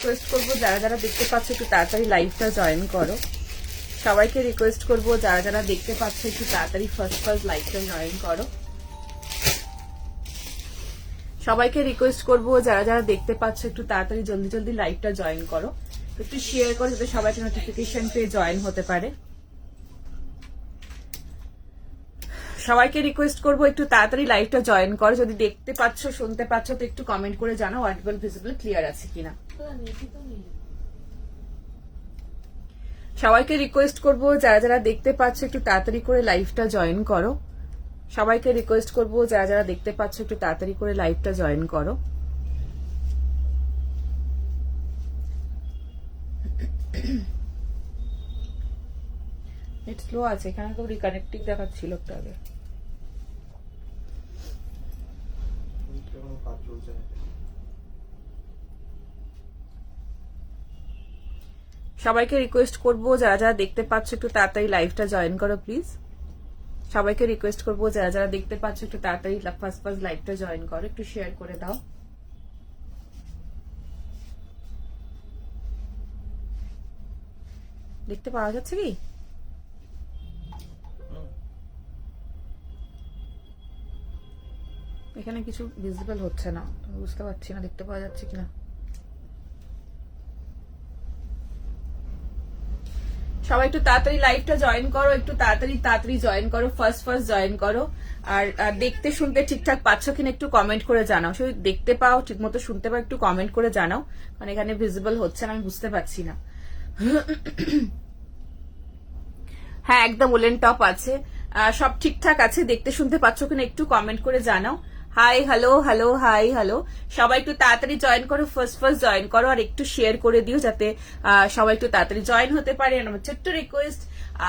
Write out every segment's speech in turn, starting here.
Request করবো যারা যারা দেখতে পাচ্ছ একটু তাড়াতাড়ি লাইভটা জয়েন করো। সবাইকে রিকোয়েস্ট করবো যারা যারা দেখতে পাচ্ছ একটু তাড়াতাড়ি ফার্স্ট লাইভটা জয়েন করো। সবাইকে রিকোয়েস্ট করবো যারা যারা দেখতে পাচ্ছ একটু তাড়াতাড়ি জলদি জলদি লাইভটা জয়েন করো, একটু শেয়ার করো যাতে সবাইকে নোটিফিকেশন পেয়ে জয়েন হতে পারে। সবাইকে রিকোয়েস্ট করবো একটু তাড়াতাড়ি লাইভটা জয়েন করো। যদি দেখতে পাচ্ছ শুনতে পাচ্ছ তো একটু কমেন্ট করে জানাও অডিবল ভিজিবল ক্লিয়ার আছে কিনা। সবাইকে রিকোয়েস্ট করবো যারা যারা দেখতে পাচ্ছ একটু তাড়াতাড়ি করে লাইভটা জয়েন করো। সবাইকে রিকোয়েস্ট করবো যারা যারা দেখতে পাচ্ছ একটু তাড়াতাড়ি করে লাইভটা জয়েন করো। নেট স্লো আছে, এখানে তো রিকানেক্টিং দেখাচ্ছিল একটু আগে। সবাইকে রিকোয়েস্ট করবো যারা যারা দেখতে পাচ্ছ একটু তাড়াতাড়ি লাইভটা জয়েন করো প্লিজ। সবাইকে রিকোয়েস্ট করবো যারা যারা দেখতে পাচ্ছ একটু তাড়াতাড়ি ফার্স্ট লাইভটা জয়েন করো, একটু শেয়ার করে দাও। দেখতে পাওয়া যাচ্ছে কি? এখানে কিছু ভিজিবল হচ্ছে না, বুঝতে পারছি না দেখতে পাওয়া যাচ্ছে কিনা। সবাই একটু তাড়াতাড়ি লাইভটা জয়েন করো, একটু তাড়াতাড়ি জয়েন করো, ফার্স্ট জয়েন করো। আর দেখতে শুনতে ঠিকঠাক পাচ্ছ কিনা একটু কমেন্ট করে জানাও। শুধু দেখতে পাও ঠিক মতো শুনতে পাও একটু কমেন্ট করে জানাও, কারণ এখানে ভিজিবল হচ্ছে না, আমি বুঝতে পারছি না। হ্যাঁ একদম উলেন টপ আছে, সব ঠিকঠাক আছে। দেখতে শুনতে পাচ্ছ কিনা একটু কমেন্ট করে জানাও। Hi hello hello hi hello, সবাই একটু তাড়াতাড়ি জয়েন করো, ফার্স্ট জয়েন করো আর একটু শেয়ার করে দিও যাতে সবাই একটু তাড়াতাড়ি জয়েন হতে পারে। আমার ছোট্ট রিকোয়েস্ট,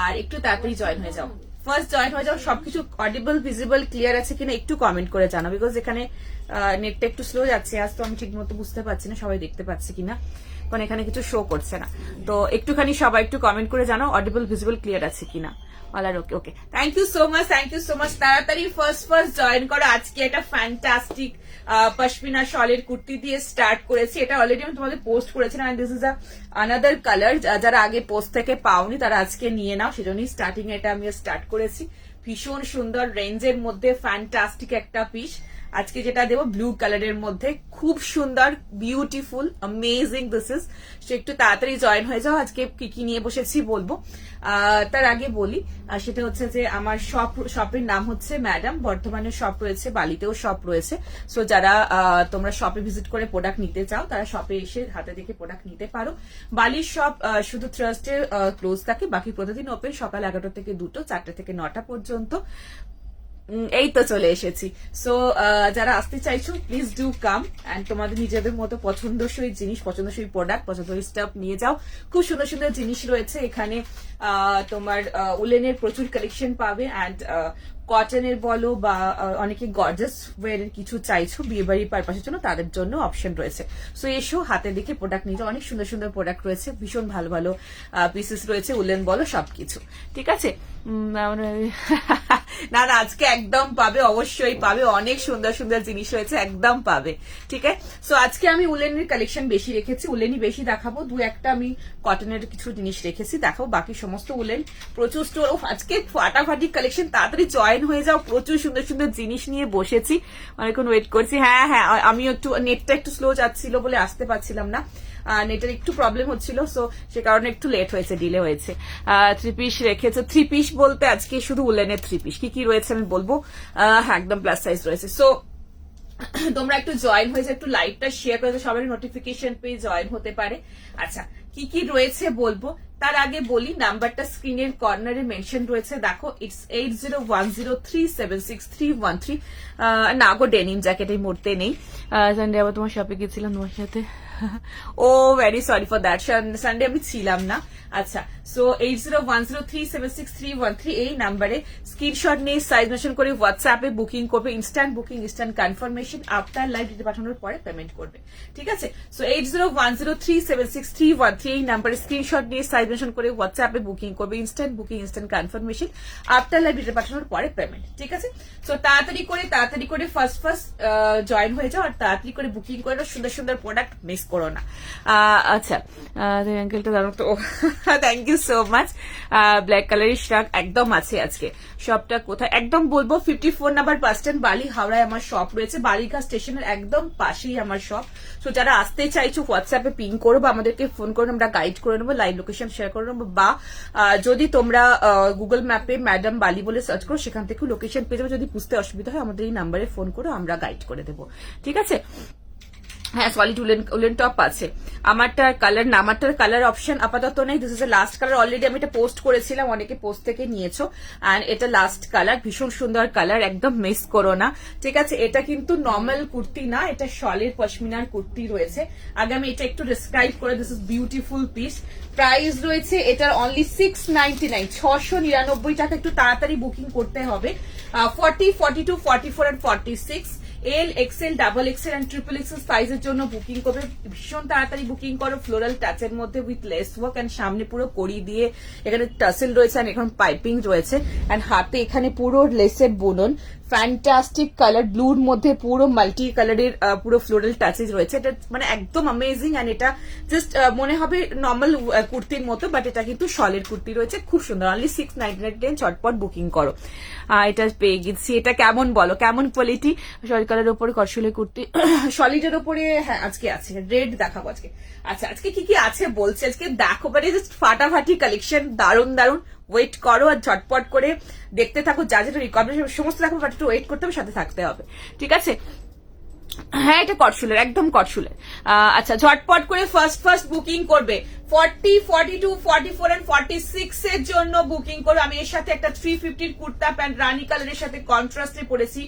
আর একটু তাড়াতাড়ি জয়েন হয়ে যাও, ফার্স্ট জয়েন হয়ে যাও। সবকিছু অডিবল ভিজিবল ক্লিয়ার আছে কিনা একটু কমেন্ট করে জানাও, বিকজ এখানে নেটটা একটু স্লো যাচ্ছে আজ, তো আমি ঠিক মতো বুঝতে পারছি না সবাই দেখতে পাচ্ছে কিনা, কারণ এখানে কিছু শো করছে না। তো একটুখানি সবাই একটু কমেন্ট করে জানাও অডিবল ভিজিবল ক্লিয়ার আছে কিনা। ওকে ওকে, থ্যাংক ইউ সো মাচ। তাড়াতাড়ি ফার্স্ট জয়েন করো। আজকে একটা ফ্যান্টাস্টিক পশমিনা শলের কুর্তি দিয়ে স্টার্ট করেছি। এটা অলরেডি আমি তোমাদের পোস্ট করেছিলাম, and this is another colour. যারা আগে পোস্ট থেকে পাওনি তারা আজকে নিয়ে নাও, সেজন্যই স্টার্টিং এটা আমি স্টার্ট করেছি। ভীষণ সুন্দর রেঞ্জের মধ্যে ফ্যান্টাস্টিক একটা পিস। আজকে যেটা দেবো ব্লু কালারের মধ্যে, খুব সুন্দর, beautiful, amazing this is. So একটু তাড়াতাড়ি জয়েন হয়ে যাও। আজকে কি কি নিয়ে বসেছি বলবো, তার আগে বলি সেটা হচ্ছে যে আমার শপের নাম হচ্ছে ম্যাডাম। বর্ধমানে শপ রয়েছে, বালিতেও শপ রয়েছে। সো যারা তোমরা শপে ভিজিট করে প্রোডাক্ট নিতে চাও তারা শপে এসে হাতে দেখে প্রোডাক্ট নিতে পারো। বালির শপ শুধু থার্সডে ক্লোজ থাকে, বাকি প্রতিদিন ওপেন, সকাল 11টা থেকে 2টো, 4টা থেকে 9টা পর্যন্ত। এই তো চলে এসেছি। সো যারা আসতে চাইছো প্লিজ ডু কাম, অ্যান্ড তোমাদের নিজেদের মতো পছন্দসই জিনিস, পছন্দসই প্রোডাক্ট, পছন্দসই স্টাফ নিয়ে যাও। খুব সুন্দর সুন্দর জিনিস রয়েছে এখানে। তোমার উলেনের প্রচুর কালেকশন পাবে, অ্যান্ড কটনের বলো বা অনেকে গর্জাস ওয়ারের কিছু চাইছো বিয়ে বাড়ির পারপাসের জন্য, তাদের জন্য অপশন রয়েছে। সো এসো হাতে দেখে প্রোডাক্ট নিয়ে যাও, অনেক সুন্দর সুন্দর প্রোডাক্ট রয়েছে, ভীষণ ভালো ভালো পিসেস রয়েছে, উলেন বলো সবকিছু। ঠিক আছে, না আজকে একদম পাবে, অবশ্যই পাবে, অনেক সুন্দর সুন্দর জিনিস রয়েছে, একদম পাবে। ঠিক আছে, সো আজকে আমি উলেনের কালেকশন বেশি রেখেছি, উলেনই বেশি দেখাবো। দু একটা আমি কটনের কিছু জিনিস রেখেছি দেখাবো, বাকি সমস্ত উলেন। প্রচুর স্টোর, আজকে ফাটাফাটি কালেকশন, তাড়াতাড়ি জয়েন হয়ে যাও। প্রচুর সুন্দর সুন্দর জিনিস নিয়ে বসেছি, অনেকক্ষণ ওয়েট করছি। হ্যাঁ আমি একটু নেটটা একটু স্লো যাচ্ছিল বলে আসতে পারছিলাম না, নেটের একটু প্রবলেম হচ্ছিল, সো সে কারণে একটু লেট হয়েছে, ডিলে হয়েছে। 3 পিস রেখেছে, 3 পিস বলতে আজকে শুধু উলেনের 3 পিস। কি রয়েছে আমি বলবো, একদম প্লাস সাইজ রয়েছে। সো তোমরা একটু জয়েন হয়েছে, একটু লাইভটা শেয়ার করে সবাই নোটিফিকেশন পেয়ে জয়েন হতে পারে। আচ্ছা কি রয়েছে বলবো, তার আগে বলি নাম্বারটা স্ক্রিনের কর্নারে মেনশন রয়েছে, দেখো ইটস 8010376313। না গো, ডেনিম জ্যাকেট এই মুহূর্তে নেই। সানডে আবার তোমার শপে গেছিলাম তোমার সাথে, ও very sorry for that, Sunday আমি ছিলাম না। আচ্ছা, সো 8010376313 এই নাম্বারে স্ক্রিনশট নিয়ে সাইজ মেনশন করে হোয়াটসঅ্যাপে বুকিং করবে। Instant booking, instant confirmation, after live detail পাঠানোর পরে পেমেন্ট করবে। ঠিক আছে, সো 8010376313 এই নাম্বারে স্ক্রিনশট নিয়ে সাইজ মেনশন করে হোয়াটসঅ্যাপে বুকিং করবে। Instant booking, instant confirmation, after live detail পাঠানোর পরে পেমেন্ট। ঠিক আছে, সো তাড়াতাড়ি করে ফার্স্ট জয়েন হয়ে যাও, আর তাড়াতাড়ি করে বুকিং করে সুন্দর সুন্দর প্রোডাক্ট মিস করো না। আচ্ছা অ্যাঙ্কেলটা জানো তো, thank you so much. Black কালারের শার্ট একদম আছে আজকে। শপটা কোথায় একদম বলবো, 54 নাম্বার বাস স্ট্যান্ড বালি হাওড়ায় আমার শপ রয়েছে, বালিকা স্টেশনের একদম পাশেই আমার শপ। সো যারা আসতে চাইছো হোয়াটসঅ্যাপে পিং করো বা আমাদেরকে ফোন করে আমরা গাইড করে নেবো, লাইভ লোকেশন শেয়ার করে নেবো, বা যদি তোমরা গুগল ম্যাপে ম্যাডাম বালি বলে সার্চ করো সেখান থেকে লোকেশন পেয়ে যাবে। যদি বুঝতে অসুবিধা হয় আমাদের এই নাম্বারে ফোন করো, আমরা গাইড করে দেবো, ঠিক আছে। হ্যাঁ সলিড উলেন টপ আছে। আমারটার কালার না, আমারটার কালার অপশন আপাতত নেই। This is a last colour, already আমি এটা পোস্ট করেছিলাম, অনেকে পোস্ট থেকে নিয়েছো। অ্যান্ড এটা লাস্ট কালার, ভীষণ সুন্দর কালার, একদম মিস করো না, ঠিক আছে। এটা কিন্তু নর্মাল কুর্তি না, এটা শলের পশমিনার কুর্তি রয়েছে। আগে আমি এটা একটু ডিসক্রাইব করে, this is beautiful piece. Price রয়েছে এটার অনলি 699, 699 টাকা। একটু তাড়াতাড়ি বুকিং করতে হবে। 40, 42, 44 and 46 L, XL, double XL and triple XL সাইজের জন্য বুকিং করবে, ভীষণ তাড়াতাড়ি বুকিং করো। ফ্লোরাল টাচের মধ্যে উইথ লেস ওয়ার্ক এন্ড সামনে পুরো কড়ি দিয়ে এখানে টাসেল রয়েছে এন্ড এখন পাইপিং রয়েছে এন্ড হাতে এখানে পুরো লেসের বুনন। ফ্যান্টাস্টিক কালার, ব্লুর মধ্যে পুরো মাল্টি কালারের পুরো ফ্লোরাল টাচেস রয়েছে। এটা মানে একদম অ্যামেজিং এন্ড এটা জাস্ট মনে হবে নর্মাল কুর্তির মতো, বাট এটা কিন্তু শলের কুর্তি রয়েছে, খুব সুন্দর। অনলি 699, চটপট বুকিং করো। এটা পেয়ে গেছি। এটা কেমন বলো, কেমন কোয়ালিটি? সলিড কালারের উপরে কটসলের কুর্তি, সলিডের উপরে হ্যাঁ আজকে আছে, রেড দেখাবো আজকে। আচ্ছা আজকে কি কি আছে বলছে, আজকে দেখো মানে জাস্ট ফাটাফাটি কালেকশন, দারুন দারুন। ওয়েট করো আর ঝটপট করে দেখতে থাকো, যা যেটা রিকমেন্ডেশন সমস্ত দেখো, বাট একটু ওয়েট করতে হবে, সাথে থাকতে হবে, ঠিক আছে। হ্যাঁ এটা কটসুলের, একদম কটসুলের। আচ্ছা ঝটপট করে ফার্স্ট বুকিং করবে। 40, 42, 44 and 46 এর জন্য বুকিং করো। আমি এর সাথে একটা 350 কুর্তা প্যান্ট রানী কালারের সাথে কন্ট্রাস্টে পরেছি,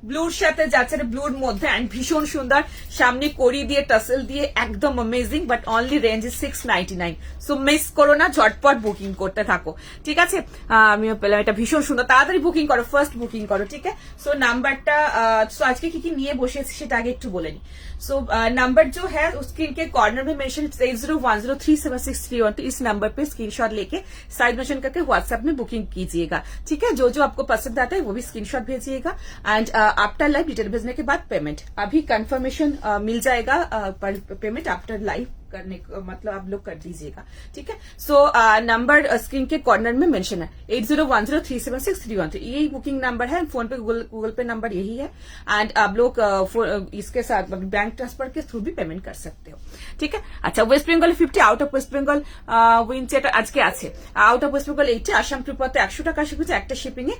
ব্লুর সাথে যাচ্ছে, ব্লুর মধ্যে এন্ড ভীষণ সুন্দর, সামনে কড়ি দিয়ে টাসেল দিয়ে, একদম amazing, but only range is 699। So miss করো না, ঝটপট বুকিং করতে থাকো, ঠিক আছে। আমিও পেলাম, এটা ভীষণ সুন্দর, তাড়াতাড়ি বুকিং করো, ফার্স্ট বুকিং করো, ঠিক আছে। সো নাম্বারটা, সো আজকে কি কি নিয়ে বসেছি সেটা আগে একটু বলে নি। सो नंबर जो है स्क्रीन के कॉर्नर में मेंशन 8010376312, तो इस नंबर पे स्क्रीनशॉट लेके साइड मेंशन करके व्हाट्सएप में बुकिंग कीजिएगा, ठीक है। जो जो आपको पसंद आता है वो भी स्क्रीनशॉट भेजिएगा एंड आफ्टर लाइव डिटेल भेजने के बाद पेमेंट, अभी कंफर्मेशन मिल जाएगा, पेमेंट आफ्टर लाइव करने मतलब आप लोग कर दीजिएगा, ठीक है। सो नंबर स्क्रीन के कॉर्नर में मेंशन है 8010376312, यही बुकिंग नंबर है। PhonePe Google Pay number यही है एंड आप लोग इसके साथ बैंक ट्रांसफर के थ्रू भी पेमेंट कर सकते हो, ठीक है। अच्छा West Bengal 50, out of West Bengal উইনচেটা আজকে আছে, out of West Bengal 80, Assam ত্রিপুরাতে 100 টাকা শিখেছে একটা শিপিং এ।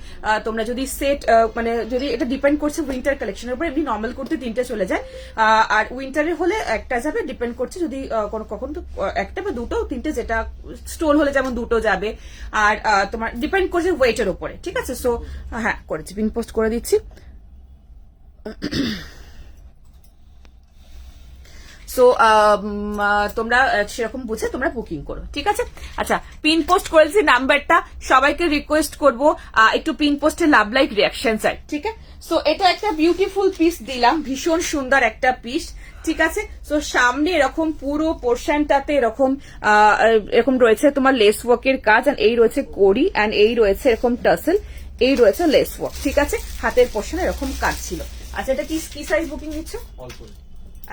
তোমরা যদি সেট মানে যদি এটা ডিপেন্ড করছে উইন্টার কালেকশনের উপর, এমনি নর্মাল করতে 3টে চলে যায়, আর উইন্টারের হলে একটা যাবে, ডিপেন্ড করছে যদি কখন তো একটা বা দুটো তিনটে, যেটা স্টোল হলে যেমন দুটো যাবে, আর তোমার ডিপেন্ড করছে ওয়েটের উপরে, ঠিক আছে। সো হ্যাঁ করেছি, পিন পোস্ট করে দিচ্ছি। সো তোমরা সেরকম বুঝে তোমরা বুকিং করো, ঠিক আছে। আচ্ছা পিন পোস্ট করেছি নাম্বারটা, সবাইকে রিকোয়েস্ট করবো একটু পিন পোস্টে লাভ লাইক রিয়াকশন চাই, ঠিক আছে। সো এটা একটা বিউটিফুল পিস দিলাম, ভীষণ সুন্দর একটা পিস, ঠিক আছে। সো সামনে এরকম পুরো পোর্শনটাতে এরকম এরকম রয়েছে তোমার লেস ওয়ার্কের কাজ, আর এই রয়েছে কড়ি, এন্ড এই রয়েছে এরকম টাসেল, এই রয়েছে লেস ওয়ার্ক, ঠিক আছে। হাতের পোর্শনে এরকম কাজ ছিল। আচ্ছা এটা কি সাইজ বুকিং নিচ্ছ?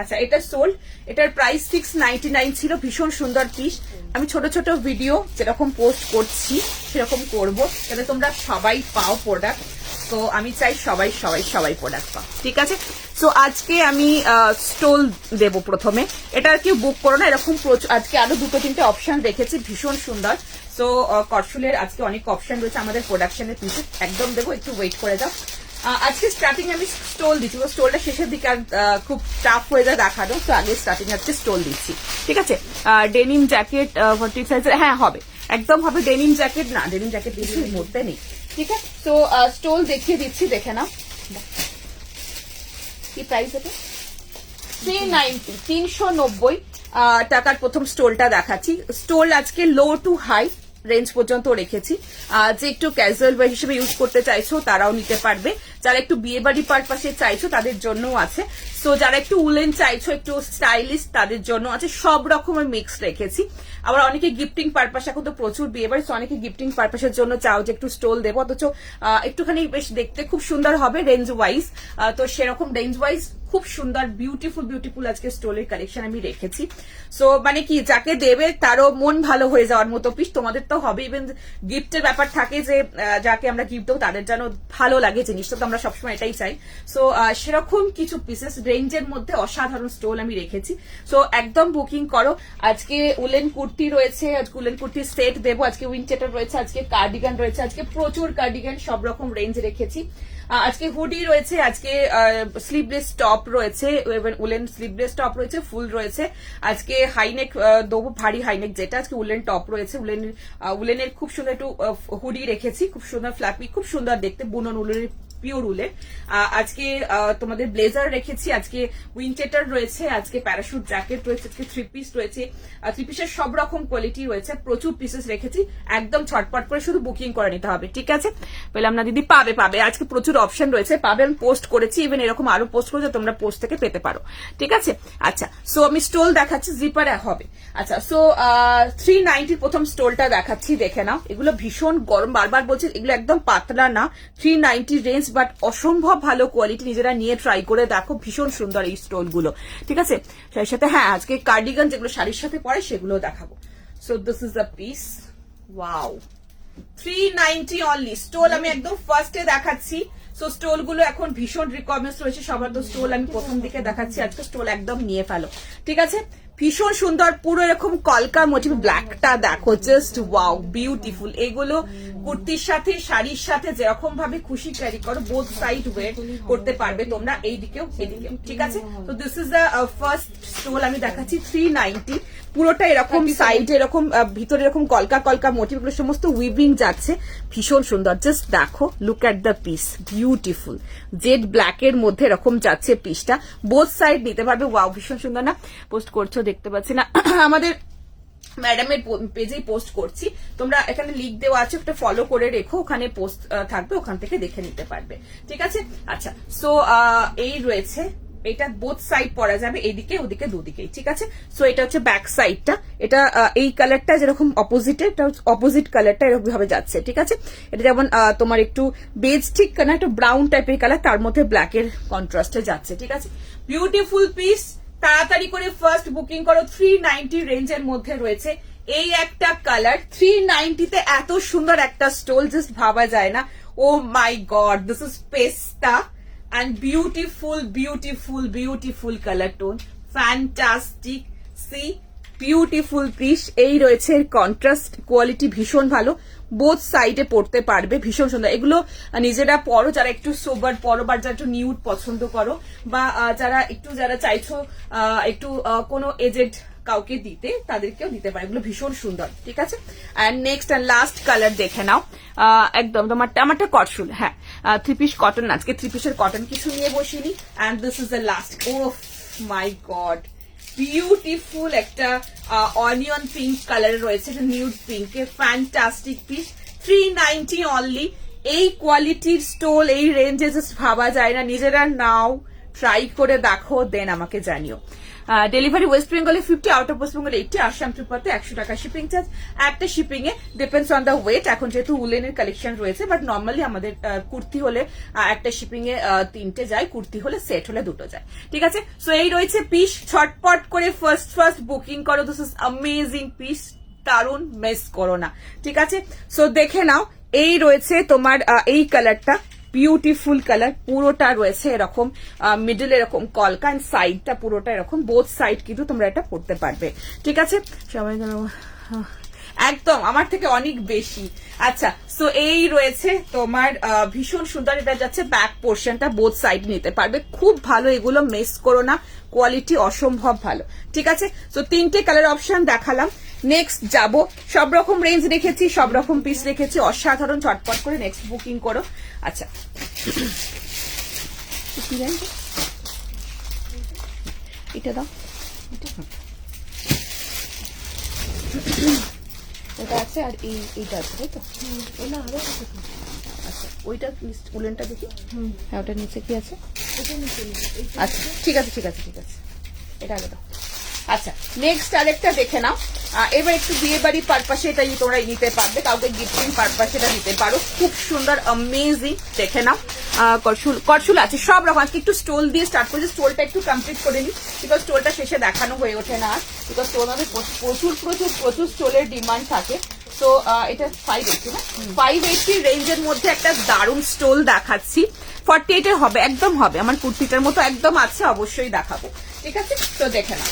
আচ্ছা এটা সোল্ড, এটার প্রাইস 699 ছিল, ভীষণ সুন্দর পিস। আমি ছোট ছোট ভিডিও যেরকম পোস্ট করছি সেরকম করব, যাতে তোমরা সবাই পাও প্রোডাক্ট। তো আমি চাই সবাই সবাই সবাই প্রোডাক্ট পাও, ঠিক আছে। সো আজকে আমি স্টোল দেব প্রথমে, এটা আর কি বুক করো না, এরকম আজকে আরো 2-3টে অপশন রেখেছি, ভীষণ সুন্দর। সো কটসুলের আজকে অনেক অপশন রয়েছে আমাদের প্রোডাকশনের পিসে, একদম দেবো, একটু ওয়েট করে যাও। আজকে স্টার্টিং আমি স্টোল দিচ্ছি, স্টোলটা শেষের দিকে খুব টাফ হয়ে যায় দেখানো, তো আগে স্টার্টিং আজকে স্টোল দিচ্ছি, ঠিক আছে। ডেনিম জ্যাকেট 40 সাইজের, হ্যাঁ হবে, একদম হবে। ডেনিম জ্যাকেট না, ডেনিম জ্যাকেট দিচ্ছি মধ্যে নেই, ঠিক আছে। তো স্টোল দেখিয়ে দিচ্ছি, দেখে নাও কি প্রাইস হবে। 390 টাকার প্রথম স্টোলটা দেখাচ্ছি। স্টোল আজকে লো টু হাই রেঞ্জ পর্যন্ত রেখেছি, যে একটু ক্যাজুয়াল ওয়্যার হিসেবে ইউজ করতে চাইছো তারাও নিতে পারবে, যারা একটু বিয়ে বাড়ি পারপাসে চাইছো তাদের জন্যও আছে, সো যারা একটু উলেন চাইছো একটু স্টাইলিশ তাদের জন্য আছে, সব রকমের মিক্স রেখেছি। আবার অনেকে গিফটিং পারপাস, এখন তো প্রচুর বিয়ে বাড়ি, অনেকে গিফটিং পারপাসের জন্য চাও যে একটু স্টোল দেবো, অথচ একটুখানি বেশ দেখতে খুব সুন্দর হবে রেঞ্জ ওয়াইজ, তো সেরকম রেঞ্জ ওয়াইজ খুব সুন্দর বিউটিফুল বিউটিফুল আজকে স্টোলের কালেকশন আমি রেখেছি। সো মানে কি যাকে দেবে তারও মন ভালো হয়ে যাওয়ার মতো পিস, তোমাদের তো হবে। ইভেন গিফটের ব্যাপার থাকে যে যাকে আমরা গিফট দেবো তাদের যেন ভালো লাগে জিনিসটা, তো আমরা সবসময় এটাই চাই। সো সেরকম কিছু পিসেস রেঞ্জের মধ্যে অসাধারণ স্টোল আমি রেখেছি। সো একদম বুকিং করো। আজকে উলেন কুর্তি রয়েছে, আজকে উলেন কুর্তির সেট দেবো, আজকে উইন্ডচেটার রয়েছে, আজকে কার্ডিগান রয়েছে, আজকে প্রচুর কার্ডিগান সব রকম রেঞ্জ রেখেছি। আজকে হুডি রয়েছে, আজকে স্লিভলেস টপ রয়েছে, উলেন স্লিভলেস টপ রয়েছে, ফুল রয়েছে। আজকে হাইনেক দেবো, ভারী হাইনেক যেটা, আজকে উলেন টপ রয়েছে, উলেনের খুব সুন্দর একটু হুডি রেখেছি, খুব সুন্দর ফ্ল্যাপি, খুব সুন্দর দেখতে, বুনন উলেনের পিওর উলে। আজকে তোমাদের ব্লেজার রেখেছি, আজকে উইন্ডচেটার রয়েছে, আজকে প্যারাশুট জ্যাকেট রয়েছে, আজকে থ্রি পিস রয়েছে, থ্রি পিসের সব রকম কোয়ালিটি রয়েছে, প্রচুর পিসেস রেখেছি। একদম ছটপট করে শুধু বুকিং করে নিতে হবে, ঠিক আছে? পেলাম না দিদি? পাবে পাবে, আজকে প্রচুর অপশন রয়েছে, পাবে। আমি পোস্ট করেছি, ইভেন এরকম আরো পোস্ট করেছে, তোমরা পোস্ট থেকে পেতে পারো, ঠিক আছে? আচ্ছা, সো আমি স্টোল দেখাচ্ছি, জিপারে হবে। আচ্ছা, সো 390 প্রথম স্টোলটা দেখাচ্ছি, দেখে নাও। এগুলো ভীষণ গরম, বারবার বলছি এগুলো একদম পাতলা না, 390 রেঞ্জ, বাট অসম্ভব ভালো কোয়ালিটি। নিজেরা নিয়ে ট্রাই করে দেখো, ভীষণ সুন্দর এই স্টোল গুলো, ঠিক আছে? সেই সাথে হ্যাঁ, আজকে কার্ডিগান যেগুলো শাড়ির সাথে পরে সেগুলো দেখাবো। So this is a piece, wow, 390 only. Stole আমি একদম ফার্স্টে দেখাচ্ছি। সো স্টোল গুলো এখন ভীষণ রিকমেন্স রয়েছে সবার, তো স্টোল আমি প্রথম দিকে দেখাচ্ছি। আজকে স্টোল একদম নিয়ে ফেলো, ঠিক আছে? ভীষণ সুন্দর, পুরো এরকম কলকা মোটিভ, ব্ল্যাকটা দেখো, জাস্ট ওয়াও, বিউটিফুল। এগুলো কুর্তির সাথে শাড়ির সাথে যেরকম ভাবে খুশি ক্যারি করো, বোথ সাইড ওয়ের করতে পারবে তোমরা, এইদিকেও এদিকেও, ঠিক আছে? তো this is the first stole আমি দেখাচ্ছি, 390। পুরোটা এরকম সাইডে এরকম, ভিতরে এরকম কলকা কলকা মোটিভ, এগুলো সমস্ত উইভিং যাচ্ছে, ভীষণ সুন্দর। জাস্ট দেখো, look at the piece, beautiful. Jet black এর মধ্যে এরকম যাচ্ছে পিসটা, বোথ সাইড নিতে পারবে। ওয়াও, ভীষণ সুন্দর না? পোস্ট করছো দেখতে পাচ্ছি না, আমাদের ম্যাডামের পেজেই পোস্ট করছি, তোমরা এখানে লিঙ্ক দেওয়া আছে, একটা ফলো করে রেখো, ওখানে পোস্ট থাকবে, ওখান থেকে দেখে নিতে পারবে, ঠিক আছে? আচ্ছা, সো এই রয়েছে, এটা বোথ সাইড পরা যাবে, এইদিকে ওদিকে দুদিকেই, ঠিক আছে? সো এটা হচ্ছে ব্যাক সাইডটা, এটা এই কালারটা যেরকম অপোজিটে, এটা অপোজিট কালারটা এরকম ভাবে যাচ্ছে, ঠিক আছে? এটা যেমন তোমার একটু বেজ ঠিক না, একটু ব্রাউন টাইপের কালার, তার মধ্যে ব্ল্যাক এর কন্ট্রাস্টে যাচ্ছে, ঠিক আছে? বিউটিফুল পিস, তাড়াতাড়ি করে ফার্স্ট বুকিং করো। 390 রেঞ্জের মধ্যে রয়েছে এই একটা কালার, 390 তে এত সুন্দর একটা স্টোল জাস্ট ভাবা যায় না। ও মাই গড, দিস ইজ পেস্তা and beautiful color tone, fantastic, see, beautiful piece. এই রয়েছে কন্ট্রাস্ট, কোয়ালিটি ভীষণ ভালো, বোথ সাইডে পড়তে পারবে, ভীষণ সুন্দর। এগুলো নিজেরা পরো, যারা একটু সোবার পরো, বা যারা একটু নিউড পছন্দ করো, বা যারা চাইছো একটু কোনো এজেড কাউকে দিতে, তাদেরকেও দিতে পারে, এগুলো ভীষণ সুন্দর, ঠিক আছে? And next and last colour দেখে নাও, একদম আমারটা কটন, হ্যাঁ, থ্রি পিস কটন, আজকে থ্রি পিসের কটন কিছু নিয়ে বসিনি। And this is the last, oh my god, beautiful একটা অনিয়ন পিঙ্ক কালার রয়েছে, নিউড পিঙ্কের, ফ্যান্টাস্টিক পিস, 390 অনলি। এই কোয়ালিটির স্টোল এই রেঞ্জে জাস্ট ভাবা যায় না, নিজেরা নাও, ট্রাই করে দেখো, দেন আমাকে জানিও। ডেলিভারি ওয়েস্ট বেঙ্গলে 50, আউট অফ ওয়েস্ট বেঙ্গলে 80, আসাম ত্রিপুরাতে 100 টাকা শিপিং চার্জ। একটা শিপিং এ ডিপেন্ডস অন দ্য ওয়েট, এখন যেহেতু উলেনের কালেকশন রয়েছে, বাট নর্মালি আমাদের কুর্তি হলে একটা শিপিং এ 3টে যায়, কুর্তি হলে সেট হলে 2টো যায়, ঠিক আছে? সো এই রয়েছে পিস, ছটপট করে ফার্স্ট বুকিং করো। দিস ইজ অ্যামেজিং পিস, দারুন, মিস করো না, ঠিক আছে? সো দেখে নাও, এই রয়েছে তোমার এই কালারটা, বিউটিফুল কালার, পুরোটা রয়েছে এরকম মিডল এরকম কলকা, এন্ড সাইডটা পুরোটা এরকম, বোথ সাইড কিন্তু তোমরা এটা পড়তে পারবে, ঠিক আছে? সবাই একদম আমার থেকে অনেক বেশি। আচ্ছা, সো এই রয়েছে তোমার ভীষণ সুন্দর, এটা যাচ্ছে ব্যাক পোর্শনটা, বোথ সাইড নিতে পারবে, খুব ভালো, এগুলো মিস করো না, কোয়ালিটি অসম্ভব ভালো, ঠিক আছে? সো 3টে কালার অপশন দেখালাম, নেক্সট যাব, সব রকম রেঞ্জ রেখেছি, সব রকম পিস রেখেছি, অসাধারণ, চটপট করে নেক্সট বুকিং করো। আচ্ছা, এটা দাও, ওটা আছে, আর এইটা আছে, তাই তো? আচ্ছা, ওইটা উলেনটা দেখি, হ্যাঁ, ওটা নিচে কি আছে? আচ্ছা, ঠিক আছে, এটা আগে দাও। আচ্ছা, নেক্সট আরেকটা দেখে নাও, এবার একটু বিয়ে বাড়ি পারপাসে এটা তোমরা নিতে পারবে, কাউকে গিফটিং পারপাসে এটা নিতে পারো। খুব সুন্দর অ্যামেজিং, দেখে নাও। করসুল আছে সব রকম। আজকে একটু স্টোল দিয়ে স্টার্ট করেছি, স্টোলটা একটু কমপ্লিট করে নিই, বিকজ স্টোলটা শেষে দেখানো হয়ে ওঠে না, বিকজ স্টোল আমাদের প্রচুর প্রচুর প্রচুর স্টোলের ডিমান্ড থাকে। তো এটা 580 না, 580 রেঞ্জের মধ্যে একটা দারুণ স্টোল দেখাচ্ছি। 48 এর হবে, একদম হবে, আমার কুর্তিটার মতো একদম আছে, অবশ্যই দেখাবো। ঠিক আছে, তো দেখে না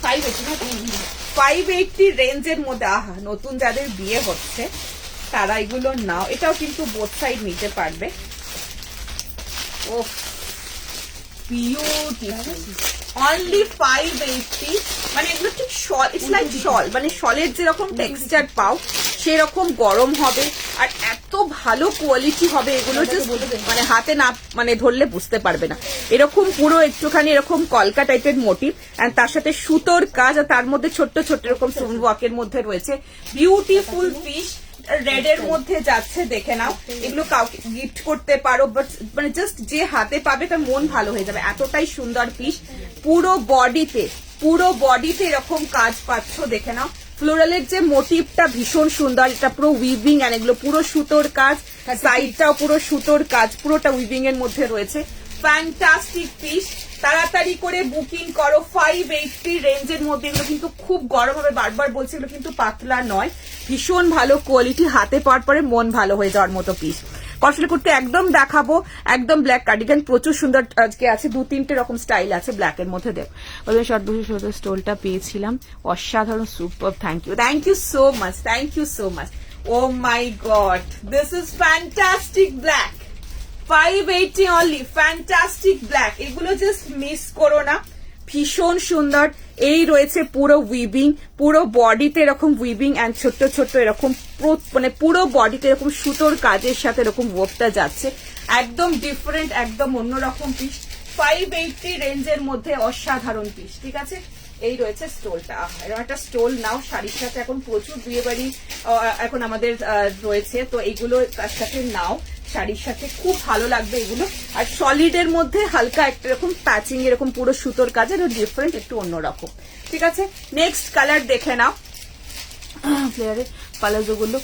580 রেঞ্জের মধ্যে। আহা, নতুন যাদের বিয়ে হচ্ছে তারা এগুলো নাও। এটাও কিন্তু বোথ সাইড নিতে পারবে। ও বিউটিফুল, অনলি 580। মানে এগুলো ঠিক শল, ইটস লাইক শল, মানে শলের যেরকম টেক্সচার পাও সেরকম গরম হবে, আর এত ভালো কোয়ালিটি হবে এগুলো, মানে হাতে না মানে ধরলে বুঝতে পারবে না। এরকম পুরো একটুখানি এরকম কলকা টাইপের মোটিভ, এন্ড তার সাথে সুতোর কাজ, আর তার মধ্যে ছোট্ট ছোট্ট এরকম স্টোন ওয়ার্কের মধ্যে রয়েছে। বিউটিফুল পিস, রেড এর মধ্যে যাচ্ছে, দেখে নাও। এগুলো কাউকে গিফট করতে পারো, বাট মানে জাস্ট যে হাতে পাবে তার মন ভালো হয়ে যাবে, এতটাই সুন্দর পিস। পুরো বডিতে এরকম কাজ পাচ্ছ, দেখে নাও। ফ্লোরালের যে মোটিভটা ভীষণ সুন্দর, এটা পুরো উইভিং, আর এগুলো পুরো সুতোর কাজ, সাইডটাও পুরো সুতোর কাজ, পুরোটা উইভিং এর মধ্যে রয়েছে। ফ্যান্টাস্টিক পিস, তাড়াতাড়ি করে বুকিং করো। 580 রেঞ্জের মধ্যে এগুলো কিন্তু খুব গরম হবে, বারবার বলছি, এগুলো কিন্তু পাতলা নয়, ভীষণ ভালো কোয়ালিটি, হাতে পাওয়ার পরে মন ভালো হয়ে যাওয়ার মতো পিস। কসলে করতে একদম দেখাবো, একদম ব্ল্যাক কার্ডিগান, প্রচুর সুন্দর আজকে আছে, 2-3টে রকম স্টাইল আছে ব্ল্যাক এর মধ্যে। দেখ স্টোলটা পেয়েছিলাম, অসাধারণ, super, thank you so much. Oh my god, this is fantastic black, 580 only, fantastic black. এগুলো জাস্ট মিস করো না, ভীষণ সুন্দর। এই রয়েছে পুরো উইভিং, পুরো বডিতে এরকম উইভিং, এন্ড ছোট্ট ছোট্ট এরকম মানে পুরো বডিতে এরকম সুতোর কাজের সাথে এরকম ওয়ার্কটা যাচ্ছে, একদম ডিফারেন্ট, একদম অন্যরকম পিস। 580 রেঞ্জের মধ্যে অসাধারণ পিস। ঠিক আছে, এই রয়েছে স্টোলটা। এরকম একটা স্টোল নাও, শাড়ির সাথে এখন প্রচুর বিয়ে বাড়ি এখন আমাদের রয়েছে, তো এইগুলো তার সাথে নাও, শাড়ির সাথে খুব ভালো লাগবে এগুলো। আর সলিড এর মধ্যে হালকা একটা এরকম প্যাচিং, এরকম পুরো সুতোর কাজ, আর ডিফারেন্ট, একটু অন্যরকম। ঠিক আছে, নেক্সট কালার দেখে নাও। ফ্লেয়ারের পালাজো গুলো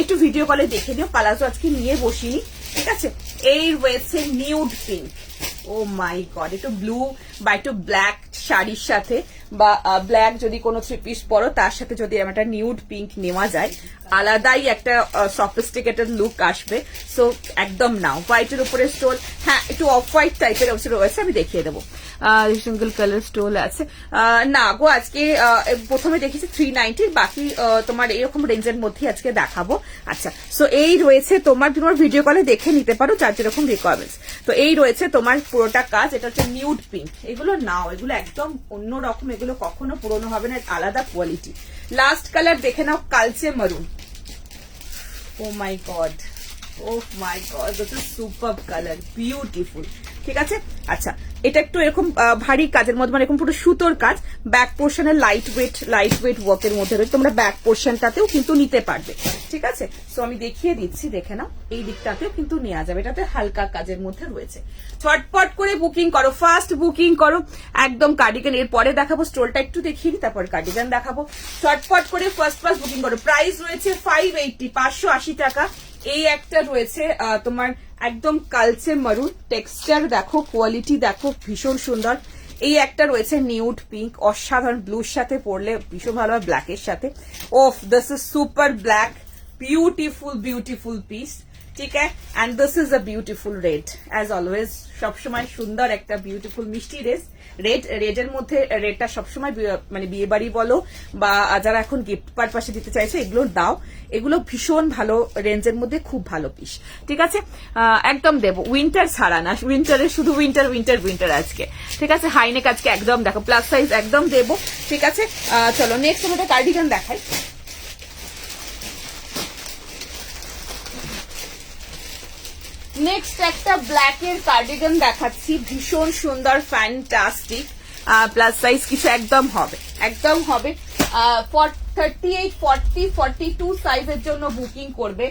একটু ভিডিও কলে দেখে নিও, পালাজো আজকে নিয়ে বসিনি। ঠিক আছে, এই রয়েছে nude pink. O my god, একটু ব্লু বা একটু ব্ল্যাক শাড়ির সাথে, বা ব্ল্যাক যদি কোনো 3 পিস পরো তার সাথে যদি একটা নিউড পিঙ্ক নেওয়া যায়, আলাদাই একটা সফিস্টিকেটেড লুক আসবে। সো একদম নাও। হোয়াইটের উপরে স্টোল, হ্যাঁ একটু অফ হোয়াইট টাইপের রয়েছে, আমি দেখিয়ে দেবো। সিঙ্গেল কালার স্টোল আছে না গো, আজকে প্রথমে দেখেছি 390, বাকি তোমার এরকম রেঞ্জের মধ্যে আজকে দেখাবো। আচ্ছা, সো এই রয়েছে তোমার ভিডিও কলে দেখে নিতে পারো যার যেরকম রিকোয়ারমেন্টস। তো এই রয়েছে তোমার পুরোটা কাজ, এটা হচ্ছে নিউড পিঙ্ক। এগুলো নাও, এগুলো একদম অন্যরকম, এগুলো কখনো পুরনো হবে না, আলাদা কোয়ালিটি। লাস্ট কালার দেখে নাও, কালচে maroon. Oh my god, this is super colour, beautiful. ঠিক আছে, আচ্ছা, এটা একটু এরকম ভারী কাজের মধ্যে, মানে এরকম পুরো সুতোর কাজ, ব্যাক পোর্শনের লাইট ওয়েট ওয়ার্কের মধ্যে রয়েছে, তোমরা ব্যাক পোর্শনটাতেও কিন্তু নিতে পারবে। ঠিক আছে, সো আমি দেখিয়ে দিচ্ছি, দেখে নাও, এই দিকটাতেও কিন্তু নেওয়া যাবে, এটাতে হালকা কাজের মধ্যে রয়েছে। ছটপট করে বুকিং করো, ফার্স্ট বুকিং করো, একদম। কার্ডিগান এর পরে দেখাবো, স্টোলটা একটু দেখিয়ে দিই, তারপর কার্ডিগান দেখাবো। ছটপট করে ফার্স্ট বুকিং করো। প্রাইস রয়েছে 580, 580 টাকা। এই একটা রয়েছে তোমার একদম কালচে মারুন, টেক্সচার দেখো, কোয়ালিটি দেখো, ভীষণ সুন্দর। এই একটা রয়েছে নিউড পিঙ্ক, অসাধারণ, ব্লুর সাথে পরলে ভীষণ ভালো হয়, ব্ল্যাকের সাথে। ওফ, this is super black, beautiful piece. ঠিক আছে, and this is a beautiful red, as always, সবসময় সুন্দর একটা বিউটিফুল মিষ্টি রেডের মধ্যে, রেডটা সবসময় মানে বিয়ে বাড়ি বলো বা যারা এখন গিফট পারপাসে দিতে চাইছে, এগুলো দাও, এগুলো ভীষণ ভালো রেঞ্জের মধ্যে, খুব ভালো পিস। ঠিক আছে, একদম দেবো, উইন্টার ছাড়া না, উইন্টারে শুধু উইন্টার আজকে। ঠিক আছে, হাইনেক আজকে একদম দেখো, প্লাস সাইজ একদম দেবো। ঠিক আছে, চলো নেক্সট আমরা কার্ডিগান দেখাই। নেক্সট একটা ব্ল্যাকের কার্ডিগান দেখাচ্ছি, ভীষণ সুন্দর, ফ্যান্টাস্টিক, প্লাস সাইজ কিছু একদম হবে 38, 40, 42 সাইজের জন্য বুকিং করবে,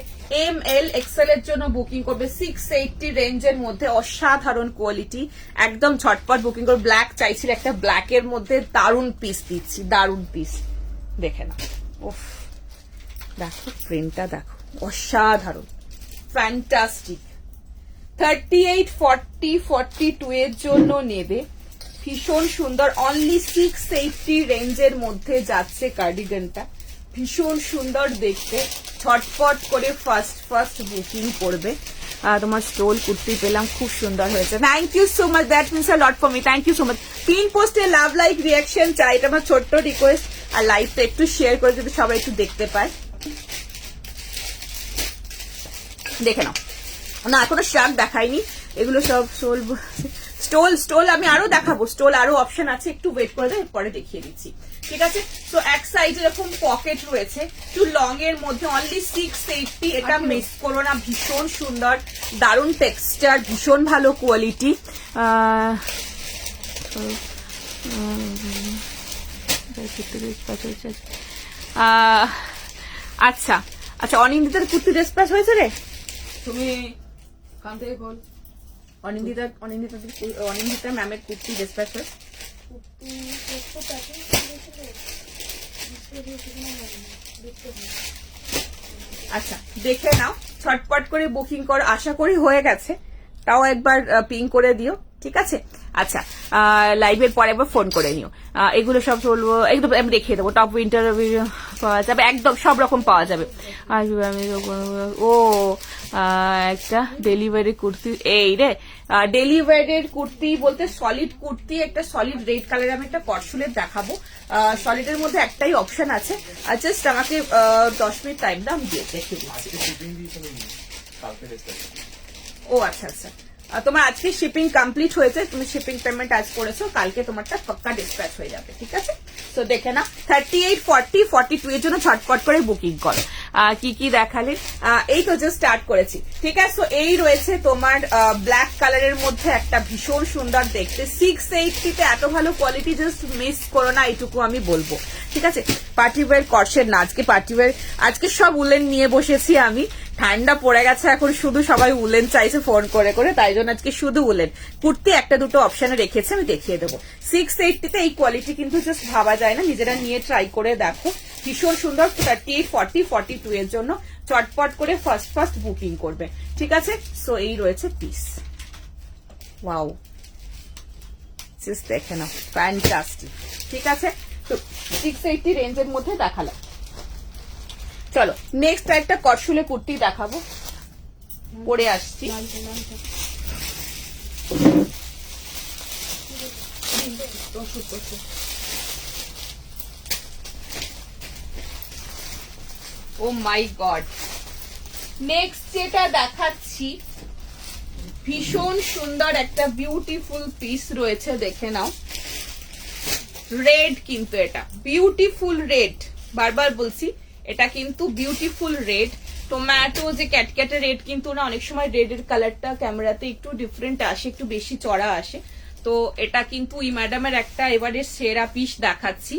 ML, XL এর জন্য বুকিং করবে, 680 রেঞ্জের মধ্যে, অসাধারণ কোয়ালিটি, একদম ঝটপট বুকিং করবে। ব্ল্যাক চাইছিল, একটা ব্ল্যাকের মধ্যে দারুণ পিস দিচ্ছি, দারুণ পিস। দেখে না, ওফ দেখো প্রিন্টটা দেখো, অসাধারণ, ফ্যান্টাস্টিক। 38, 40, 42 এর জন্য নেবে, ভীষণ সুন্দর। অনলি 680 রেঞ্জের মধ্যে যাচ্ছে কার্ডিগানটা, ভীষণ সুন্দর দেখতে। ছটপট করে ফার্স্ট বুকিং করবে। তোমার স্টোল কুর্তি পেলাম, খুব সুন্দর হয়েছে। Thank you so much, that means a lot for me, thank you so much. Pin পোস্টে লাভ লাইক রিয়াকশন চাই, এটা আমার ছোট্ট রিকোয়েস্ট। আর লাইভটা একটু শেয়ার করে যদি সবাই একটু দেখতে পায়। দেখে নাও না, এখনো শার্ট দেখাইনি, এগুলো সব স্টোল আমি আরো দেখাবো, স্টোল আরো অপশন আছে, একটু ওয়েট করে দেয়, পরে দেখিয়ে দিচ্ছি, ঠিক আছে। তো এক সাইডে এরকম পকেট রয়েছে, একটু লং এর মধ্যে, অনলি 680, এটা মিস করো না, ভীষণ সুন্দর, দারুণ টেক্সচার, ভীষণ ভালো কোয়ালিটি। আচ্ছা আচ্ছা, অনিন্দিতার কুর্তি ড্রেস হয়েছে রে, তুমি কান থেকে বল। অনিন্দিতা ম্যামের কুর্তি ড্রেস হয়েছে। আচ্ছা দেখে নাও, ছটপট করে বুকিং করো, আশা করি হয়ে গেছে, তাও একবার পিং করে দিও, ঠিক আছে। আচ্ছা লাইভের পরে একবার ফোন করে নিও। এগুলো সব বলবো, একদম আমি দেখিয়ে দেবো। টপ উইন্টার পাওয়া যাবে, একদম সব রকম পাওয়া যাবে। ও একটা ডেলিভারি কুর্তি, এই রে ডেলিভারির কুর্তি বলতে সলিড কুর্তি, একটা সলিড রেড কালার আমি একটা কটসুলের দেখাবো। সলিডের মধ্যে একটাই অপশন আছে, জাস্ট আমাকে 10 মিনিট টাইম দাও, আমি দেখিয়ে দিচ্ছি। ও আচ্ছা আচ্ছা, তোমার আজকে শিপিং কমপ্লিট হয়েছে, তুমি শিপিং পেমেন্ট আজ করেছো, কালকে তোমারটা পাক্কা ডিসপ্যাচ হয়ে যাবে, ঠিক আছে। তো দেখে না, 38, 40, 42 এর জন্য ছটপট করে বুকিং করো। কি কি দেখালে, এই তো জাস্ট স্টার্ট করেছি, ঠিক আছে। তো এই রয়েছে তোমার ব্ল্যাক কালারের মধ্যে একটা ভীষণ সুন্দর দেখতে, 680 এত ভালো কোয়ালিটি, জাস্ট মিস করো না, এইটুকু আমি বলবো, ঠিক আছে। পার্টিওয়্যার কর্সের না, আজকে পার্টিওয়্যার, আজকে সব উলেন নিয়ে বসেছি আমি, ঠান্ডা পড়ে গেছে এখন, শুধু সবাই উলেন চাইছে ফোন করে করে, তাই জন্য আজকে শুধু উলেন। কুর্তি একটা দুটো অপশনে রেখেছে, আমি দেখিয়ে দেবো। 680 এই কোয়ালিটি কিন্তু জাস্ট ভাবা যায় না, নিজেরা নিয়ে ট্রাই করে দেখো, ভীষণ সুন্দর। 38, 40, 42 এর জন্য চটপট করে ফার্স্ট বুকিং করবে, ঠিক আছে। সো এই রয়েছে পিস, ওয়াও, জাস্ট দেখে নাও, ফ্যান্টাস্টিক, ঠিক আছে। তো 680 রেঞ্জের মধ্যে দেখালাম। চলো নেক্সট একটা কটসুলে কুর্তি দেখাবো, পরে আসছি। ও মাই গড, নেক্সট যেটা দেখাচ্ছি, ভীষণ সুন্দর একটা বিউটিফুল পিস রয়েছে, দেখে নাও। রেড কিন্তু এটা বিউটিফুল রেড, বারবার বলছি এটা কিন্তু বিউটিফুল রেড। টোম্যাটো যে ক্যাটক্যাটে রেড কিন্তু না, অনেক সময় রেডের কালারটা ক্যামেরাতে একটু ডিফারেন্ট আসে, একটু বেশি চড়া আসে। তো এটা কিন্তু এই ম্যাডামের একটা এবারে সেরা পিস দেখাচ্ছি।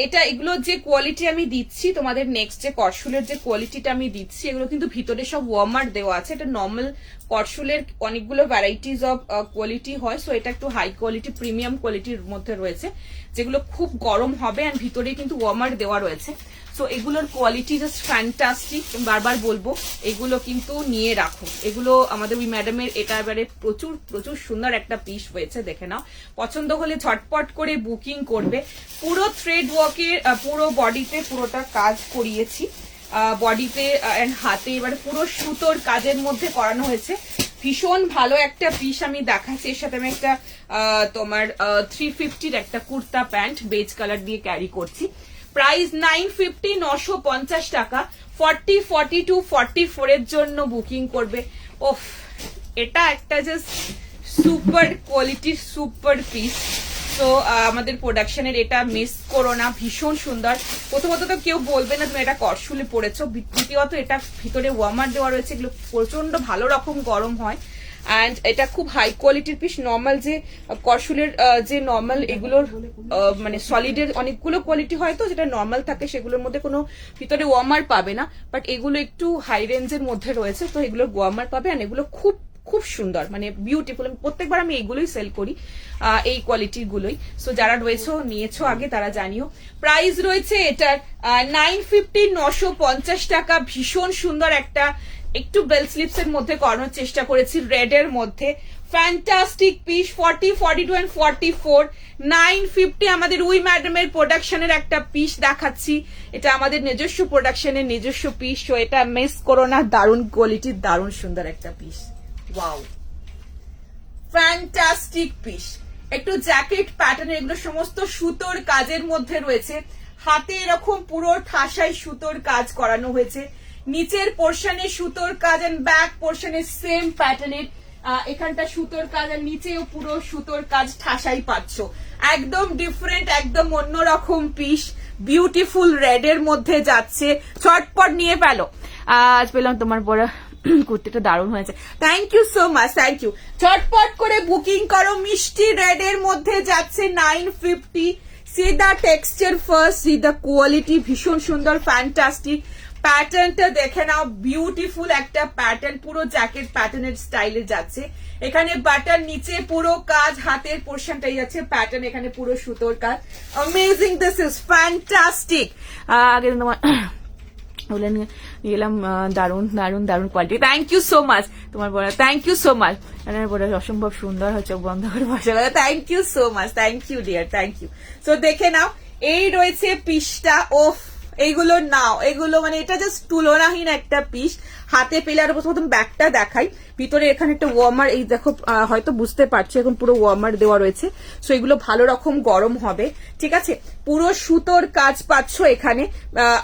এটা এগুলো যে কোয়ালিটি আমি দিচ্ছি তোমাদের, নেক্সট যে কটসুলের যে কোয়ালিটিটা আমি দিচ্ছি, এগুলো কিন্তু ভিতরে সব ওয়ার্মার দেওয়া আছে। এটা নর্মাল কটসুলের অনেকগুলো ভ্যারাইটিস অফ কোয়ালিটি হয়, সো এটা একটু হাই কোয়ালিটি প্রিমিয়াম কোয়ালিটির মধ্যে রয়েছে, যেগুলো খুব গরম হবে, আর ভিতরে কিন্তু ওয়ার্মার দেওয়া রয়েছে। সো এগুলোর কোয়ালিটি জাস্ট ফ্যান্টাস্টিক, বারবার বলবো এগুলো কিন্তু নিয়ে রাখো। এগুলো আমাদের ওই ম্যাডামের এটা এবারে প্রচুর প্রচুর সুন্দর একটা পিস হয়েছে, দেখে নাও। পছন্দ হলে ঝটপট করে বুকিং করবে। পুরো থ্রেড ওয়ার্কের, পুরো বডিতে পুরোটা কাজ করিয়েছি, বডিতে এন্ড হাতে এবারে পুরো সুতোর কাজের মধ্যে করানো হয়েছে। ভীষণ ভালো একটা পিস আমি দেখাচ্ছি। এর সাথে আমি একটা তোমার 350-র একটা কুর্তা প্যান্ট বেজ কালার দিয়ে ক্যারি করছি। প্রাইস 950, 950 টাকা। 40, 42, 44 এর জন্য বুকিং করবে। ওফ, এটা একটা জাস্ট সুপার কোয়ালিটির সুপার পিস। তো আমাদের প্রোডাকশনের এটা মিস করো না, ভীষণ সুন্দর। প্রথমত তো কেউ বলবে না তুমি এটা কটসুলে পরেছো, দ্বিতীয়ত এটা ভিতরে ওয়ার্মার দেওয়া রয়েছে, এগুলো প্রচন্ড ভালো রকম গরম হয়। অ্যান্ড এটা খুব হাই কোয়ালিটির পিস। নর্মাল যে কটসুলের যে নর্মাল এগুলোর মানে সলিডের অনেকগুলো কোয়ালিটি হয়, তো যেটা নর্মাল থাকে সেগুলোর মধ্যে কোনো ভিতরে ওয়ার্মার পাবে না, বাট এগুলো একটু হাই রেঞ্জের মধ্যে রয়েছে, তো এগুলোর ওয়ার্মার পাবে। আর এগুলো খুব খুব সুন্দর, মানে বিউটিফুল। প্রত্যেকবার আমি এইগুলোই সেল করি, এই কোয়ালিটির গুলোই। সো যারা রয়েছে নিয়েছো আগে তারা জানিও। প্রাইস রয়েছে এটার 950, 950 টাকা। ভীষণ সুন্দর একটা, একটু বেল স্লিপস এর মধ্যে করানোর চেষ্টা করেছি, রেড এর মধ্যে। Fantastic piece, 40, 42 and 44, 950। আমাদের উই ম্যাডামের প্রোডাকশনের একটা পিস দেখাচ্ছি, এটা আমাদের নিজস্ব প্রোডাকশনের নিজস্ব পিস। তো এটা মিস করো না, দারুণ কোয়ালিটির, দারুণ সুন্দর একটা পিস। Wow, fantastic piece. একটু জ্যাকেট প্যাটার্ন, এগুলো সমস্ত সুতোর কাজের মধ্যে রয়েছে। হাতে এরকম পুরো ঠাসাই সুতোর কাজ করানো হয়েছে, নিচের পোর্শনে সুতোর কাজ, এন্ড ব্যাক পোর্শনে সেম প্যাটার্নের এখানটা সুতোর কাজ, আর নিচেও পুরো সুতোর কাজ ঠাসাই পাচ্ছ। একদম ডিফারেন্ট, একদম অন্যরকম পিস, বিউটিফুল রেড এর মধ্যে যাচ্ছে। চটপট নিয়ে পেলো। আজ পেলাম তোমার পরা কুর্তিটা, দারুণ হয়েছে। Thank you so much, thank you. চটপট করে বুকিং করো। মিষ্টি রেড এর মধ্যে যাচ্ছে 950। সি দা টেক্সচার ফার্স্ট, সি দা কোয়ালিটি, ভীষণ সুন্দর, ফ্যান্টাস্টিক। প্যাটার্নটা দেখে নাও, বিউটিফুল একটা প্যাটার্ন, পুরো জ্যাকেট প্যাটার্নের স্টাইলে যাচ্ছে। এখানে বাটন, নিচে পুরো কাজ, হাতের পোর্শনটাই যাচ্ছে প্যাটার্ন, এখানে পুরো সুতোর কাজ। Amazing, this is fantastic. আগে তোমার বলে নিয়ে গেলাম, দারুণ দারুণ দারুণ quality. Thank you so much তোমার বলা, থ্যাংক ইউ সো মাচ। বলে অসম্ভব সুন্দর হচ্ছে, বন্ধ করে বসে গেল। Thank you so much, thank you dear, thank you. So দেখে নাও, এই রয়েছে পিসটা। ওফ, এইগুলো নাও, এগুলো মানে এটা জাস্ট তুলনাহীন একটা পিস। হাতে পেলে, আর প্রথম ব্যাগটা দেখাই। ভিতরে এখানে একটা ওয়ার্মার, এই দেখো হয়তো বুঝতে পারছো, এখন পুরো ওয়ার্মার দেওয়া রয়েছে। সো এগুলো ভালো রকম গরম হবে, ঠিক আছে। পুরো সুতোর কাজ পাচ্ছ এখানে।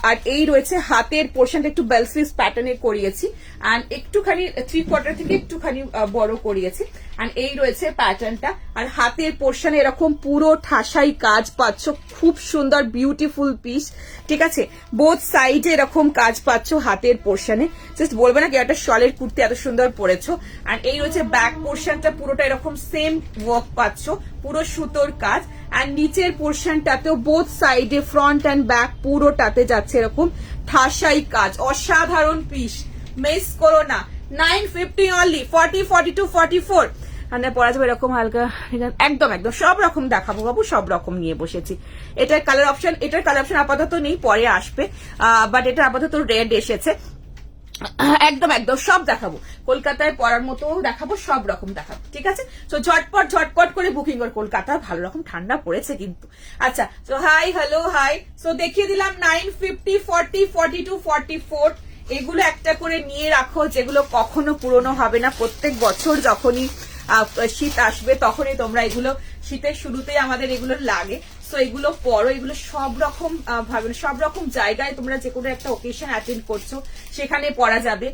আর এই রয়েছে হাতের পোর্শনটা, একটু বেল স্লিভস প্যাটার্নে করিয়েছি, অ্যান্ড একটুখানি 3/4 থেকে একটুখানি বড় করিয়েছি। অ্যান্ড এই রয়েছে প্যাটার্নটা, আর হাতের পোর্শনে এরকম পুরো ঠাসাই কাজ পাচ্ছ। খুব সুন্দর বিউটিফুল পিস, ঠিক আছে। বোথ সাইডে এরকম কাজ পাচ্ছ হাতের পোর্শনে। জাস্ট বলবে না কি একটা শলের কুর্তি এত সুন্দর পরেছো। অ্যান্ড এই রয়েছে ব্যাক পোর্শনটা, পুরোটা এরকম সেম ওয়ার্ক পাচ্ছ, পুরো সুতোর কাজ। অ্যান্ড নিচের পোর্শনটাতেও বোথ সাইডে, ফ্রন্ট অ্যান্ড ব্যাক পুরোটাতে যাচ্ছে এরকম ঠাসাই কাজ। অসাধারণ পিস, মিস করো না। 950 অনলি, 40, 42, 44। পরা যাবে এরকম হালকা, একদম একদম সব রকম দেখাবো বাবু, সব রকম নিয়ে বসেছি। এটার কালার অপশন, এটার কালার অপশন আপাতত নেই, পরে আসবে। বাট এটা আপাতত রেড এসেছে। একদম একদম সব দেখাবো, কলকাতায় পরার মতো দেখাবো, সব রকম দেখাবো, ঠিক আছে। তো ঝটপট ঝটপট করে বুকিং কর। কলকাতা ভালো রকম ঠান্ডা পড়েছে কিন্তু। আচ্ছা, তো হাই, হ্যালো, হাই। সো দেখিয়ে দিলাম 950, 40, 42, 44। এগুলো একটা করে নিয়ে রাখো, যেগুলো কখনো পুরনো হবে না। প্রত্যেক বছর যখনই শীত আসবে তখনই তোমরা এগুলো, শীতের শুরুতেই আমাদের এগুলো লাগে। সো এগুলো পরো, এগুলো সব রকম ভাবে, সব রকম জায়গায় তোমরা যে কোনো একটা ওকেশন অ্যাটেন্ড করছো সেখানে পরা যাবে।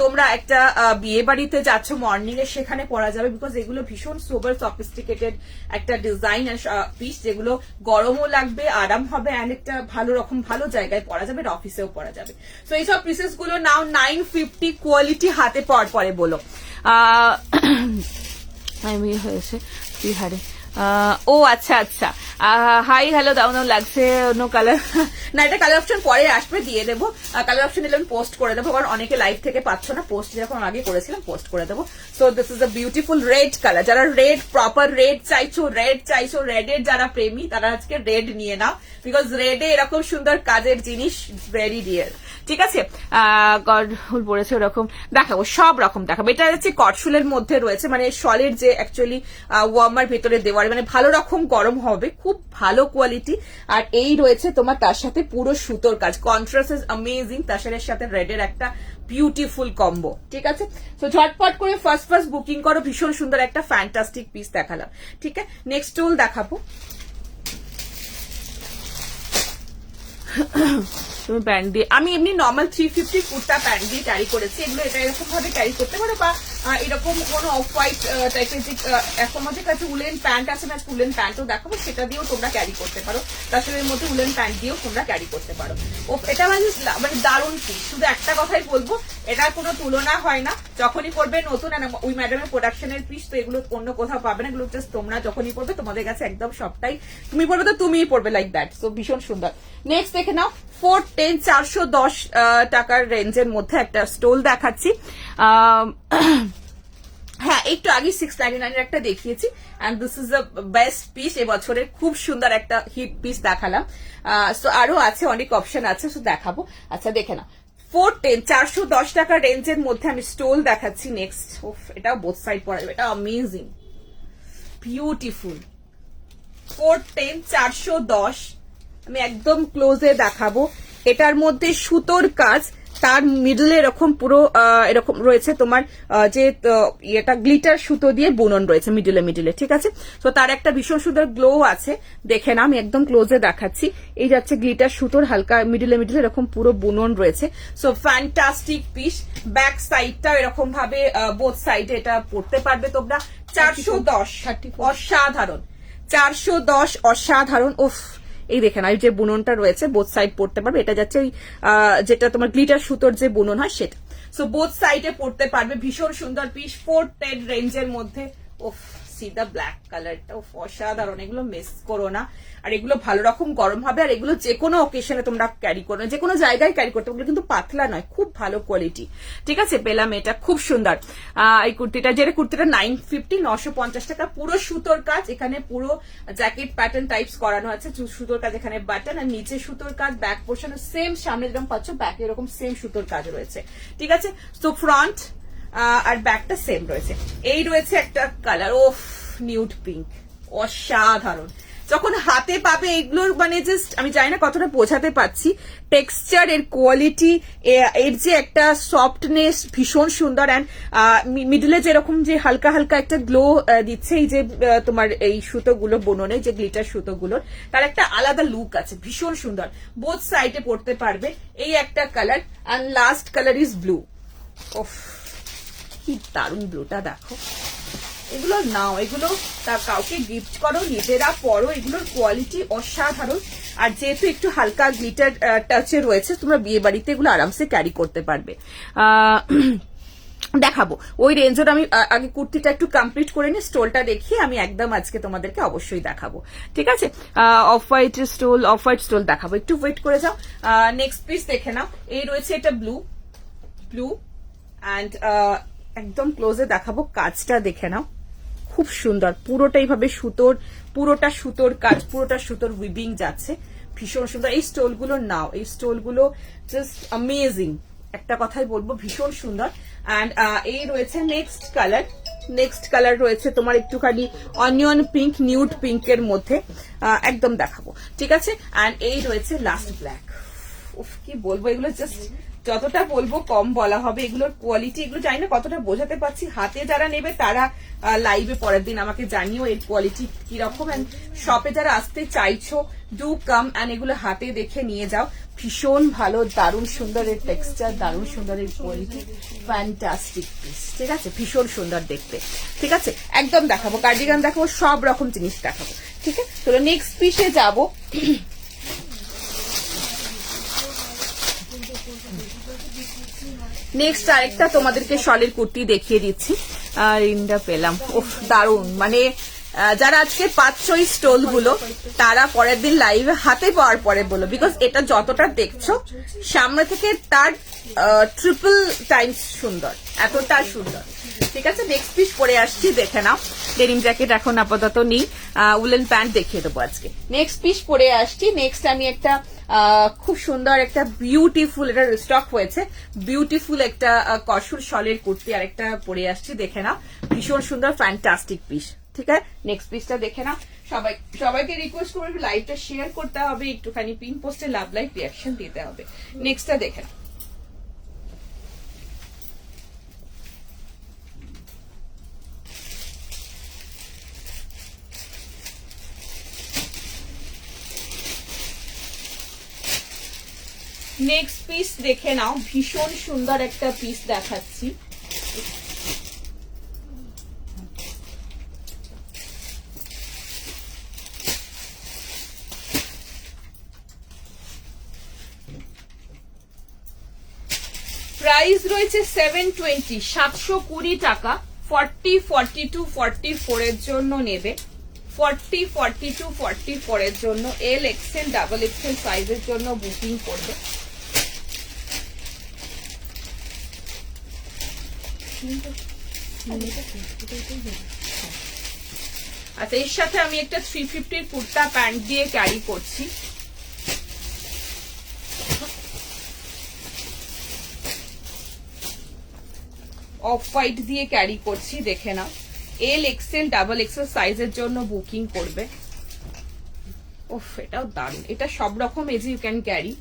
তোমরা একটা বিয়ে বাড়িতে যাচ্ছ মর্নিং এ, সেখানে পরা যাবে। বিকজ এগুলো ভীষণ সোবার সফিস্টিকেটেড একটা ডিজাইন পিস, যেগুলো গরমও লাগবে, আরাম হবে, অ্যান্ড একটা ভালো রকম ভালো জায়গায় পরা যাবে, অফিসেও পরা যাবে। সো এইসব পিসেস গুলো নাও 950, কোয়ালিটি হাতে পাওয়ার পরে বলো। আমি হয়েছে কি হারে, ও আচ্ছা আচ্ছা, হাই হ্যালো, দারুণ লাগছে। অন্য কালার না, এটা কালার অপশন পরে আসবে, দিয়ে দেবো। কালার অপশন এলে আমি পোস্ট করে দেবো, কারণ অনেকে লাইভ থেকে পাচ্ছ না। পোস্ট যখন আগে করেছিলাম পোস্ট করে দেবো। So this is a beautiful red colour. যারা রেড, প্রপার রেড চাইছো, রেড এর যারা প্রেমী, তারা আজকে রেড নিয়ে নাও। বিকজ রেডে এরকম সুন্দর কাজের জিনিস ভেরি ডিয়ার, ঠিক আছে। কটফুল পড়েছে, ওরকম দেখাবো, সব রকম দেখাবো। এটা হচ্ছে কটফুলের মধ্যে রয়েছে, মানে শলের যে অ্যাকচুয়ালি ওয়ার্মার ভেতরে দেওয়ার, মানে ভালো রকম গরম হবে, খুব ভালো কোয়ালিটি। আর এই রয়েছে তোমার তার সাথে পুরো সুতোর কাজ, কন্ট্রাস্ট ইজ অ্যামেজিং। তার সাথে রেডের একটা বিউটিফুল কম্বো, ঠিক আছে। তো ঝটপট করে ফার্স্ট বুকিং করো। ভীষণ সুন্দর একটা ফ্যান্টাস্টিক পিস দেখালাম, ঠিক আছে। নেক্সট স্টোল দেখাবো। তুমি প্যান্ট দিয়ে, আমি এমনি নর্মাল 350 কুর্তা প্যান্ট দিয়ে ক্যারি করেছি। এগুলো এটা এরকম ভাবে ক্যারি করতে পারো, বা এরকম কোনো অফ হোয়াইট টাইপের যে এখন আমাদের কাছে উলেন প্যান্ট আছে না, উলেন প্যান্টও দেখাবো, সেটা দিয়েও তোমরা ক্যারি করতে পারো। তার সাথে এর মধ্যে উলেন প্যান্ট দিয়েও তোমরা ক্যারি করতে পারো। এটা মানে দারুণ পিস। শুধু একটা কথাই বলবো, এটার কোনো তুলনা হয় না। যখনই পড়বে নতুন, ওই ম্যাডামের প্রোডাকশনের পিস, তো এগুলো অন্য কোথাও পাবে না। এগুলো জাস্ট তোমরা যখনই পড়বে তোমাদের কাছে একদম সবটাই, তুমি পড়বে তো তুমিই পড়বে লাইক দ্যাট। সো ভীষণ সুন্দর। নেক্সট দেখে নাও, 410, 410 টাকার রেঞ্জের মধ্যে একটা স্টোল দেখাচ্ছি। একটু আগে 699 এর একটা দেখিয়েছি, and this is the best piece এবছরের, খুব সুন্দর একটা হিট পিস দেখালাম। সো আরো আছে, অনেক অপশন আছে, সো দেখাবো। আচ্ছা দেখে না, 410 410 টাকা রেঞ্জের মধ্যে আমি স্টোল দেখাচ্ছি নেক্সট। এটাও বোথ সাইড পরা যাবে, এটা অ্যামেজিং বিউটিফুল। 410 410, আমি একদম ক্লোজে দেখাবো। এটার মধ্যে সুতোর কাজ, তার মিডলে এরকম পুরো এরকম রয়েছে তোমার যে এটা গ্লিটার সুতো দিয়ে বুনন রয়েছে মিডলে, ঠিক আছে। তো তার একটা ভীষণ সুন্দর গ্লো আছে, দেখে না, আমি একদম ক্লোজে দেখাচ্ছি। এই যাচ্ছে গ্লিটার সুতোর হালকা মিডলে এরকম পুরো বুনন রয়েছে। So fantastic piece. ব্যাক সাইডটা এরকম ভাবে বোথ সাইডে এটা পড়তে পারবে তোমরা। 410 অসাধারণ, 410 অসাধারণ। উফ, এই দেখেন এই যে বুননটা রয়েছে বোথ সাইড পড়তে পারবে। এটা যাচ্ছে ওই যেটা তোমার গ্লিটার সুতোর যে বুনন হয় সেটা। সো বোথ সাইডে পড়তে পারবে, ভীষণ সুন্দর পিস 410 রেঞ্জের মধ্যে। ওফ, সি দা ব্ল্যাক কালারটা, অসাধারণ। এগুলো মিস করো না, আর এগুলো ভালো রকম গরম হবে, আর এগুলো যে কোনো অকেশনে তোমরা ক্যারি করো, যে কোনো জায়গায় ক্যারি করতে পারবে, কিন্তু পাতলা নয়, খুব ভালো কোয়ালিটি, ঠিক আছে। পেলাম এটা, খুব সুন্দর এই কুর্তিটা, যেটা কুর্তিটা 950 950 টাকা। পুরো সুতোর কাজ, এখানে পুরো জ্যাকেট প্যাটার্ন টাইপস করানো আছে, সুতোর কাজ, এখানে বাটন, আর নিচে সুতোর কাজ, ব্যাক পোর্শন সেম, সামনে যেরকম পাচ্ছ ব্যাকে এরকম সেম সুতোর কাজ রয়েছে, ঠিক আছে। তো ফ্রন্ট আর ব্যাকটা সেম রয়েছে। এই রয়েছে একটা কালার, ওফ নিউড পিঙ্ক, অসাধারণ। যখন হাতে পাবে এগুলোর মানে জাস্ট আমি জানি না কতটা বোঝাতে পারছি, টেক্সচার, এর কোয়ালিটি, এর যে একটা সফটনেস ভীষণ সুন্দর। অ্যান্ড মিডলে যেরকম যে হালকা হালকা একটা গ্লো দিচ্ছে এই যে তোমার এই সুতোগুলো বুননে, যে গ্লিটার সুতোগুলোর, তার একটা আলাদা লুক আছে, ভীষণ সুন্দর। বোথ সাইডে পড়তে পারবে। এই একটা colour, and last colour is blue. ওফ, কি দারুণ ব্লুটা দেখো। এগুলো নাও, এগুলো তা কাউকে গিফট করো, নিজেরা পরো, এগুলোর কোয়ালিটি অসাধারণ। আর যেহেতু একটু হালকা গ্লিটার টাচে রয়েছে, তোমরা বিয়ে বাড়িতে এগুলো আরামসে ক্যারি করতে পারবে। দেখাবো ওই রেঞ্জের, আমি আগে কুর্তিটা একটু কমপ্লিট করে নিই, স্টোলটা দেখিয়ে আমি একদম আজকে তোমাদেরকে অবশ্যই দেখাবো, ঠিক আছে। অফ হোয়াইট স্টোল দেখাবো, একটু ওয়েট করে যাও। নেক্সট পিস দেখে নাও, এই রয়েছে এটা ব্লু অ্যান্ড একদম ক্লোজে দেখাবো, কাজটা দেখে নাও, খুব সুন্দর। পুরোটাই ভাবে সুতোর, পুরোটা সুতোর কাজ, পুরোটা সুতোর উইভিং যাচ্ছে, ভীষণ সুন্দর। এই স্টোলগুলো নাও, এই স্টোলগুলো জাস্ট অ্যামেজিং, একটা কথাই বলবো, ভীষণ সুন্দর। অ্যান্ড এই রয়েছে নেক্সট কালার রয়েছে তোমার একটুখানি অনিয়ন পিঙ্ক, নিউড পিঙ্কের মধ্যে, একদম দেখাবো, ঠিক আছে। অ্যান্ড এই রয়েছে লাস্ট ব্ল্যাক। উফ, কি বলবো, এগুলো জাস্ট যতটা বলবো কম বলা হবে। এগুলোর কোয়ালিটি, এগুলো জানি না কতটা বোঝাতে পারছি, হাতে যারা নেবে তারা লাইভে পরের দিন আমাকে জানিও এর কোয়ালিটি কিরকম। এন্ড শপে যারা আসতে চাইছো, ডু কাম অ্যান্ড এগুলো হাতে দেখে নিয়ে যাও, ভীষণ ভালো, দারুণ সুন্দর এর টেক্সচার, দারুণ সুন্দর এর কোয়ালিটি, ফ্যান্টাস্টিক পিস, ঠিক আছে, ভীষণ সুন্দর দেখতে, ঠিক আছে। একদম দেখাবো, কার্ডিগান দেখাবো, সব রকম জিনিস দেখাবো, ঠিক আছে। তো নেক্সট পিসে যাবো। নেক্সট আরেকটা তোমাদেরকে শলের কুর্তি দেখিয়ে দিচ্ছি, ইন্ডা পেলাম, ওফ দারুন। মানে যারা আজকে পাচ্ছ এই স্টোল গুলো, তারা পরের দিন লাইভে হাতে পাওয়ার পরে বলো, বিকজ এটা যতটা দেখছো সামনে থেকে তার ট্রিপল টাইমস সুন্দর, এতটা সুন্দর, ঠিক আছে। নেক্সট পিস পরে আসছি, দেখে নাও। ডেনিম জ্যাকেট এখন আপাতত নেই, উলেন প্যান্ট দেখিয়ে দেবো আজকে। নেক্সট পিস পরে আসছি। নেক্সট আমি একটা খুব সুন্দর একটা বিউটিফুল, এটা স্টক হয়েছে, বিউটিফুল একটা কসুর শলের কুর্তি আর একটা পরে আসছি, দেখে নাও, ভীষণ সুন্দর ফ্যান্টাস্টিক পিস, ঠিক আছে। নেক্সট পিসটা দেখে নাও। সবাইকে রিকোয়েস্ট করবো লাইভটা শেয়ার করতে হবে, একটুখানি পিন পোস্টে লাভ লাইক রিয়াকশন দিতে হবে। নেক্সটটা দেখে নাও। নেক্সট পিস দেখে নাও, ভীষণ সুন্দর একটা পিস দেখাচ্ছি, প্রাইস রয়েছে 720 720 টাকা। 40 42 44 এর জন্য নেবে, 40 42 44 এর জন্য, এল এক্সেল ডাবল এক্সেল সাইজের জন্য বুকিং করবে। আচ্ছা, এর সাথে আমি একটা 350 কুর্তা প্যান্ট দিয়ে ক্যারি করছি। অফ হোয়াইট দিয়ে ক্যারি করছি, দেখে নাও। এল এক্সেল ডাবল এক্সেল সাইজের জন্য বুকিং করবে। ওফ, এটাও দারুণ, এটা সব রকম এজ ইউ ক্যান ক্যারি।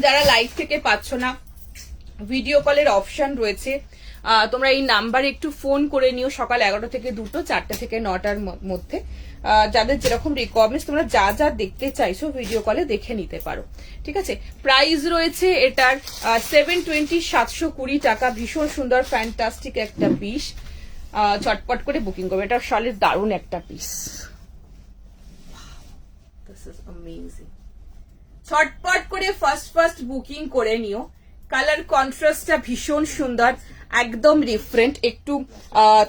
যারা লাইভ থেকে পাচ্ছ না, ভিডিও কলের অপশন রয়েছে, তোমরা এই নাম্বারে একটু ফোন করে নিও। সকাল 11টা থেকে 2টো, 4টা থেকে 9টার মধ্যে। যাদের যেরকম রিকোয়ারমেন্টস, তোমরা যা যা দেখতে চাইছো ভিডিও কলে দেখে নিতে পারো, ঠিক আছে। প্রাইস রয়েছে এটার 720, 720 টাকা। ভীষণ সুন্দর ফ্যান্টাস্টিক একটা পিস, চটপট করে বুকিং করবে। এটা শালের দারুণ একটা পিস, দিস ইজ অ্যামেজিং। চটপট করে ফার্স্ট বুকিং করে নিও। কালার কন্ট্রাস্টটা ভীষণ সুন্দর, একদম ডিফারেন্ট। একটু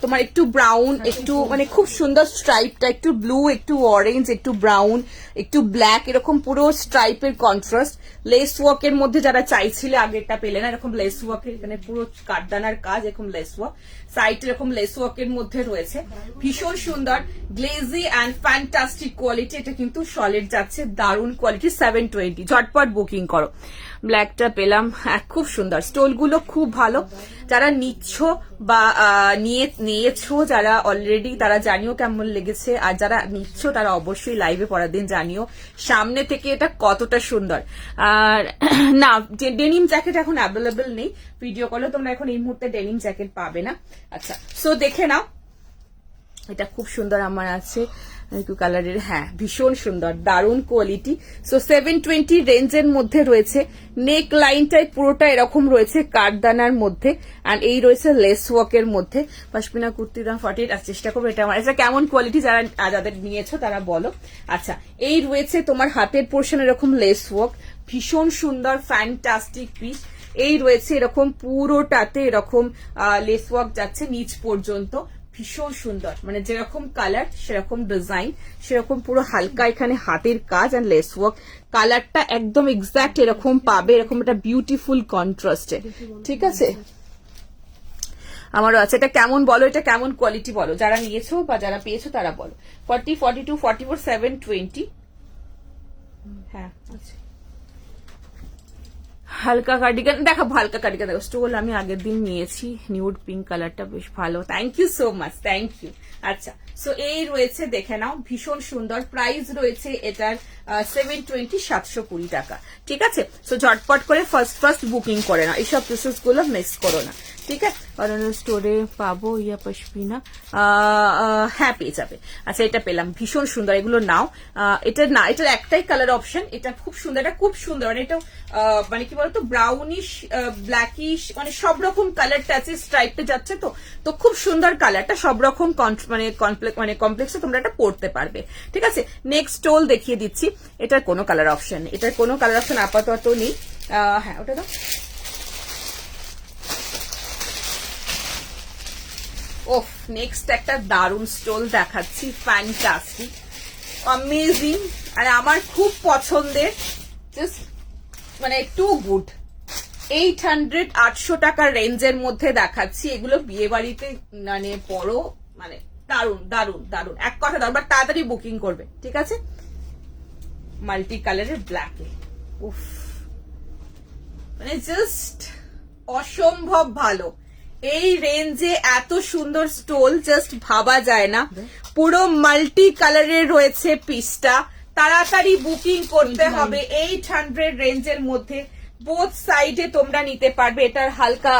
তোমার একটু ব্রাউন, একটু মানে খুব সুন্দর স্ট্রাইপটা, একটু ব্লু, একটু অরেঞ্জ, একটু ব্রাউন, একটু ব্ল্যাক, এরকম পুরো স্ট্রাইপের কন্ট্রাস্ট। লেস ওয়ার্কের মধ্যে যারা চাইছিলে, আগেরটা পেলে না, এরকম লেস ওয়ার্কের, এখানে পুরো কাঠদানার কাজ, এরকম লেস ওয়ার্ক, সাইড এরকম লেস ওয়ার্কের মধ্যে রয়েছে। ভীষণ সুন্দর, গ্লেজি অ্যান্ড ফ্যান্টাস্টিক কোয়ালিটি। এটা কিন্তু সলিড যাচ্ছে, দারুণ কোয়ালিটি। 720, ঝটপট বুকিং করো। ব্ল্যাকটা পেলাম, খুব সুন্দর, স্টোলগুলো খুব ভালো। যারা নিচ্ছ বা নিয়েছো, যারা অলরেডি, তারা জানিও কেমন লেগেছে। আর যারা নিচ্ছ তারা অবশ্যই লাইভে পরের দিন জানিও সামনে থেকে এটা কতটা সুন্দর। আর না, ডেনিম জ্যাকেট এখন অ্যাভেলেবেল নেই, ভিডিও কলে তোমরা এখন এই মুহূর্তে ডেনিম জ্যাকেট পাবে না। আচ্ছা, সো দেখে নাও, এটা খুব সুন্দর আমার আছে একটু কালারের, হ্যাঁ ভীষণ সুন্দর, দারুণ কোয়ালিটি। সো 720 রেঞ্জের মধ্যে রয়েছে। নেক লাইনটাই পুরোটা এরকম রয়েছে কাঠদানার মধ্যে, অ্যান্ড এই রয়েছে লেস ওয়ার্কের মধ্যে। পশমিনা কুর্তির দাম 48। আর চেষ্টা করবো এটা আমার, এটা কেমন কোয়ালিটি যাদের নিয়েছো তারা বলো। আচ্ছা, এই রয়েছে তোমার হাতের পোর্শন এরকম লেস ওয়ার্ক, ভীষণ সুন্দর ফ্যান্টাস্টিক পিস। এই রয়েছে এরকম পুরোটাতে এরকম লেস ওয়ার্ক যাচ্ছে নিচ পর্যন্ত, ভীষণ সুন্দর, মানে যেরকম কালার সেরকম ডিজাইন, সেরকম পুরো হালকা এখানে হাতের কাজ অ্যান্ড লেস ওয়ার্ক। কালারটা একদম এক্সাক্ট এরকম পাবে, এরকম একটা বিউটিফুল কন্ট্রাস্টে, ঠিক আছে। আমারও আছে, এটা কেমন বলো, এটা কেমন কোয়ালিটি বলো, যারা নিয়েছো বা যারা পেয়েছো তারা বলো। 40, 42, 44, 720, হ্যাঁ আছে। হালকা কার্ডিগান দেখাবো, হালকা কার্ডিগান দেখো। স্টোল আমি আগের দিন নিয়েছি, নিউড পিঙ্ক কালারটা বেশ ভালো, thank you so much, thank you. আচ্ছা, সো এই রয়েছে, দেখে নাও, ভীষণ সুন্দর। প্রাইস রয়েছে এটার 720, 720 টাকা, ঠিক আছে। সো ঝটপট করে ফার্স্ট বুকিং করে নাও, এইসব প্রসেস গুলো মিস করো না, ঠিক আছে। অরণ্য স্টোরে পাবো ইয়া পশমিনা, হ্যাঁ পেয়ে যাবে। আচ্ছা, এটা পেলাম, ভীষণ সুন্দর, এগুলো নাও। এটা না, এটার একটাই কালার অপশন, এটা খুব সুন্দর, এটা খুব সুন্দর, মানে এটা মানে কি বলতো ব্রাউনিশ ব্ল্যাকিশ, মানে সব রকম কালারটা আছে, স্ট্রাইপে যাচ্ছে তো খুব সুন্দর কালারটা, সব রকম মানে কমপ্লেক্সে তোমরা এটা পড়তে পারবে, ঠিক আছে। নেক্সট স্টোল দেখিয়ে দিচ্ছি, এটার কোনো কালার অপশন, এটার কোনো কালার অপশন আপাতত নেই। হ্যাঁ, ওটা দাও। ওফ, নেক্সট একটা দারুন স্টোল দেখাচ্ছি, ফ্যান্টাস্টিক, অ্যামেজিং, আর আমার খুব পছন্দের, জাস্ট মানে টু গুড। 800, 800 টাকার রেঞ্জের মধ্যে দেখাচ্ছি। এগুলো বিয়ে বাড়িতে মানে পরো, মানে দারুন দারুন দারুন, এক কথা দারুন, বাট তাড়াতাড়ি বুকিং করবে, ঠিক আছে। মাল্টি কালারের ব্ল্যাকে, উফ, মানে জাস্ট অসম্ভব ভালো। এই রেঞ্জে এত সুন্দর স্টোল জাস্ট ভাবা যায় না। পুরো মাল্টি কালারের রয়েছে পিসটা, তাড়াতাড়ি বুকিং করতে হবে। 800 রেঞ্জের মধ্যে বোথ সাইডে তোমরা নিতে পারবে। এটার হালকা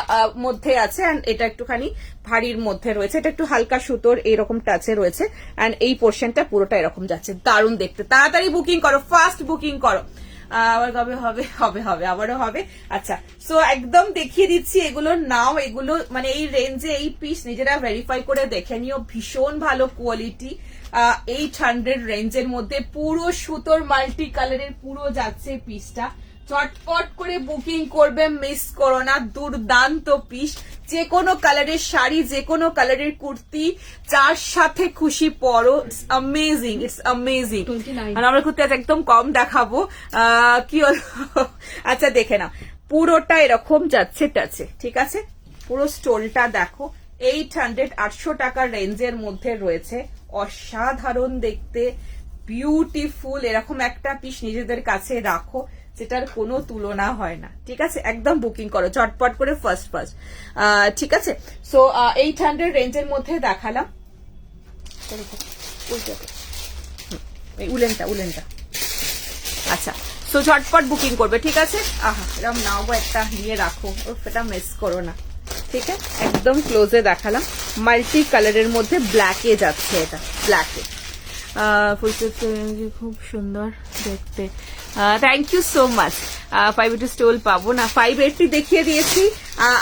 মধ্যে আছে, এন্ড এটা একটুখানি ভারীর মধ্যে রয়েছে। এটা একটু হালকা সুতোর এরকম টাচে রয়েছে, এন্ড এই পোর্শনটা পুরোটা এরকম যাচ্ছে, দারুণ দেখতে। তাড়াতাড়ি বুকিং করো, ফাস্ট বুকিং করো। আবার কবে হবে? হবে হবে, আবারও হবে। আচ্ছা, সো একদম দেখিয়ে দিচ্ছি, এগুলো নাও। এগুলো মানে এই রেঞ্জে এই পিস নিজেরা ভেরিফাই করে দেখে নিও, ভীষণ ভালো কোয়ালিটি। 800 রেঞ্জের মধ্যে পুরো সুতোর মাল্টি কালারের পুরো যাচ্ছে পিসটা। চটপট করে বুকিং করবে, মিস করো না। দুর্দান্ত পিস, যে কোনো কালারের শাড়ি, যে কোনো কালারের কুর্তি, যার সাথে খুশি পরো। It's amazing, it's amazing. আর আমরা কুর্তি আজ একদম কম দেখাবো, কি হলো। আচ্ছা, দেখে নাও, পুরোটা এরকম যাচ্ছে টাচে, ঠিক আছে। পুরো স্টোলটা দেখো 800 টাকার রেঞ্জের মধ্যে রয়েছে, অসাধারণ দেখতে, বিউটিফুল। এরকম একটা পিস নিজেদের কাছে রাখো যেটার কোনো তুলনা হয় না, ঠিক আছে। একদম বুকিং করো চটপট করে ফার্স্ট, ঠিক আছে। সো 800 রেঞ্জের মধ্যে দেখালাম। এই উলেনটা আচ্ছা। সো ঝটপট বুকিং করবে, ঠিক আছে। আহা, এরকম নাও গো, একটা নিয়ে রাখো, সেটা মিস করো না, ঠিক আছে। একদম ক্লোজে দেখালাম, মাল্টি কালারের মধ্যে ব্ল্যাকে যাচ্ছে, এটা ব্ল্যাকে। খুব সুন্দর দেখতে, thank you so much. 580 stole পাবো না, 580 দেখিয়ে দিয়েছি,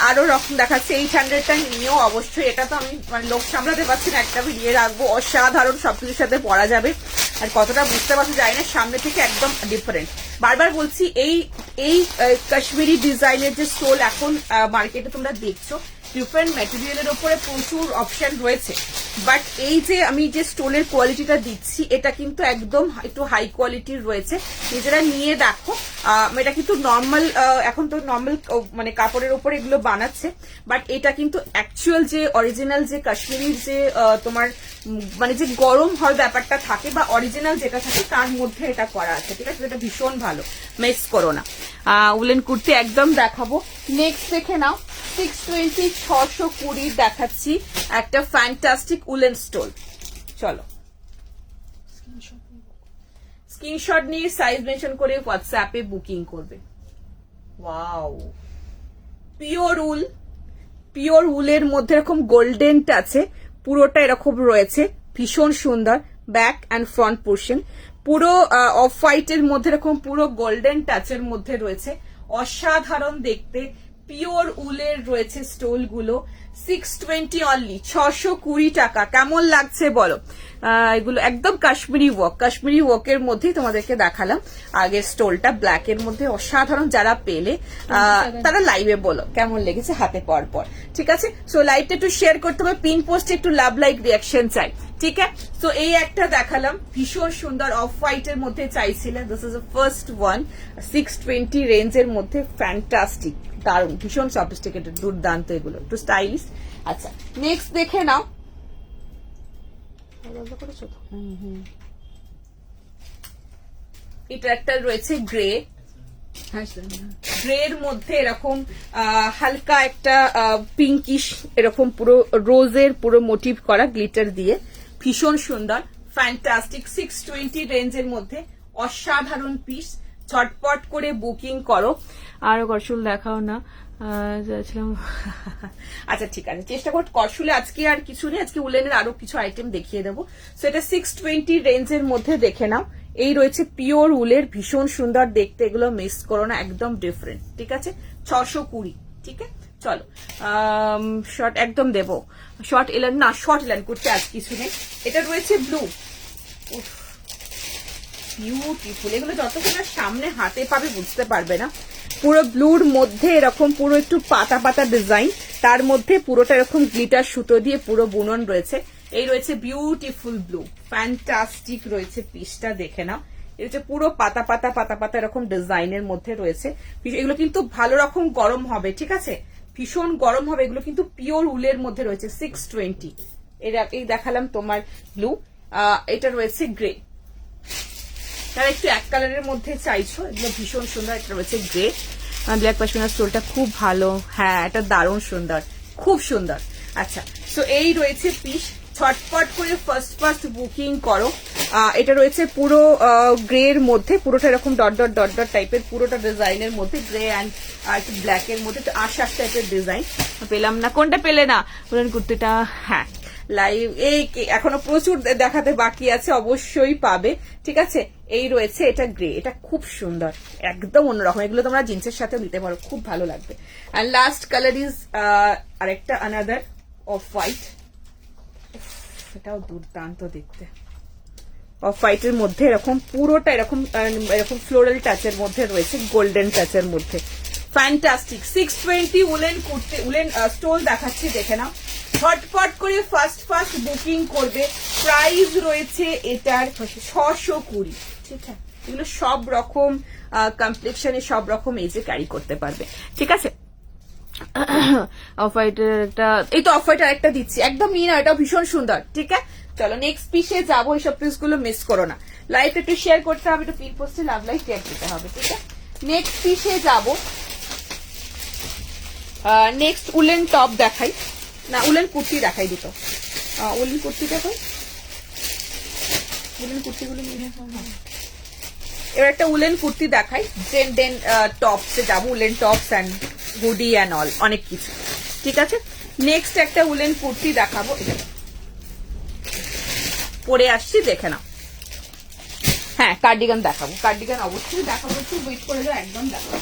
আরো রকম দেখাচ্ছে। 800টা নিয়েও অবশ্যই, এটা তো আমি মানে লোক সামলাতে পারছি না, একটা ভিডিও রাখবো, অসাধারণ, সবকিছুর সাথে পরা যাবে। আর কতটা বুঝতে পারছো জানি না, সামনে থেকে একদম ডিফারেন্ট। বারবার বলছি, এই কাশ্মীরি ডিজাইনের যে স্টোল এখন মার্কেটে তোমরা দেখছো, ডিফারেন্ট ম্যাটেরিয়ালের উপরে প্রচুর অপশন রয়েছে, বাট এই যে আমি যে স্টোনের কোয়ালিটিটা দিচ্ছি, এটা কিন্তু একদম একটু হাই কোয়ালিটির রয়েছে। নিজেরা নিয়ে দেখো, এটা কিন্তু নর্মাল, এখন তো নর্মাল মানে কাপড়ের উপরে এগুলো বানাচ্ছে, বাট এটা কিন্তু অ্যাকচুয়াল যে অরিজিনাল যে কাশ্মীরির যে তোমার মানে যে গরম হয় ব্যাপারটা থাকে, বা অরিজিনাল যেটা থাকে তার মধ্যে এটা করা আছে, ঠিক আছে। এটা ভীষণ ভালো, মিস করো না। উলেন কুর্তি একদম দেখাবো। নেক্সট দেখে নাও, 620 620 দেখাচ্ছি, একটা ফ্যান্টাস্টিক উলেন স্টোল। চলো স্ক্রিনশট নিয়ে সাইজ মেনশন করে হোয়াটসঅ্যাপে বুকিং করবে। ওয়াও, পিওর উলের মধ্যে এরকম গোল্ডেন টাচে পুরোটা এরকম রয়েছে, ভীষণ সুন্দর। ব্যাক অ্যান্ড ফ্রন্ট পোর্শন পুরো অফ হোয়াইটের মধ্যে এরকম পুরো গোল্ডেন টাচের মধ্যে রয়েছে, অসাধারণ দেখতে। পিওর উলের রয়েছে স্টোল গুলো, 620 অনলি, 620 টাকা। কেমন লাগছে বলো? এগুলো একদম কাশ্মীরি ওয়ার্কের মধ্যেই তোমাদেরকে দেখালাম। আগের স্টোলটা ব্ল্যাক এর মধ্যে, অসাধারণ। যারা পেলে তারা লাইভে বলো কেমন লেগেছে হাতে পাওয়ার পর, ঠিক আছে। সো লাইভটা একটু শেয়ার করতে হবে, পিন পোস্টে একটু লাভ লাইক রিয়াকশন চাই, ঠিক আছে। সো এই একটা দেখালাম, ভীষণ সুন্দর, অফ হোয়াইট এর মধ্যে চাইছিলেন, this is the first one, 620 রেঞ্জের মধ্যে, ফ্যান্টাস্টিক, দারুণ, ভীষণ সফিস্টিকেটেড, দুর্দান্ত, এগুলো একটু স্টাইলিশ। আচ্ছা, নেক্সট দেখে নাও। এটা একটা রয়েছে গ্রে, গ্রের মধ্যে এরকম হালকা একটা পিঙ্কিশ, এরকম পুরো রোজের পুরো মোটিভ করা গ্লিটার দিয়ে, ভীষণ সুন্দর, ফ্যান্টাস্টিক। 620 রেঞ্জের মধ্যে অসাধারণ পিস, ঝটপট করে বুকিং করো। আরো করশুল দেখাও না, আচ্ছা ঠিক আছে, চেষ্টা করো। করশুলে আজকে আর কিছু নেই, আজকে উলেনের আরো কিছু আইটেম দেখিয়ে দেবো। সো এটা 620 রেঞ্জের মধ্যে দেখে নাও। এই রয়েছে পিওর উলের, ভীষণ সুন্দর দেখতে, এগুলো মিস করো না, একদম ডিফারেন্ট, ঠিক আছে। 620, ঠিক আছে। চলো শর্ট একদম দেবো, শর্ট এলেন করতে আজ কিছু নেই। এটা রয়েছে ব্লু, বিউটিফুল। এগুলো যতক্ষণ না সামনে হাতে পাবে বুঝতে পারবে না। পুরো ব্লুর মধ্যে এরকম পুরো একটু পাতা পাতা ডিজাইন, তার মধ্যে পুরোটা এরকম গ্লিটার সুতো দিয়ে পুরো বুনন রয়েছে। এই রয়েছে বিউটিফুল ব্লু, ফ্যান্টাস্টিক রয়েছে পিসটা, দেখে নাও। এটা হচ্ছে পুরো পাতা পাতা এরকম ডিজাইনের মধ্যে রয়েছে। এগুলো কিন্তু ভালো রকম গরম হবে, ঠিক আছে, ভীষণ গরম হবে। এগুলো কিন্তু পিওর উলের মধ্যে রয়েছে, 620। এই দেখালাম তোমার ব্লু, এটা রয়েছে গ্রে। তারা একটু এক কালারের মধ্যে চাইছো, এগুলো ভীষণ সুন্দর। এটা রয়েছে গ্রে, ব্ল্যাক পাশমিনা স্টোলটা খুব ভালো, হ্যাঁ এটা দারুণ সুন্দর, খুব সুন্দর। আচ্ছা, সো এই রয়েছে পিস, ছটপট করে ফার্স্ট বুকিং করো। এটা রয়েছে পুরো গ্রে এর মধ্যে, পুরোটা এরকম ডট ডট টাইপের, পুরোটা ডিজাইনের মধ্যে, গ্রে অ্যান্ড একটু ব্ল্যাক এর মধ্যে, আশ টাইপের ডিজাইন। পেলাম না, কোনটা পেলে না কুর্তিটা? হ্যাঁ, লাইভ এই এখনো প্রচুর দেখাতে বাকি আছে, অবশ্যই পাবে, ঠিক আছে। এই রয়েছে এটা গ্রে, এটা খুব সুন্দর, একদম অন্যরকম। এগুলো তোমরা জিন্সের সাথে নিতে পারো, খুব ভালো লাগবে। অ্যান্ড লাস্ট কালার ইজ আরেকটা আনাদার অফ হোয়াইট, এটাও দুর্দান্ত দেখতে। অফ হোয়াইটের মধ্যে এরকম পুরোটা এরকম ফ্লোরাল টাচের মধ্যে রয়েছে, গোল্ডেন টাচের মধ্যে, fantastic. 620 woollen kurti, woollen stole দেখাচ্ছি, দেখে নাও। ঝটপট করে ফার্স্ট বুকিং করবে। প্রাইস রয়েছে এটার 620, ঠিক আছে। এগুলো সব রকম কমপ্লেক্সনে সব রকম এজে ক্যারি করতে পারবে, ঠিক আছে। অফ হোয়াইটের একটা, এই তো অফ হোয়াইট আর একটা দিচ্ছি, একদম নিয়ে না, এটা ভীষণ সুন্দর, ঠিক আছে। চলো নেক্সট পিসে যাবো, এইসব পিস গুলো মিস করো না, লাইভ একটু শেয়ার করতে হবে, একটু পিন পোস্টে লাভ লাইভ ট্যাগ দিতে হবে, ঠিক আছে। নেক্সট পিসে যাবো, নেক্সট উলেন টপ দেখাই, না উলেন কুর্তি দেখাই দুটো, উলেন কুর্তি দেখাই, উলেন কুর্তিগুলো এবার একটা উলেন কুর্তি দেখাই, দেন টপসে যাবো, woollen tops and hoodie and all, অনেক কিছু, ঠিক আছে। নেক্সট একটা উলেন কুর্তি দেখাবো, পরে আসছি, দেখে নাও। হ্যাঁ কার্ডিগান দেখাবো, কার্ডিগান অবশ্যই দেখাবো, একটু ওয়েট করে যাও, একদম দেখাবো।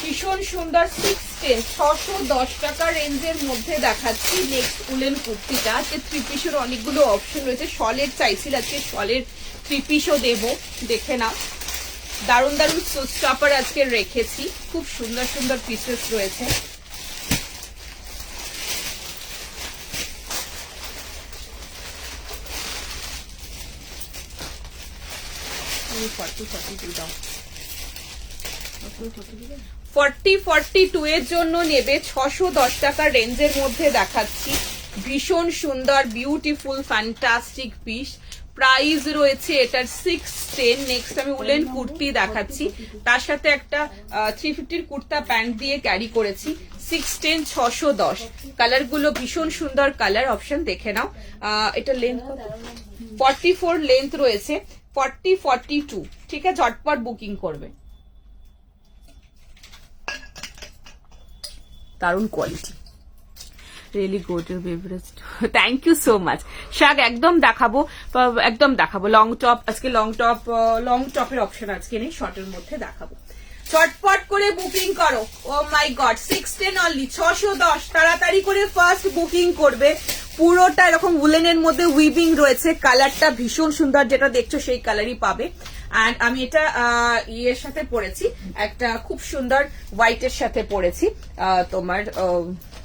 ভীষণ সুন্দর 610 610 টাকা রেঞ্জের মধ্যে দেখাচ্ছি নেক্সট উলেন কুর্তিটা। আজকে থ্রি পিসের অনেকগুলো অপশন রয়েছে, শলের চাইছিল, আজকে শলের থ্রি পিসও দেবো, দেখে নাও। দারুণ দারুণ স্টপার আজকে রেখেছি, খুব সুন্দর সুন্দর পিসেস রয়েছে। দাও 40-42 এর জন্য নেবে 610 টাকা রেঞ্জের মধ্যে দেখাচ্ছি, ভীষণ সুন্দর বিউটিফুল ফ্যান্টাস্টিক পিস। প্রাইস রয়েছে এটার 610। নেক্সট আমি উলেন কুর্তি দেখাচ্ছি, তার সাথে একটা 350 কুর্তা প্যান্ট দিয়ে ক্যারি করেছি, 610 610। কালার গুলো ভীষণ সুন্দর কালার অপশন, দেখে নাও। এটা লেন্থ 44 লেন্থ রয়েছে, 40-42, ঠিক আছে, ঝটপট বুকিং করবে। দারুণ quality, really good beverage, thank you so much. শাক একদম দেখাবো, একদম দেখাবো। লং টপ, আজকে লং টপের অপশন আজকে নেই, শর্টের মধ্যে দেখাবো। চটপট করে বুকিং করো, ও মাই গড 610 অনলি, 610, তাড়াতাড়ি করে ফার্স্ট বুকিং করবে। পুরোটা এরকম উলেনের মধ্যে উইভিং রয়েছে, কালারটা ভীষণ সুন্দর, যেটা দেখছো সেই কালারই পাবে। অ্যান্ড আমি এটা ইয়ের সাথে পরেছি, একটা খুব সুন্দর হোয়াইটের সাথে পরেছি, তোমার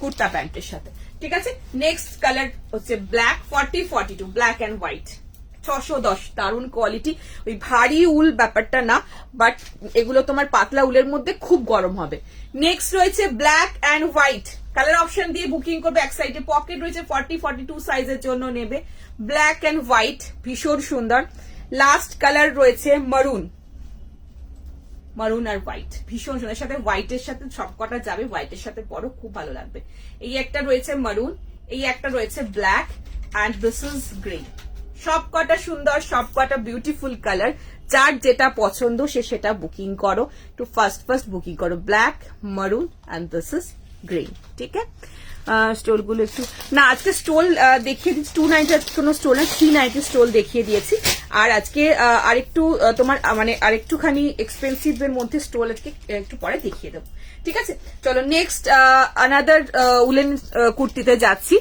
কুর্তা প্যান্টের সাথে, ঠিক আছে। নেক্সট কালার হচ্ছে ব্ল্যাক, 40-42, ব্ল্যাক অ্যান্ড হোয়াইট, 610, দারুণ কোয়ালিটি। ওই ভারী উল ব্যাপারটা না, বাট এগুলো তোমার পাতলা উলের মধ্যে খুব গরম হবে। নেক্সট রয়েছে black and white, colour option দিয়ে বুকিং করবে। এক সাইডে পকেট রয়েছে, 40-42 সাইজের জন্য নেবে, ব্ল্যাক অ্যান্ড হোয়াইট, ভীষণ সুন্দর। লাস্ট কালার রয়েছে মারুন, মারুন আর হোয়াইট, ভীষণ সুন্দর, সাথে হোয়াইটের সাথে সবকটা যাবে, হোয়াইটের সাথে পরো, খুব ভালো লাগবে। এই একটা রয়েছে মারুন, এই একটা রয়েছে black, and this is grey. সবকটা সুন্দর, সবকটা বিউটিফুল কালার, যার যেটা পছন্দ সে সেটা বুকিং করো, একটু ফার্স্ট বুকিং করো। ব্ল্যাক, মারুন অ্যান্ড দিস ইজ গ্রে, ঠিক আছে। স্টোল গুলো একটু না, আজকে স্টোল দেখিয়ে দিচ্ছি, 290 কোনো স্টোল না, 390 স্টোল দেখিয়ে দিয়েছি। আর আজকে আরেকটু তোমার মানে আরেকটুখানি এক্সপেন্সিভ এর মধ্যে স্টোল আজকে একটু পরে দেখিয়ে দেবো, ঠিক আছে। চলো নেক্সট আনাদার উলেন কুর্তিতে যাচ্ছি।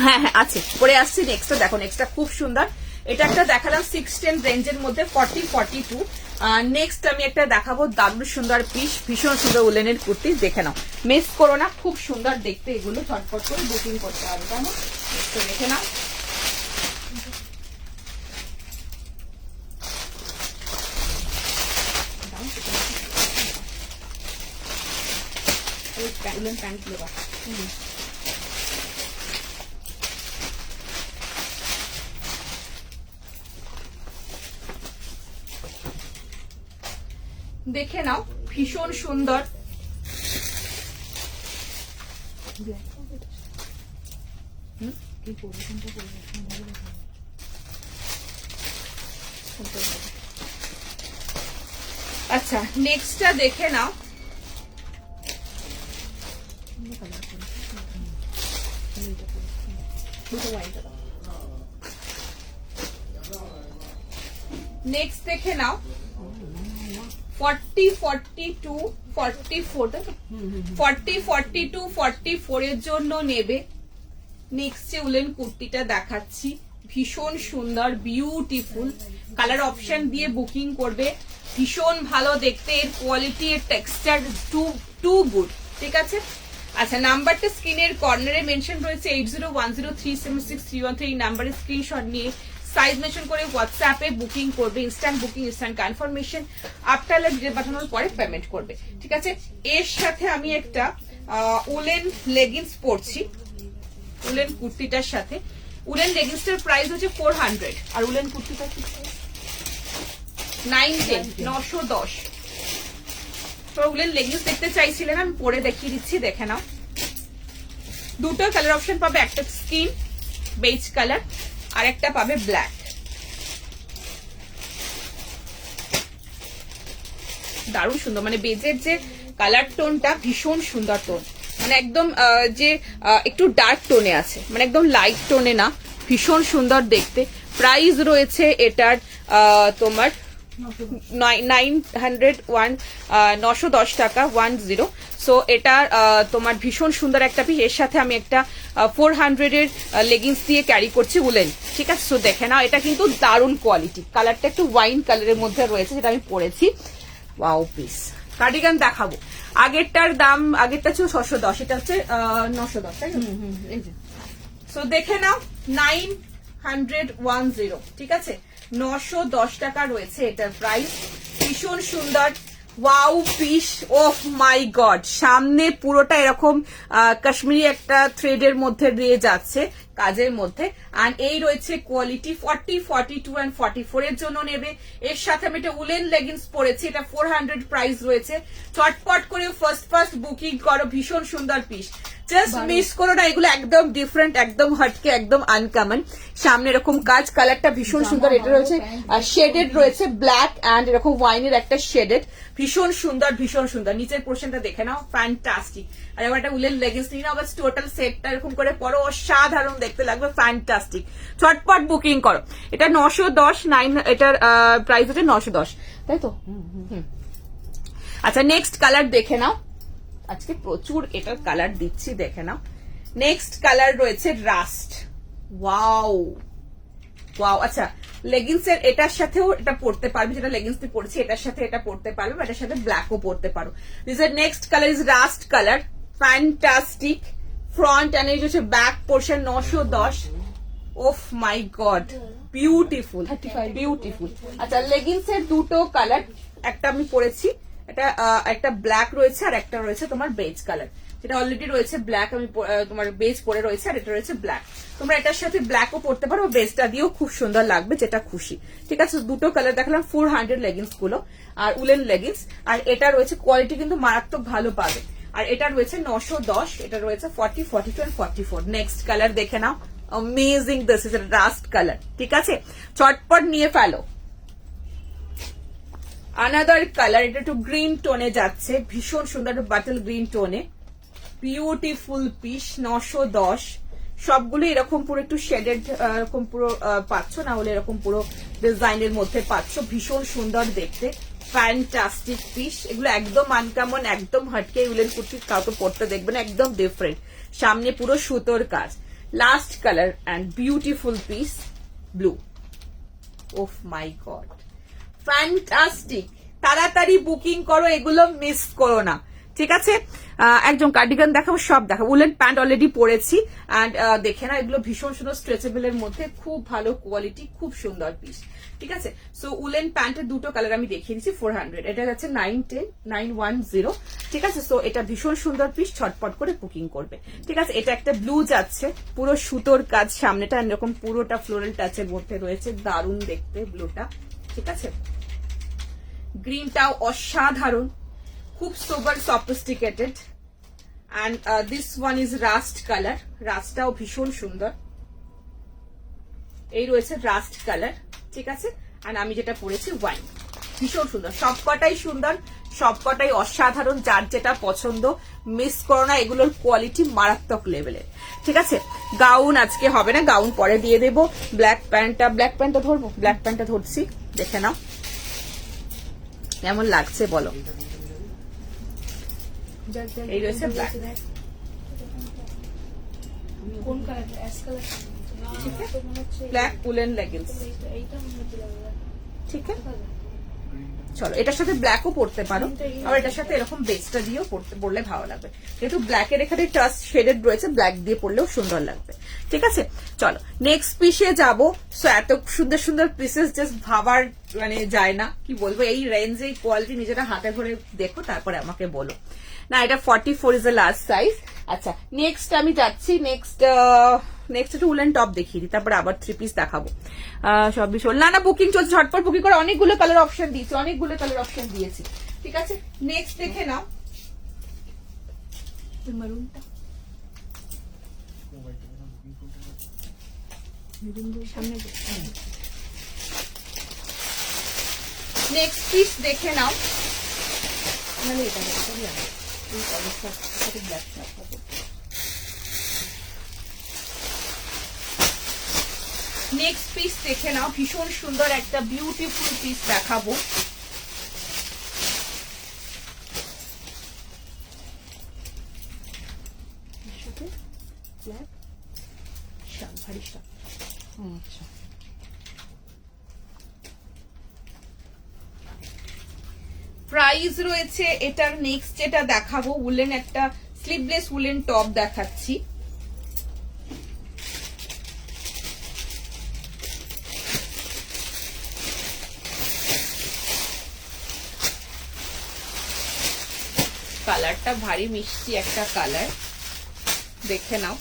হ্যাঁ আছে, পরে আসছি। নেক্সটটা দেখো, নেক্সটটা খুব সুন্দর, এটা একটা দেখালাম 610 রেঞ্জের মধ্যে, 40-42। নেক্সট আমি একটা দেখাবো, দারুণ সুন্দর পিস, ভীষণ সুন্দর উলেনের কুর্তি, দেখে নাও, মিস করো না, খুব সুন্দর দেখতে। এগুলো ঝটপট করে বুকিং করতে হবে, কেমন তো দেখে নাও। উলেন প্যান্ট গুলো দেখে নাও, ভীষণ সুন্দর। আচ্ছা নেক্সটটা দেখে নাও, নেক্সট দেখে নাও 40-42-44 এর জন্য নেবে। নেক্সট যে উলেন কুর্তিটা দেখাচ্ছি, ভীষণ সুন্দর, বিউটিফুল। কালার অপশন দিয়ে বুকিং করবে, ভীষণ ভালো দেখতে, এর কোয়ালিটি, এর টেক্সচার টু গুড। ঠিক আছে, আচ্ছা নাম্বারটা স্ক্রিনের কর্নারে মেনশন রয়েছে 8010376313। এই নাম্বারে স্ক্রিনশট নিয়ে সাইজ মেনশন করে হোয়াটসঅ্যাপে বুকিং করবে। Instant booking, instant confirmation, after detail পাঠানোর পরে পেমেন্ট করবে। ঠিক আছে, এর সাথে আমি একটা উলেন লেগিংস পরছি, উলেন কুর্তিটার সাথে। উলেন লেগিংসটার প্রাইস হচ্ছে 400, আর উলেন কুর্তিটা 910। তো উলেন লেগিংস দেখতে চাইছিলেন, আমি পরে দেখিয়ে দিচ্ছি, দেখে নাও। দুটো কালার অপশন পাবে, একটা স্কিন বেজ কালার আর একটা পাবে ব্ল্যাক। দারুণ সুন্দর, মানে বেজের যে কালার টোনটা ভীষণ সুন্দর টোন, মানে একদম যে একটু ডার্ক টোনে আছে, মানে একদম লাইট টোনে না, ভীষণ সুন্দর দেখতে। প্রাইস রয়েছে এটার তোমার 910 টাকা, 10। সো এটা তোমার ভীষণ সুন্দর একটা পিস। এর সাথে আমি একটা 400 এর লেগিংস দিয়ে ক্যারি করছি উলেন। ঠিক আছে, সো দেখে নাও, এটা কিন্তু দারুণ কোয়ালিটি। কালারটা একটু ওয়াইন কালারের মধ্যে রয়েছে, যেটা আমি পরেছি। Wow piece. কার্ডিগান দেখাবো, আগেরটার দাম, আগেরটা ছিল 610, এটা হচ্ছে 910, তাই না? সো দেখে নাও, 910। ঠিক আছে, 910 টাকা রয়েছে এটার প্রাইস। ভীষণ সুন্দর, ওয়াও পিস, ওহ মাই গড। সামনে পুরোটা এরকম কাশ্মীরি একটা থ্রেডের মধ্যে দিয়ে যাচ্ছে, কাজের মধ্যে। আর এই রয়েছে কোয়ালিটি 40, 42 and 44 এর জন্য নেবে। এর সাথে আমি একটা উলেন লেগিংস পরেছি, এটা 400 প্রাইস রয়েছে। চটপট করে ফার্স্ট বুকিং করো, ভীষণ সুন্দর পিস, জাস্ট মিস করো না। এগুলো একদম ডিফারেন্ট, একদম হটকে, একদম আনকমন। সামনে এরকম কাজ, কালারটা ভীষণ সুন্দর। এটা রয়েছে শেডেড রয়েছে, ব্ল্যাক অ্যান্ড এরকম ওয়াইনের একটা শেডেড, ভীষণ সুন্দর, ভীষণ সুন্দর। নিচের পোর্শনটা দেখে নাও, ফ্যান্টাস্টিক। আর এবার একটা উলেন লেগিংস নিয়ে নাও, টোটাল সেটটা এরকম করে পরো, অসাধারণ দেখতে লাগবে, ফ্যান্টাস্টিক। চটপট বুকিং করো। এটা 910, এটার প্রাইস হচ্ছে 910, তাই তো? আচ্ছা নেক্সট কালার দেখে নাও, আজকে প্রচুর এটার কালার দিচ্ছি, দেখে নাও। নেক্সট কালার রয়েছে রাস্ট। Wow wow. আচ্ছা লেগিংস এর এটার সাথেও এটা পড়তে পারবে, যেটা লেগিংস দিয়ে পড়েছি এটার সাথে এটা পড়তে পারবে, এটার সাথে ব্ল্যাকও পড়তে পারো। দিস এর next colour is rust colour, fantastic. Front end এই হচ্ছে ব্যাক পোর্শন, 910। ওফ মাই গড, বিউটিফুল, বিউটিফুল। আচ্ছা লেগিংস এর দুটো কালার, একটা আমি পরেছি, এটা একটা ব্ল্যাক রয়েছে আর একটা রয়েছে তোমার বেজ কালার। যেটা অলরেডি রয়েছে ব্ল্যাক, আমি তোমার বেজ পরে রয়েছে, আর এটা রয়েছে ব্ল্যাক। তোমরা এটার সাথে ব্ল্যাকও পরতে পারো, বেজটা দিয়েও খুব সুন্দর লাগবে, যেটা খুশি। ঠিক আছে, দুটো কালার দেখালাম। 400 লেগিংস গুলো, আর উলেন লেগিংস। আর এটা রয়েছে কোয়ালিটি কিন্তু মারাত্মক ভালো পাবে। আর এটা রয়েছে 910, এটা রয়েছে 40, 42 and 44। নেক্সট কালার দেখে নাও, amazing, this is rust colour. ঠিক আছে, চটপট নিয়ে ফেলো। আনাদার কালার, এটা একটু গ্রিন টোনে যাচ্ছে, ভীষণ সুন্দর, বাটল গ্রিন টোনে, বিউটিফুল পিস। 910, সবগুলো এরকম পুরো একটু শেডেড এরকম পুরো পাচ্ছ, না হলে এরকম পুরো ডিজাইনের মধ্যে পাচ্ছ, ভীষণ সুন্দর দেখতে, ফ্যান্টাস্টিক পিস। এগুলো একদম আনকমন, একদম হটকে, উলেন কুর্তি কাউকে পরতে দেখবে না, একদম ডিফারেন্ট। সামনে পুরো সুতোর কাজ। Last colour and beautiful piece, blue. Of my god, fantastic. তাড়াতাড়ি বুকিং করো, এগুলো মিস করো না। ঠিক আছে, একদম কার্ডিগান দেখাবো, সব দেখাবো। উলেন প্যান্ট অলরেডি পরেছি, অ্যান্ড দেখে না, এগুলো ভীষণ সুন্দর, স্ট্রেচেবল এর মধ্যে, খুব ভালো কোয়ালিটি, খুব সুন্দর পিস। ঠিক আছে, সো উলেন প্যান্টের দুটো কালার আমি দেখিয়ে দিচ্ছি। 400, এটা যাচ্ছে 910। ঠিক আছে, সো এটা ভীষণ সুন্দর পিস, ছটপট করে বুকিং করবে। ঠিক আছে, এটা একটা ব্লু যাচ্ছে, পুরো সুতোর কাজ, সামনেটা এরকম পুরোটা ফ্লোরাল টাচের মধ্যে রয়েছে, দারুণ দেখতে ব্লুটা। ঠিক আছে, গ্রিনটাও অসাধারণ, খুব sober, sophisticated. And this one is rust colour, রাস্টটাও ভীষণ সুন্দর। এই রয়েছে রাস্ট কালার। ঠিক আছে, আর আমি যেটা পরেছি ওয়াইন, ভীষণ সুন্দর, সবকটাই সুন্দর, সবকটাই অসাধারণ। যার যেটা পছন্দ মিস করো না, এগুলোর কোয়ালিটি মারাত্মক লেভেলের। ঠিক আছে, গাউন আজকে হবে না, গাউন পরে দিয়ে দেবো। ব্ল্যাক প্যান্টটা ধরবো, ব্ল্যাক প্যান্টটা ধরছি, দেখে নাও কেমন লাগছে বলো। এই রয়েছে ব্ল্যাক, কোন কালার? Ash colour. ठीक है, ব্ল্যাক উলেন লেগিংস, ঠিক আছে। চলো এটার সাথে ব্ল্যাকও পরতে পারো, আর এটার সাথে এরকম বেসটা দিয়েও পরলে ভালো লাগবে, যেহেতু ব্ল্যাকের এখানে টাচ শেডেড রয়েছে, ব্ল্যাক দিয়ে পরলেও সুন্দর লাগবে, ঠিক আছে। চলো নেক্সট পিসে যাবো। সো এত সুন্দর সুন্দর পিসেস জাস্ট ভাবার মানে যায় না, কি বলবো, এই রেঞ্জে এই কোয়ালিটি নিজেরা হাতে ধরে দেখো, তারপরে আমাকে বলো। না, এটা 44 ইজ দ্য লাস্ট সাইজ। আচ্ছা নেক্সট আমি যাচ্ছি, নেক্সট একটা উলেন টপ দেখিয়ে দিই, তারপরে আবার 3 পিস দেখাবো। সব বিষয় না বুকিং চলছে, ঝটপট বুকিং করে, অনেকগুলো কালার অপশন দিয়েছি, অনেকগুলো কালার অপশন দিয়েছি, ঠিক আছে। নেক্সট দেখে নাও মারুনটা, সামনে নেক্সট পিস দেখে নাও, মানে এটা নেক্সট পিস দেখে নাও, ভীষণ সুন্দর একটা বিউটিফুল পিস দেখাবো। প্রাইস রয়েছে এটার, নেক্সট যেটা দেখাবো উলেন একটা স্লিভলেস উলেন টপ দেখাচ্ছি। কালারটা ভারী মিষ্টি একটা কালার, দেখে নাও।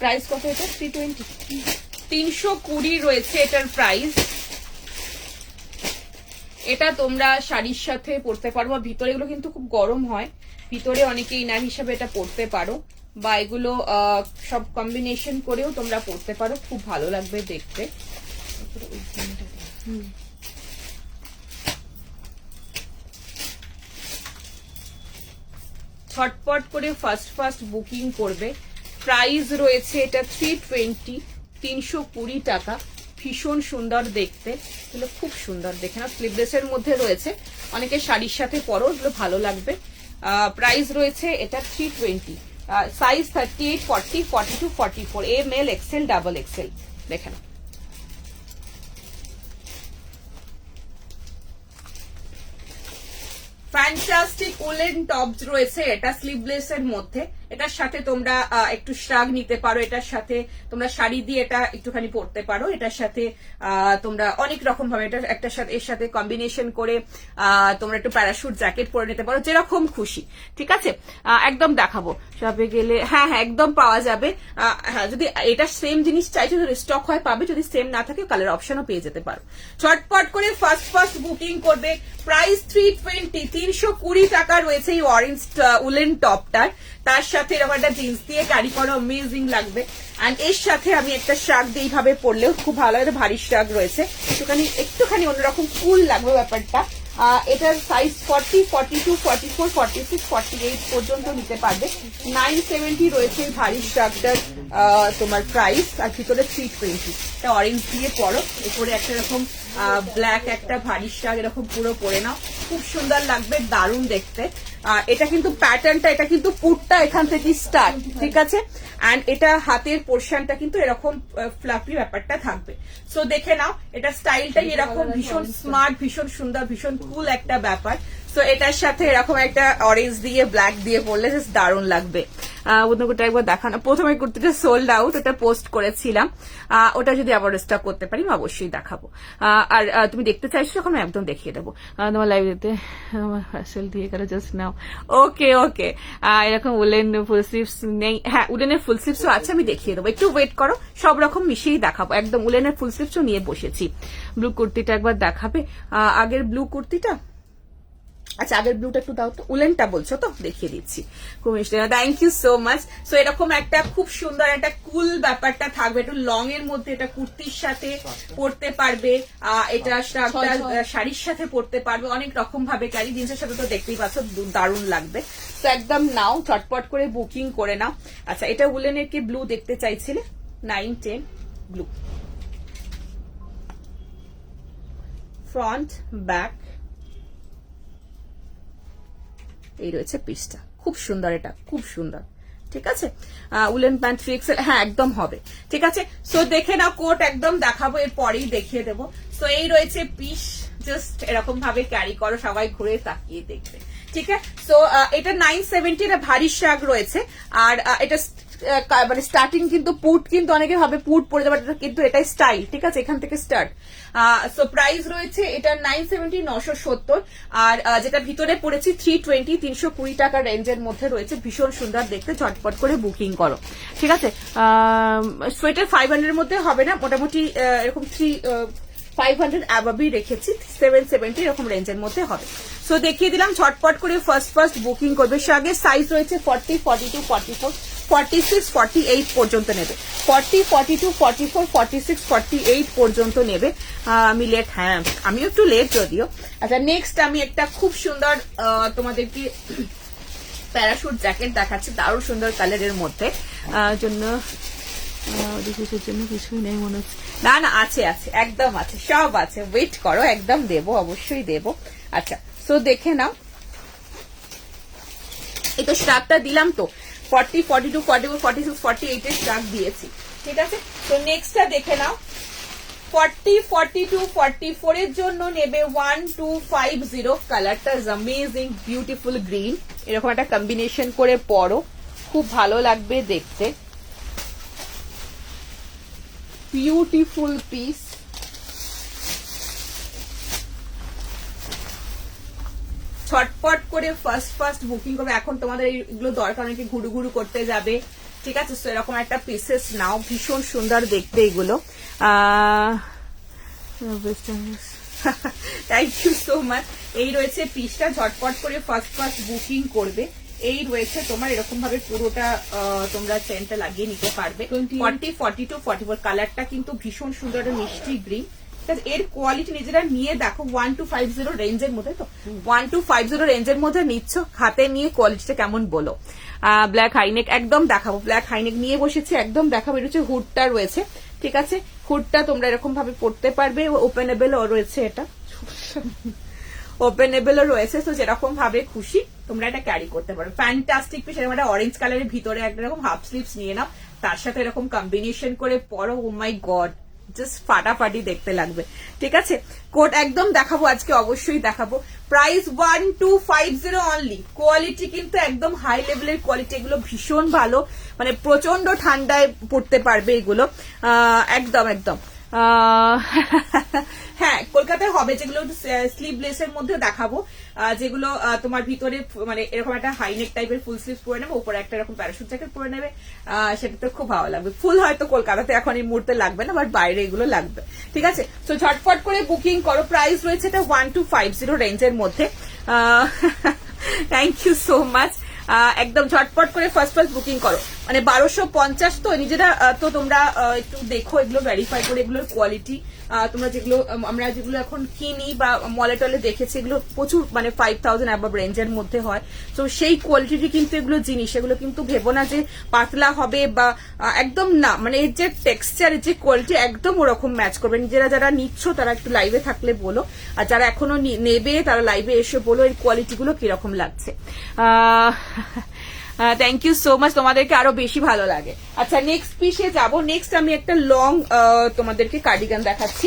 প্রাইস কত এটা? 320, 320 রয়েছে এটার প্রাইস। এটা তোমরা শাড়ির সাথে পরতে পারো, ভিতরে এগুলো কিন্তু খুব গরম হয়, ভিতরে অনেকে ইনার হিসাবে এটা পরতে পারো, বা এগুলো সব কম্বিনেশন করেও তোমরা পরতে পারো, খুব ভালো লাগবে দেখতে। ছটপট করে ফার্স্ট বুকিং করবে। প্রাইস রয়েছে এটা 320, 320 টাকা। ভীষণ সুন্দর দেখতে, এগুলো খুব সুন্দর দেখে না, স্লিভলেসের মধ্যে রয়েছে, অনেকে শাড়ির সাথে পরো, এগুলো ভালো লাগবে। প্রাইস রয়েছে এটা 320, সাইজ 38, 40, 42, 44, ML, XL, XXL, দেখে না। ফ্যান্টাস্টিক উলেন টপস রয়েছে, এটা স্লিভলেস এর মধ্যে, এটার সাথে তোমরা একটু শ্রাগ নিতে পারো, এটার সাথে তোমরা শাড়ি দিয়ে এটা একটুখানি পরতে পারো, এটার সাথে তোমরা অনেক রকম ভাবে এটা একটা সাথে এর সাথে কম্বিনেশন করে তোমরা একটু প্যারাশুট জ্যাকেট পরে নিতে পারো, যেরকম খুশি, ঠিক আছে। একদম দেখাবো শপে গেলে, হ্যাঁ একদম পাওয়া যাবে। হ্যাঁ যদি এটা সেম জিনিস চাইছো, যদি স্টক হয় পাবে, যদি সেম না থাকে কালার অপশনও পেয়ে যেতে পারো। চটপট করে ফার্স্ট বুকিং করবে। প্রাইস 320, 320 টাকা রয়েছে এই অরেঞ্জ উলেন টপটার, তার সাথে এরকম একটা জিন্স দিয়ে ক্যারি করো, অ্যামেজিং লাগবে। এন্ড এর সাথে আমি একটা শার্ট দিয়ে এইভাবে পরলেও খুব ভালো, একটা ভারী শার্ট রয়েছে, একটুখানি অন্যরকম কুল লাগবে ব্যাপারটা। এটার সাইজ 40, 42, 44, 46, 48 পর্যন্ত নিতে পারবে। 970 রয়েছে এই ভারী শার্টটার তোমার প্রাইস, আর ভিতরে 320। এটা অরেঞ্জ দিয়ে পরো, এরপরে একটা এরকম ব্ল্যাক একটা ভারী শার্ট এরকম পুরো পরে নাও, খুব সুন্দর লাগবে, দারুণ দেখতে। এটা কিন্তু প্যাটার্নটা, এটা কিন্তু পুটটা এখান থেকে স্টার্ট, ঠিক আছে। এন্ড এটা হাতের পোর্শনটা কিন্তু এরকম ফ্লাফি ব্যাপারটা থাকবে। সো দেখে নাও, এটা স্টাইলটাই এরকম ভীষণ স্মার্ট, ভীষণ সুন্দর, ভীষণ কুল একটা ব্যাপার। সো এটার সাথে এরকম একটা অরেঞ্জ দিয়ে ব্ল্যাক দিয়ে পরলে জাস্ট দারুণ লাগবে। ওটা একবার দেখানো, প্রথমে কুর্তিটা সোল্ড আউট, ওটা পোস্ট করেছিলাম, ওটা যদি আবার স্টক করতে পারি অবশ্যই দেখাবো। আর তুমি দেখতে চাইছো যখন আমি একদম দেখিয়ে দেবো তোমার লাইব্রেরিতে, আমার পার্সেল দিয়ে গেল জাস্ট নাও। ওকে এরকম উলেন ফুল স্লিভস নেই, হ্যাঁ উলেনের ফুল স্লিভসও আছে, আমি দেখিয়ে দেবো, একটু ওয়েট করো, সব রকম মিশিয়েই দেখাবো। একদম উলেনের ফুল স্লিভসও নিয়ে বসেছি। ব্লু কুর্তিটা একবার দেখাবে, আগের ব্লু কুর্তিটা, আচ্ছা আগের ব্লুটা একটু দাও তো, উলেনটা বলছো তো, দেখিয়ে দিচ্ছি। খুব মিষ্টি, thank you so much. So এরকম একটা খুব সুন্দর একটা কুল ব্যাপারটা থাকবে, একটু লং এর মধ্যে, এটা কুর্তির সাথে পরতে পারবে, এটা শাড়ির সাথে পরতে পারবে, অনেক রকম ভাবে ক্যারি, জিন্সের সাথে তো দেখতেই পাচ্ছ দারুণ লাগবে। তো একদম নাও, চটপট করে বুকিং করে নাও। আচ্ছা এটা উলেনের কি ব্লু দেখতে চাইছিলে? 9, 10 ব্লু, ফ্রন্ট ব্যাক, এই রয়েছে পিসটা, খুব সুন্দর, এটা খুব সুন্দর। ঠিক আছে, উলেন প্যান্ট 3XL, হ্যাঁ একদম হবে। ঠিক আছে, সো দেখে নাও, কোট একদম দেখাবো, এর পরেই দেখিয়ে দেবো। সো এই রয়েছে পিস, জাস্ট এরকম ভাবে ক্যারি করো, সবাই ঘুরে তাকিয়ে দেখবে। ঠিক আছে, সো এটা 970, এটা ভারী শাগ রয়েছে। আর এটা মানে স্টার্টিং কিন্তু পুট, কিন্তু অনেকে ভাবে পুট পরে যাবে, কিন্তু এটাই স্টাইল। ঠিক আছে, এখান থেকে স্টার্ট। সো প্রাইস রয়েছে এটা 970, 970। আর যেটা ভিতরে পড়েছি 320, 320 টাকা রেঞ্জের মধ্যে রয়েছে, ভীষণ সুন্দর দেখতে, ঝটপট করে বুকিং করো। ঠিক আছে, সোয়েটার 500 এর মধ্যে হবে না, মোটামুটি এরকম 500 অ্যাবাবই রেখেছি, 770 এরকম রেঞ্জের মধ্যে হবে। সো দেখিয়ে দিলাম, ঝটপট করে ফার্স্ট বুকিং করবে। শাগের সাইজ রয়েছে 40, 42, 44, 46, 48 পর্যন্ত নেবে। 40, 42, 44, 46, 48 পর্যন্ত নেবে। আমি লেট, হ্যাঁ আমিও একটু লেট যদিও। আচ্ছা, নেক্সট আমি একটা খুব সুন্দর তোমাদেরকে প্যারাশুট জ্যাকেট দেখাচ্ছি, দারুণ সুন্দর কালারের মধ্যে। জন্য জন্য কিছুই নেই মনে হচ্ছে, না না আছে আছে, একদম আছে, সব আছে, ওয়েট করো, একদম দেবো, অবশ্যই দেবো। আচ্ছা, সো দেখে নাও, এই তো স্টাকটা দিলাম তো, 40, 42, 44, 46, 48 এর স্টাক দিয়েছি। ঠিক আছে, তো নেক্সটটা দেখে নাও, 40, 42, 44 এর জন্য নেবে 1250। কালারটা ইজ অ্যামেজিং, বিউটিফুল গ্রিন, এরকম একটা কম্বিনেশন করে পরো, খুব ভালো লাগবে দেখতে, বিউটিফুল পিস। ছটপট করে ফার্স্ট বুকিং করবে, এখন তোমাদের এইগুলো দরকার, অনেকে ঘুরু ঘুরু করতে যাবে। ঠিক আছে, তো এরকম একটা পিসেস নাও, ভীষণ সুন্দর দেখতে এগুলো। Thank you so much. এই রয়েছে পিসটা, ঝটপট করে ফার্স্ট বুকিং করবে। এই রয়েছে তোমার এরকম ভাবে পুরোটা তোমরা চেনটা লাগিয়ে নিতে পারবে। 40, 42, 44 কালারটা কিন্তু ভীষণ সুন্দর, একটা মিষ্টি গ্রিন। এর কোয়ালিটি নিজেরা নিয়ে দেখো, 1250 রেঞ্জের মধ্যে, তো 1250 রেঞ্জের মধ্যে নিচ্ছ, হাতে নিয়ে কোয়ালিটিটা কেমন বলো। ব্ল্যাক হাইনেক একদম দেখাবো, ব্ল্যাক হাইনেক নিয়ে বসেছি, একদম দেখাবো। এটা হচ্ছে হুডটা রয়েছে। ঠিক আছে, হুডটা তোমরা এরকম ভাবে পড়তে পারবে, ওপেনেবলও রয়েছে, এটা ওপেনেবলও রয়েছে। তো যেরকম ভাবে খুশি তোমরা এটা ক্যারি করতে পারো। ফ্যান্টাস্টিক পিস, এরকম একটা অরেঞ্জ কালারের ভিতরে একটা এরকম হাফ স্লিভস নিয়ে নাও, তার সাথে এরকম কম্বিনেশন করে পরো, ও মাই গড, জাস্ট ফাটাফাটি দেখতে লাগবে। ঠিক আছে, কোট একদম দেখাবো আজকে, অবশ্যই দেখাবো। Price 1250 only. কোয়ালিটি কিন্তু একদম হাই লেভেলের কোয়ালিটি, এগুলো ভীষণ ভালো, মানে প্রচন্ড ঠান্ডায় পড়তে পারবে এগুলো, একদম একদম। হ্যাঁ, কলকাতায় হবে, যেগুলো স্লিভলেস এর মধ্যে দেখাবো, যেগুলো তোমার ভিতরে মানে এরকম একটা হাইনেক টাইপের ফুল স্লিভ পরে নেবে, উপরে একটা এরকম প্যারাশুট জ্যাকেট পরে নেবে, সেটা তো খুব ভালো লাগবে। ফুল হয়তো কলকাতাতে এখন এই মুহূর্তে লাগবে না, বাট বাইরে এগুলো লাগবে। ঠিক আছে, তো ঝটপট করে বুকিং করো। প্রাইস রয়েছে এটা 1250 রেঞ্জের মধ্যে। Thank you so much. একদম ঝটপট করে ফার্স্ট বুকিং করো, মানে 1250 তো নিজেরা তো তোমরা একটু দেখো, এগুলো ভেরিফাই করে, এগুলোর কোয়ালিটি তোমরা যেগুলো আমরা যেগুলো এখন কিনি বা মলে টলে দেখেছি, এগুলো প্রচুর মানে 5000 অ্যাবাভ রেঞ্জের মধ্যে হয়। তো সেই কোয়ালিটি কিন্তু এগুলো জিনিস, এগুলো কিন্তু ভেবো না যে পাতলা হবে বা একদম না, মানে এর যে টেক্সচার, এর যে কোয়ালিটি একদম ওরকম ম্যাচ করবে। নিজেরা যারা নিচ্ছ তারা একটু লাইভে থাকলে বলো, আর যারা এখনো নেবে তারা লাইভে এসে বলো এর কোয়ালিটি গুলো কিরকম লাগছে। থ্যাংক ইউ সো মাচ, তোমাদেরকে আরো বেশি ভালো লাগে। আচ্ছা, নেক্সট পিসে যাবো। নেক্সট আমি একটা লং তোমাদেরকে কার্ডিগান দেখাচ্ছি,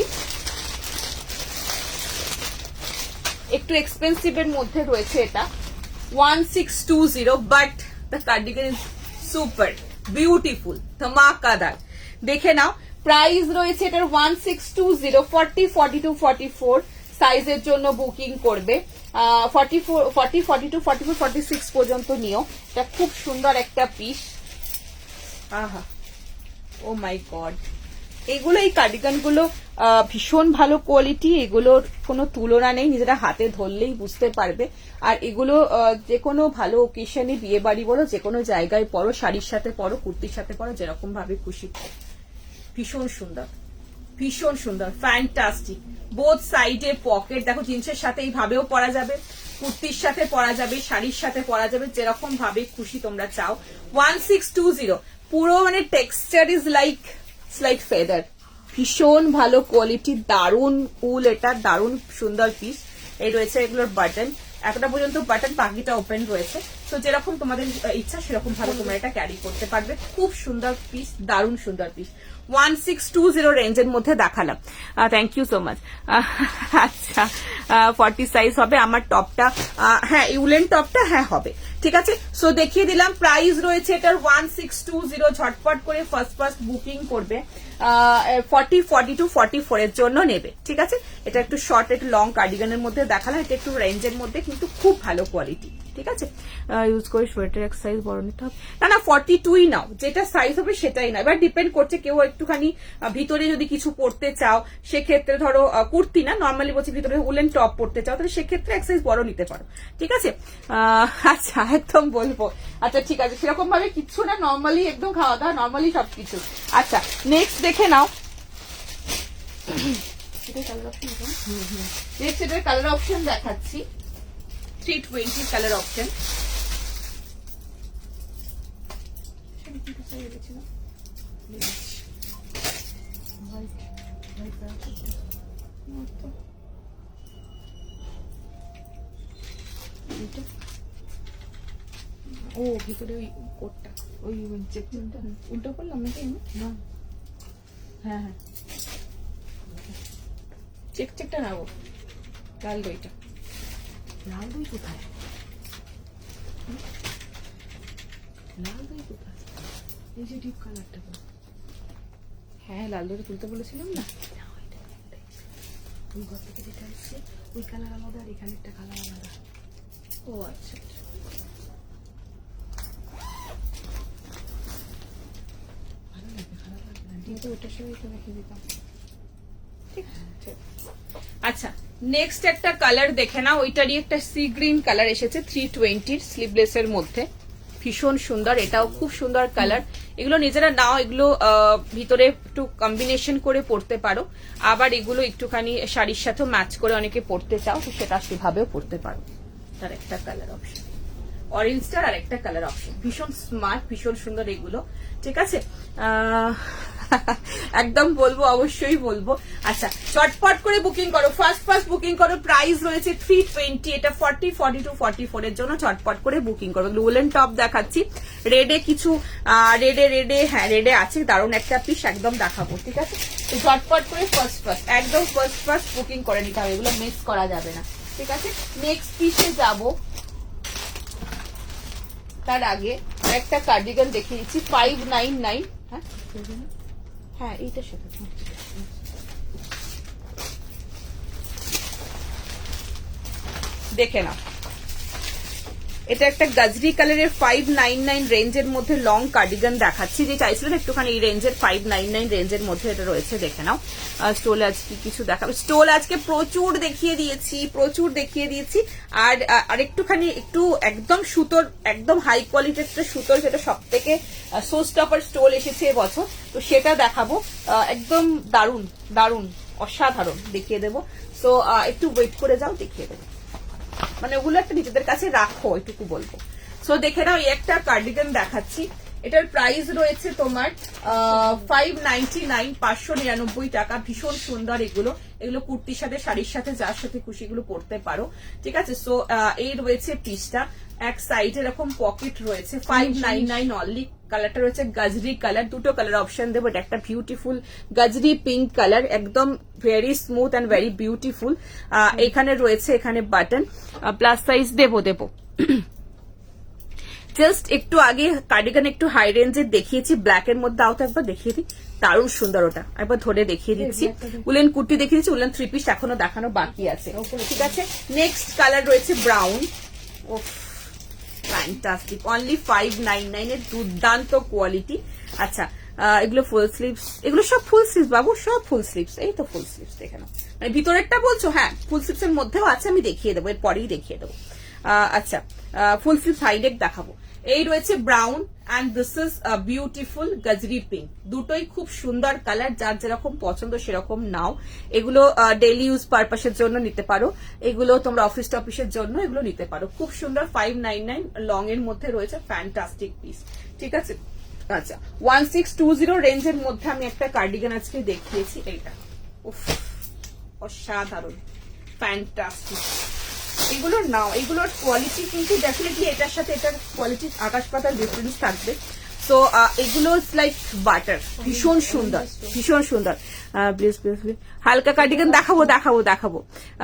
একটু এক্সপেন্সিভ এর মধ্যে রয়েছে, এটা 1620, but the cardigan is super beautiful, ধমাকাদার। দেখে নাও, প্রাইস রয়েছে এটার 1620, 40, 42, 44 সাইজের জন্য বুকিং করবে। 40, 42, 44, 46 পর্যন্ত নিও। এটা খুব সুন্দর একটা পিস। আহা, ও মাই গড, এগুলো এই কার্ডিগান গুলো ভীষণ ভালো কোয়ালিটি, এগুলোর কোনো তুলনা নেই, নিজেরা হাতে ধরলেই বুঝতে পারবে। আর এগুলো যে কোনো ভালো ওকেশনে, বিয়ে বাড়ি বলো, যে কোনো জায়গায় পরো, শাড়ির সাথে পরো, কুর্তির সাথে পরো, যেরকম ভাবে খুশি। ভীষণ সুন্দর, ভীষণ সুন্দর, ফ্যান্টাস্টিক। বোথ সাইডে পকেট দেখো, জিন্সের সাথে এইভাবেও পরা যাবে, কুর্তির সাথে পরা যাবে, শাড়ির সাথে পরা যাবে, যেরকম ভাবে খুশি তোমরা চাও। 1620, পুরো মানে টেক্সচার ইজ লাইক ফেদার, ভীষণ ভালো কোয়ালিটি, দারুণ উল, এটা দারুণ সুন্দর পিস। এই রয়েছে এগুলোর বাটন, একটা পর্যন্ত বাটন, বাকিটা ওপেন রয়েছে। তো যেরকম তোমাদের ইচ্ছা সেরকম ভাবে তোমরা এটা ক্যারি করতে পারবে। খুব সুন্দর পিস, দারুণ সুন্দর পিস। 1620 রেঞ্জের মধ্যে দেখালাম। Thank you so much. আচ্ছা 40 সাইজ হবে আমার টপটা। হ্যাঁ উলেন টপটা হ্যাঁ হবে, ঠিক আছে। সো দেখিয়ে দিলাম, প্রাইস রয়েছে এটার 1620। ঝটপট করে ফার্স্ট বুকিং করবে। 40, 42, 44 এর জন্য নেবে, ঠিক আছে। এটা একটু শর্ট, একটু লং কার্ডিগানের মধ্যে দেখালাম। এটা একটু রেঞ্জের মধ্যে, কিন্তু খুব ভালো কোয়ালিটি, ঠিক আছে। ইউজ করে সোয়েটার এক সাইজ বড় নিতে হবে না, 42ই নাও, যেটা সাইজ হবে সেটাই না। এবার ডিপেন্ড করছে, কেউ একটুখানি ভিতরে যদি কিছু পড়তে চাও, সেক্ষেত্রে ধরো কুর্তি না, নর্মালি বলছি ভিতরে উলেন টপ পড়তে চাও, তাহলে সেক্ষেত্রে এক সাইজ বড় নিতে পারো, ঠিক আছে। আচ্ছা একদম বলবো। আচ্ছা ঠিক আছে, সেরকম ভাবে কিচ্ছু না, নর্মালি একদম খাওয়া দাওয়া, নর্মালি সবকিছু। আচ্ছা নেক্সট দেখে নাও। নেক্সট এটার কালার অপশন দেখাচ্ছি, 320 কালার অপশন। ও ভিতরে ওই কোটটা, ওই চেকটা উল্টো করলাম নাকি? না হ্যাঁ হ্যাঁ, চেকটা নাও, লাল দইটা। লাল দই কোথায়? লাল দই কোথায়? এই যে ডিপ কালারটা। হ্যাঁ লাল দইটা তুলতে বলেছিলাম না, ওই ঘর থেকে যেটা আসছে ওই কালার আলাদা, আর এখানে একটা কালার আলাদা। ও আচ্ছা ভালো লাগবে, খারাপ লাগবে না, কিন্তু ওটার সঙ্গে তো রেখে দিতাম, ঠিক আছে। আচ্ছা নেক্সট একটা কালার দেখে না, ওইটারই একটা সি গ্রিন কালার এসেছে 320 স্লিভলেস এর মধ্যে, ভীষণ সুন্দর। এটাও খুব সুন্দর কালার। এগুলো নিজেরা নাও, এগুলো ভিতরে একটু কম্বিনেশন করে পড়তে পারো, আবার এগুলো একটুখানি শাড়ির সাথে ম্যাচ করে অনেকে পড়তে চাও, তো সেটা সেভাবেও পড়তে পারো। তার একটা কালার অপশন, অরেঞ্জটার আর একটা কালার অপশন, ভীষণ স্মার্ট, ভীষণ সুন্দর এগুলো, ঠিক আছে। একদম বলবো, অবশ্যই বলবো। আচ্ছা চটপট করে বুকিং করো, ফার্স্ট বুকিং করো। প্রাইস রয়েছে 320, এটা 40, 42, 44 এর জন্য চটপট করে বুকিং করো। উলেন টপ দেখাচ্ছি, রেডে কিছু রেডে হ্যাঁ রেডে আছে, দারুণ একটা পিস একদম দেখাবো, ঠিক আছে। তো চটপট করে ফার্স্ট একদম ফার্স্ট বুকিং করে নিতে হবে, এগুলো মিস করা যাবে না, ঠিক আছে। নেক্সট পিসে যাবো, তার আগে একটা কার্ডিগান দেখিয়ে দিচ্ছি 599। হ্যাঁ এইটার সাথে দেখে নাও, এটা একটা গাজরি কালারের 599 রেঞ্জের মধ্যে লং কার্ডিগান দেখাচ্ছি। যে চাইছিলেন একটুখানি এই রেঞ্জের 599 রেঞ্জের মধ্যে এটা রয়েছে, দেখে নাও। স্টোল আজকে কিছু দেখাবে, স্টোল আজকে প্রচুর দেখিয়ে দিয়েছি। আর একটুখানি একটু একদম সুতোর, একদম হাই কোয়ালিটির একটা সুতোর, যেটা সব থেকে শো স্টপার স্টোল এসেছে এবছর, তো সেটা দেখাবো। একদম দারুণ অসাধারণ দেখিয়ে দেবো। সো একটু ওয়েট করে যাও, দেখিয়ে দেবো, মানে ওগুলো একটা নিজেদের কাছে রাখো, এটুকু বলবো। সো দেখে নাও, এই একটা কার্ডিগান দেখাচ্ছি, এটার প্রাইস রয়েছে তোমার 599, 599 টাকা। ভীষণ সুন্দর এগুলো কুর্তির সাথে, শাড়ির সাথে, যার সাথে খুশি এগুলো পরতে পারো, ঠিক আছে। সো এই রয়েছে পিসটা, এক সাইডে এরকম পকেট রয়েছে, 599 অনলি। কালারটা রয়েছে গাজরি কালার, দুটো কালার অপশন দেবো। এটা একটা বিউটিফুল গাজরি পিঙ্ক কালার, একদম very smooth and very beautiful. এখানে রয়েছে, এখানে বাটন, প্লাস সাইজ দেবো। জাস্ট একটু আগে কার্ডিগান একটু হাই রেঞ্জের দেখিয়েছি, ব্ল্যাক এর মধ্যে, আও তো একবার দেখিয়ে দিই, দারুণ সুন্দর। ওটা একবার ধরে দেখিয়ে দিচ্ছি। উলেন কুর্তি দেখিয়ে দিচ্ছি, উলেন 3 পিস এখনো দেখানো বাকি আছে, ঠিক আছে। নেক্সট কালার রয়েছে ব্রাউন, ফ্যান্টাস্টিক, অনলি 599 এর দুর্দান্ত কোয়ালিটি। আচ্ছা এগুলো ফুল স্লিভস, এগুলো সব ফুল স্লিভস বাবু, সব ফুল স্লিভস, এই তো ফুল স্লিভস দেখে নাও। মানে ভিতরেরটা বলছো? হ্যাঁ ফুল স্লিভস এর মধ্যেও আছে, আমি দেখিয়ে দেবো, এর পরেই দেখিয়ে দেবো। আচ্ছা ফুল স্লিভস হাই নেক দেখাবো। এই রয়েছে brown and this is beautiful গাজরি পিঙ্ক, দুটোই খুব সুন্দর কালার, যার যেরকম পছন্দ সেরকম নাও। এগুলো ডেইলি ইউজ পারপাসের জন্য নিতে পারো, এগুলো তোমরা অফিস টফিসের জন্য এগুলো নিতে পারো। খুব সুন্দর, 599 লং এর মধ্যে রয়েছে, ফ্যান্টাস্টিক পিস, ঠিক আছে। আচ্ছা 1620 রেঞ্জের মধ্যে আমি একটা কার্ডিগান আজকে দেখিয়েছি, এইটা উফ অসাধারণ, ফ্যান্টাস্টিক। এগুলোর নাও, এগুলোর কোয়ালিটি কিন্তু ডেফিনেটলি এটার সাথে এটার কোয়ালিটি আকাশ পাতাল ডিফারেন্স থাকবে। তো এগুলো লাইক বাটার, ভীষণ সুন্দর, ভীষণ সুন্দর। প্লিজ প্লিজ প্লিজ হালকা কার্ডিগান দেখাবো।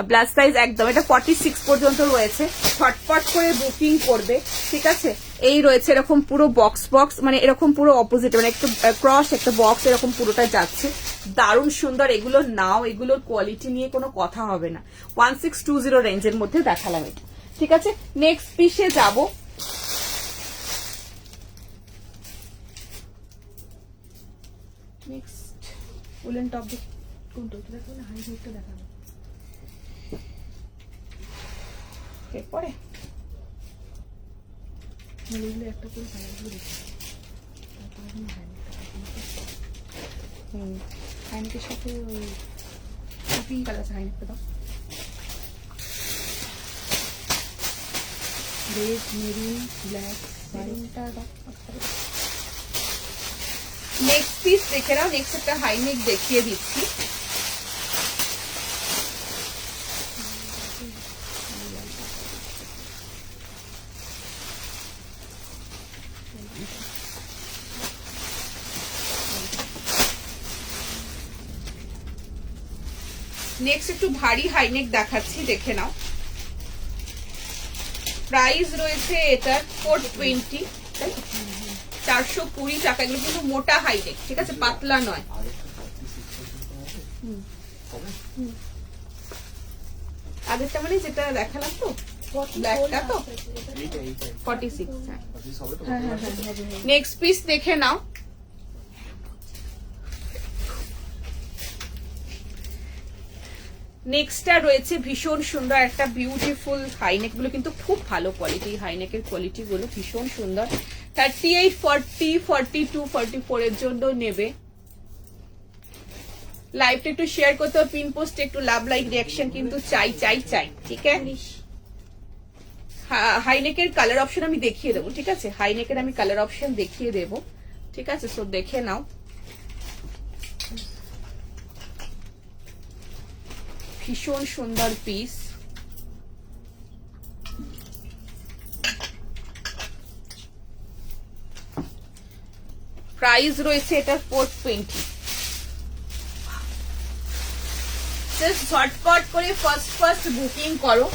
ব্লাস সাইজ একদম, এটা 46 পর্যন্ত রয়েছে। ছটপট করে বুকিং করবে, ঠিক আছে। এই রয়েছে এরকম পুরো বক্স মানে এরকম পুরো অপোজিট, মানে একটা ক্রস একটা বক্স এরকম পুরোটা যাচ্ছে, দারুণ সুন্দর। এগুলো নাও, এগুলোর কোয়ালিটি নিয়ে কোনো কথা হবে না। 1620 রেঞ্জের মধ্যে দেখালাম এটা, ঠিক আছে। নেক্সট পিসে যাবো। নেক্সট উলেন টপ কোনটা দেখাবো না, হাই হাইটটা দেখাবো এরপরে। এগুলো একটা করে হাইলাইটগুলো দেখি, হাইনেকের সাথে ওই কপি কালার আছে, হাইনেকটা দাও। রেড, মেরুন, ব্ল্যাক, মেরুনটা দাও। নেক্সট পিস দেখে নাও। নেক্সট একটা হাইনেক দেখিয়ে দিচ্ছি। নেক্সট একটু ভারী হাইনেক দেখাচ্ছি, দেখে নাও। প্রাইস রয়েছে এটার 420, 420 টাকা। এগুলো কিন্তু মোটা হাইনেক, ঠিক আছে, পাতলা নয়। আগেরটা মানে যেটা দেখালাম তো, ব্ল্যাকটা তো 46। নেক্সট পিস দেখে নাও। নেক্সটটা রয়েছে ভীষণ সুন্দর একটা বিউটিফুল হাইনেক। গুলো কিন্তু খুব ভালো কোয়ালিটি, হাইনেকের কোয়ালিটি গুলো ভীষণ সুন্দর। 38, 40, 42, 44 এর জন্য নেবে। লাইভটা একটু শেয়ার করতে হবে, পিন পোস্টে একটু লাভ লাইক রিয়াকশন কিন্তু চাই, ঠিক আছে। হাইনেকের কালার অপশন আমি দেখিয়ে দেবো, ঠিক আছে। হাইনেকের আমি কালার অপশন দেখিয়ে দেবো, ঠিক আছে। সো দেখে নাও। ভীষণ সুন্দর পিস। প্রাইস রয়েছে এটা 420। জাস্ট ঝটপট করে ফার্স্ট বুকিং করো।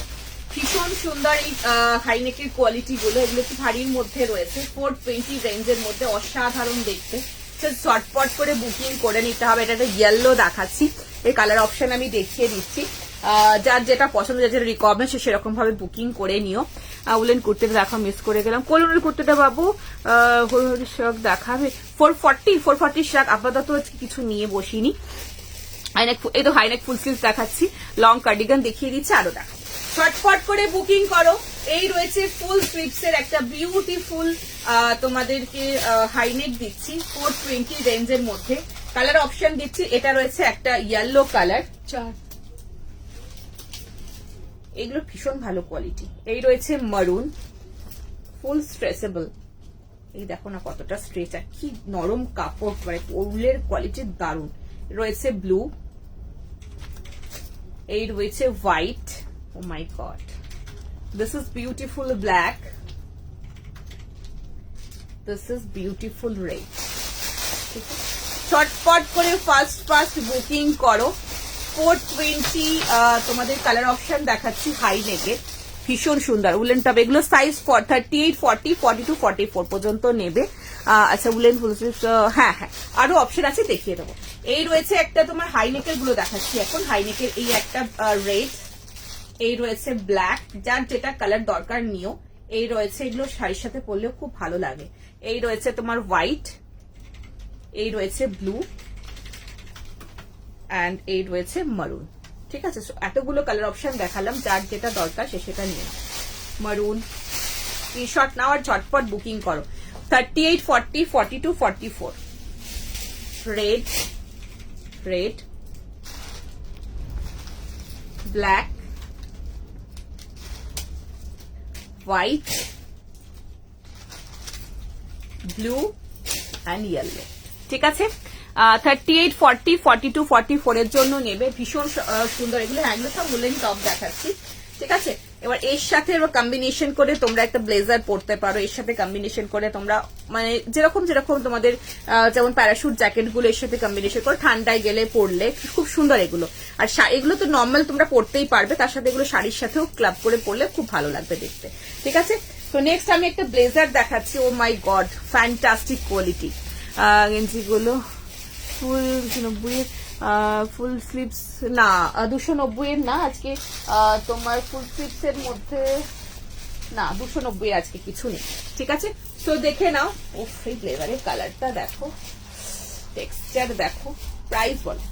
ভীষণ সুন্দর এই হাইনেকের কোয়ালিটি গুলো, এগুলো কি ভারীর মধ্যে রয়েছে, 420 রেঞ্জের মধ্যে, অসাধারণ দেখতে। জাস্ট ঝটপট করে বুকিং করে নিতে হবে। এটা একটা ইয়েলো দেখাচ্ছি, এই কালার অপশন আমি দেখিয়ে দিচ্ছি। যার যেটা পছন্দ, যার যেটা রিকোয়ারমেন্ট, সে সেরকম ভাবে বুকিং করে নিও। উলেন কুর্তিটা দেখা মিস করে গেলাম। কোলনের কুর্তিটা বাবু শাক দেখাবে 440 শাক। আপাতত কিছু নিয়ে বসিনি। হাইনেক, এই তো হাইনেক ফুল স্লিভ দেখাচ্ছি, লং কার্ডিগান দেখিয়ে দিচ্ছে, আরো দেখা। ছটফট করে বুকিং করো। এই রয়েছে ফুল স্লিভস এর একটা বিউটিফুল তোমাদেরকে হাইনেক দিচ্ছি 420 রেঞ্জের মধ্যে। কালার অপশন দিচ্ছি, এটা রয়েছে একটা ইয়েলো কালার, এগুলো ভীষণ ভালো কোয়ালিটি। এই রয়েছে মারুন, ফুল স্ট্রেচেবল। এই দেখো না কতটা স্ট্রেচ, আর কি নরম কাপড়, মানে উলের কোয়ালিটি দারুন। রয়েছে ব্লু, এই রয়েছে white, oh my god, this is beautiful black, this is beautiful red. ঠিক আছে, চটপট করে ফার্স্ট বুকিং করো। 420 তোমাদের কালার অপশন দেখাচ্ছি হাই নেকের, ভীষণ সুন্দর উলেন টপ। এগুলো সাইজ 38, 40, 42, 44 পর্যন্ত নেবে। আচ্ছা, উলেন ফুল স্লিভ, হ্যাঁ আরো অপশন আছে, দেখিয়ে দেবো। এই রয়েছে একটা তোমার হাইনেকের গুলো দেখাচ্ছি এখন। হাইনেকের এই একটা রেড, এই রয়েছে ব্ল্যাক, যার যেটা কালার দরকার নিও। এই রয়েছে, এগুলো শাড়ির সাথে পরলেও খুব ভালো লাগে। এই রয়েছে তোমার হোয়াইট, এই রয়েছে ব্লু, অ্যান্ড এই রয়েছে মারুন। ঠিক আছে, এতগুলো কালার অপশন দেখালাম, যার যেটা দরকার সে সেটা নিয়ে নাও। মারুন স্ক্রিনশট নাও আর ঝটপট বুকিং করো। 38, 40, 42, 44। Red, black, white, blue and yellow. ঠিক আছে, 38, 40, 42, 44 এর জন্য নেবে। ভীষণ সুন্দর এগুলো, এগুলো সব উলেন টপ দেখাচ্ছি। ঠিক আছে, এবার এর সাথে কম্বিনেশন করে তোমরা একটা ব্লেজার পরতে পারো, এর সাথে কম্বিনেশন করে তোমরা মানে যেরকম যেরকম তোমাদের যেমন প্যারাশুট জ্যাকেট গুলো এর সাথে কম্বিনেশন করে ঠান্ডায় গেলে পরলে খুব সুন্দর এগুলো। আর এগুলো তো নর্মাল তোমরা পরতেই পারবে, তার সাথে এগুলো শাড়ির সাথেও ক্লাব করে পরলে খুব ভালো লাগবে দেখতে। ঠিক আছে, তো নেক্সট আমি একটা ব্লেজার দেখাচ্ছি। Oh my god, fantastic quality গেঞ্জিগুলো। Full 90 full sleeves না, 290 এর না আজকে, তোমার ফুল স্লিভস এর মধ্যে না 290 আজকে কিছু নেই। ঠিক আছে, তো দেখে নাও। ও এই ব্লেজারের কালারটা দেখো, টেক্সচার দেখো, প্রাইস বলো।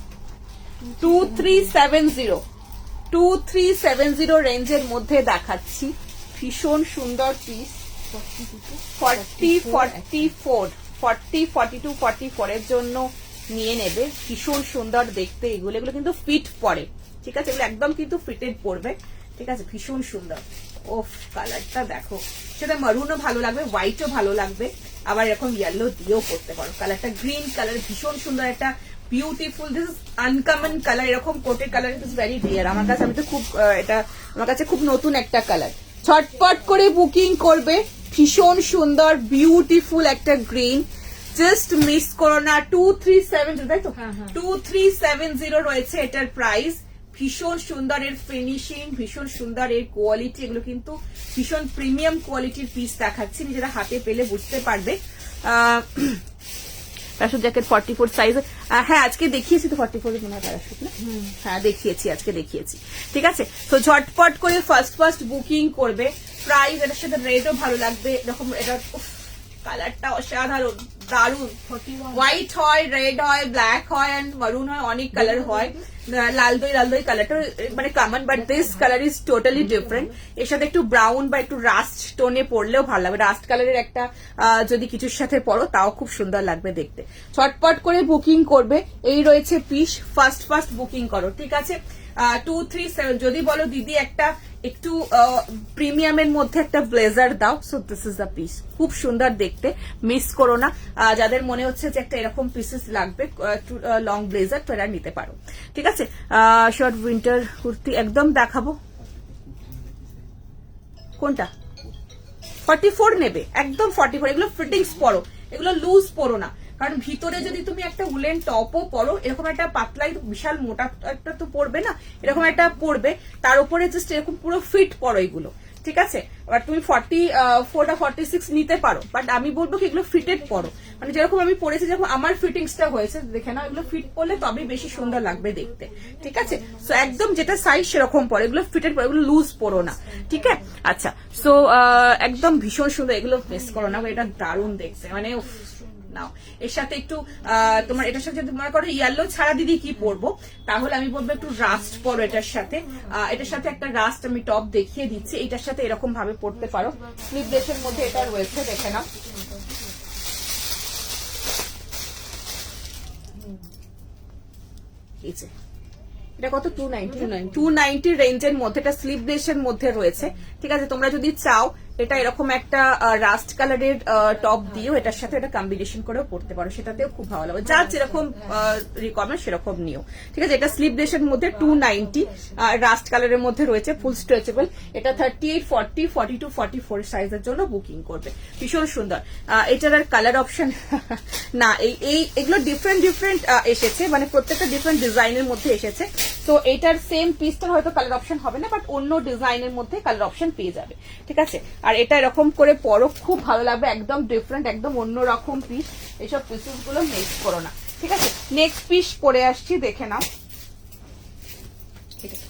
2370 রেঞ্জের মধ্যে দেখাচ্ছি, ভীষণ সুন্দর পিস। 42 এর জন্য নিয়ে নেবে, ভীষণ সুন্দর দেখতে এগুলো। এগুলো কিন্তু ফিট পরে, ঠিক আছে, এগুলো একদম কিন্তু ফিটেড পড়বে। ঠিক আছে, ভীষণ সুন্দর। ও কালারটা দেখো, সেটা মারুনও ভালো লাগবে, হোয়াইটও ভালো লাগবে, আবার এরকম ইয়েলো দিয়েও করতে পারো। কালারটা গ্রিন কালার, ভীষণ সুন্দর একটা beautiful, this is uncommon colour. এরকম কোটের কালার ইজ ভেরি রেয়ার আমার কাছে। আমি তো খুব এটা আমার কাছে খুব নতুন একটা কালার। ছটপট করে বুকিং করবে, ভীষণ সুন্দর বিউটিফুল একটা গ্রিন, জাস্ট মিস করো না। 2370, তাই তো? 2370 রয়েছে এটার প্রাইস। ভীষণ সুন্দর এর ফিনিশিং, ভীষণ সুন্দর এর কোয়ালিটি। এগুলো কিন্তু ভীষণ প্রিমিয়াম কোয়ালিটির পিস দেখাচ্ছি, নিজেরা হাতে পেলে বুঝতে পারবে। Parachute jacket 44 size. হ্যাঁ আজকে দেখিয়েছি তো 44 মনে হয় প্যারাশুট না? হ্যাঁ দেখিয়েছি, আজকে দেখিয়েছি। ঠিক আছে, তো ঝটপট করে ফার্স্ট বুকিং করবে। প্রাইস এটার সাথে রেটও ভালো লাগবে। এরকম এটা কালারটা অসাধারণ, দারুন। হোয়াইট হয়, রেড হয়, ব্ল্যাক হয়, এন্ড মারুন হয়, অনেক কালার হয়। লাল দই কালারটা মানে common, but this colour is totally different. এর সাথে একটু ব্রাউন বা একটু রাস্ট টোনে পরলেও ভালো লাগবে। রাস্ট কালারের একটা যদি কিছুর সাথে পরো তাও খুব সুন্দর লাগবে দেখতে। ছটপট করে বুকিং করবে, এই রয়েছে পিস। ফার্স্ট বুকিং করো, ঠিক আছে। 237 যদি বলো দিদি একটা একটু প্রিমিয়ামের মধ্যে একটা ব্লেজার দাও, so this is the piece. খুব সুন্দর দেখতে, মিস করো না। যাদের মনে হচ্ছে যে একটা এরকম পিসেস লাগবে লং ব্লেজার, তো এরা নিতে পারো। ঠিক আছে, শর্ট উইন্টার কুর্তি একদম দেখাবো। কোনটা? 44 নেবে, একদম 44। এগুলো ফিটিংস পরো, এগুলো লুজ পরো না। কারণ ভিতরে যদি তুমি একটা উলেন টপও পরো, এরকম একটা পাতলাই বিশাল মোটা একটা তো পরবে না, এরকম একটা পরবে, তার উপরে জাস্ট এরকম পুরো ফিট পরো এগুলো। ঠিক আছে, এবার তুমি 44 বা 46 নিতে পারো, বাট আমি বলবো কি এগুলো ফিটেড পরো। মানে যেরকম আমি পরেছি, যেরকম আমার ফিটিংসটা হয়েছে, দেখে না, এগুলো ফিট পরলে তবেই বেশি সুন্দর লাগবে দেখতে। ঠিক আছে, সো একদম যেটা সাইজ সেরকম পরো, এগুলো ফিটেড পরো, এগুলো লুজ পরো না। ঠিক আছে, আচ্ছা, সো একদম ভীষণ সুন্দর, এগুলো মিস করো না, এটা দারুণ দেখতে। মানে নাও এর সাথে একটু তোমার এটার সাথে যদি মনে করো ইয়েলো ছাড়া দিদি কি পরবো, তাহলে আমি বলবো একটু রাস্ট পরো এটার সাথে। এটার সাথে একটা রাস্ট আমি টপ দেখিয়ে দিচ্ছি, এটার সাথে এরকম ভাবে পরতে পারো। স্লিভলেসের মধ্যে এটা রয়েছে, দেখে নাও। এটা কত? 290 রেঞ্জের মধ্যে, এটা স্লিভলেসের মধ্যে রয়েছে। ঠিক আছে, তোমরা যদি চাও এটা এরকম একটা রাস্ট কালারের টপ দিয়েও এটার সাথে এটা কম্বিনেশন করেও পড়তে পারো, সেটাতেও খুব ভালো লাগবে। যার যেরকম রিকোয়ারমেন্ট সেরকম নিও। ঠিক আছে, এটা স্লিভলেসের মধ্যে 290, রাস্ট কালারের মধ্যে রয়েছে, ফুল স্ট্রেচেবল। এটা 38, 40, 42, 44 সাইজের জন্য বুকিং করবে। ভীষণ সুন্দর। এটার আর কালার অপশন না, এগুলো ডিফারেন্ট এসেছে, মানে প্রত্যেকটা ডিফারেন্ট ডিজাইনের মধ্যে এসেছে। তো এটার সেম পিসটার হয়তো কালার অপশন হবে না, বাট অন্য ডিজাইনের মধ্যে কালার অপশন পেয়ে যাবে। ঠিক আছে, আর এটা এরকম করে পরো, খুব ভালো লাগবে, একদম ডিফারেন্ট, একদম অন্যরকম পিস। এইসব পিসেস গুলো মিস করো না। ঠিক আছে, নেক্সট পিস পরে আসছি, দেখে নাও। ঠিক আছে,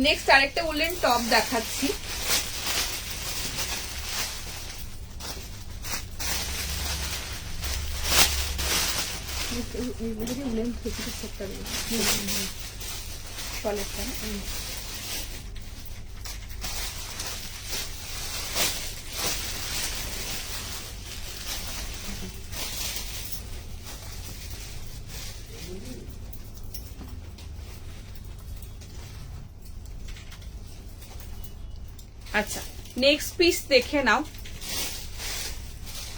নেক্সট আরেকটা উলেন টপ দেখাচ্ছি। উলেন আচ্ছা, নেক্সট পিস দেখে নাও।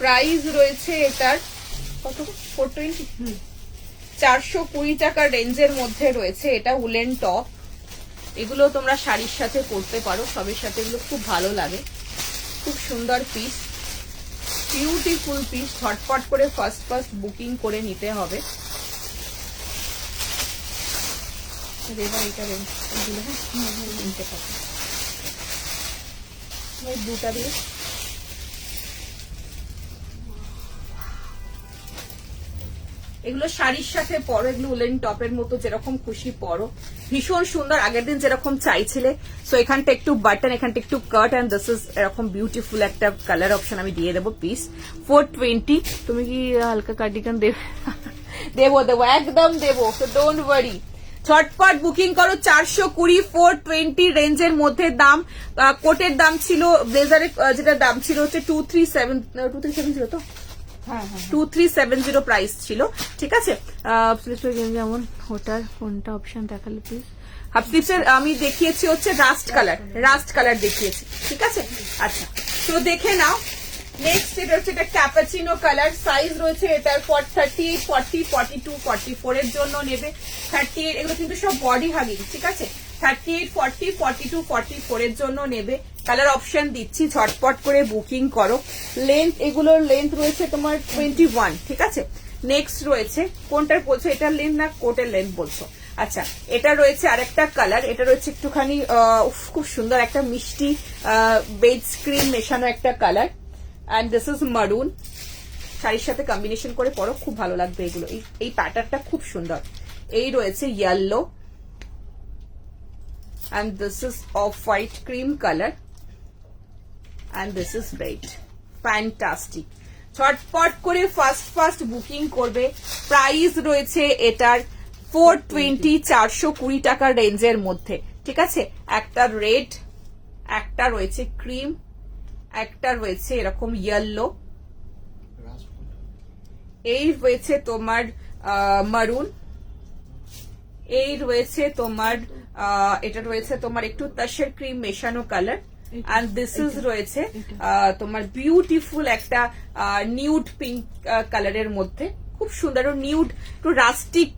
প্রাইস রয়েছে এটার কত, 420, 420 টাকার রেঞ্জের মধ্যে রয়েছে। এটা উলেন টপ, এগুলো তোমরা শাড়ির সাথে পরতে পারো, সবের সাথে এগুলো খুব ভালো লাগে। খুব সুন্দর পিস, বিউটিফুল পিস। ঝটপট করে ফার্স্ট বুকিং করে নিতে হবে। এবার এটা নিতে পারবে দুটা দিয়ে। এগুলো শাড়ির সাথে পরো, এগুলো উলেন টপের মতো যেরকম খুশি পরো, ভীষণ সুন্দর। আগের দিন যেরকম চাইছিলে, সো এখানটা একটু বাটন, এখানটা একটু কাট, এন্ড দিস ইজ এরকম বিউটিফুল একটা কালার অপশন আমি দিয়ে দেবো পিস। 420। তুমি কি হালকা কার্ডিগান দেবে? দেবো একদম দেবো, তো ডোন্ট ওয়ারি। ঝটপট বুকিং করো। 420, 420 রেঞ্জের মধ্যে দাম। কোটের দাম ছিল, ব্লেজারের যেটা দাম ছিল হচ্ছে 2370 তো, 2370 প্রাইস ছিল। ঠিক আছে, যেমন ওটার কোনটা অপশন দেখালে প্লিজ। হাফ স্লিভসের আমি দেখিয়েছি হচ্ছে রাস্ট কালার দেখিয়েছি। ঠিক আছে, আচ্ছা তো দেখে নাও। নেক্সট এটা হচ্ছে এটা ক্যাপাচিনো কালার। সাইজ রয়েছে এটার 38, 40, 42, 44 এর জন্য নেবে। 38 এগুলো কিন্তু সব বডি হাগিং। ঠিক আছে, 38, 40, 42, 44 এর জন্য নেবে। কালার অপশন দিচ্ছি, ঝটপট করে বুকিং করো। লেন্থ, এগুলোর লেন্থ রয়েছে তোমার 21। ঠিক আছে, নেক্সট রয়েছে কোনটার বলছো, এটার লেন্থ না কোটের লেন্থ বলছো? আচ্ছা, এটা রয়েছে আরেকটা কালার। এটা রয়েছে একটুখানি খুব সুন্দর একটা মিষ্টি বেজ ক্রিম মেশানো একটা কালার, অ্যান্ড দিস ইজ মারুন। শাড়ির সাথে কম্বিনেশন করে পরো, খুব ভালো লাগবে এগুলো। এই প্যাটার্নটা খুব সুন্দর। এই রয়েছে yellow, and this is off-white cream color, and this is red. Fantastic. ঝটপট করে ফার্স্ট বুকিং করবে। প্রাইস রয়েছে এটার 420, 420 টাকার রেঞ্জের মধ্যে। ঠিক আছে, একটা রেড, একটা রয়েছে ক্রিম, একটা রয়েছে এরকম ইয়েলো, এই রয়েছে তোমার মারুন, এই রয়েছে তোমার এটা রয়েছে তোমার একটু তাসের ক্রিম মেশানো কালার, and this is রয়েছে তোমার বিউটিফুল একটা নিউড পিঙ্ক কালারের মধ্যে। খুব সুন্দর নিউড, একটু রাস্টিক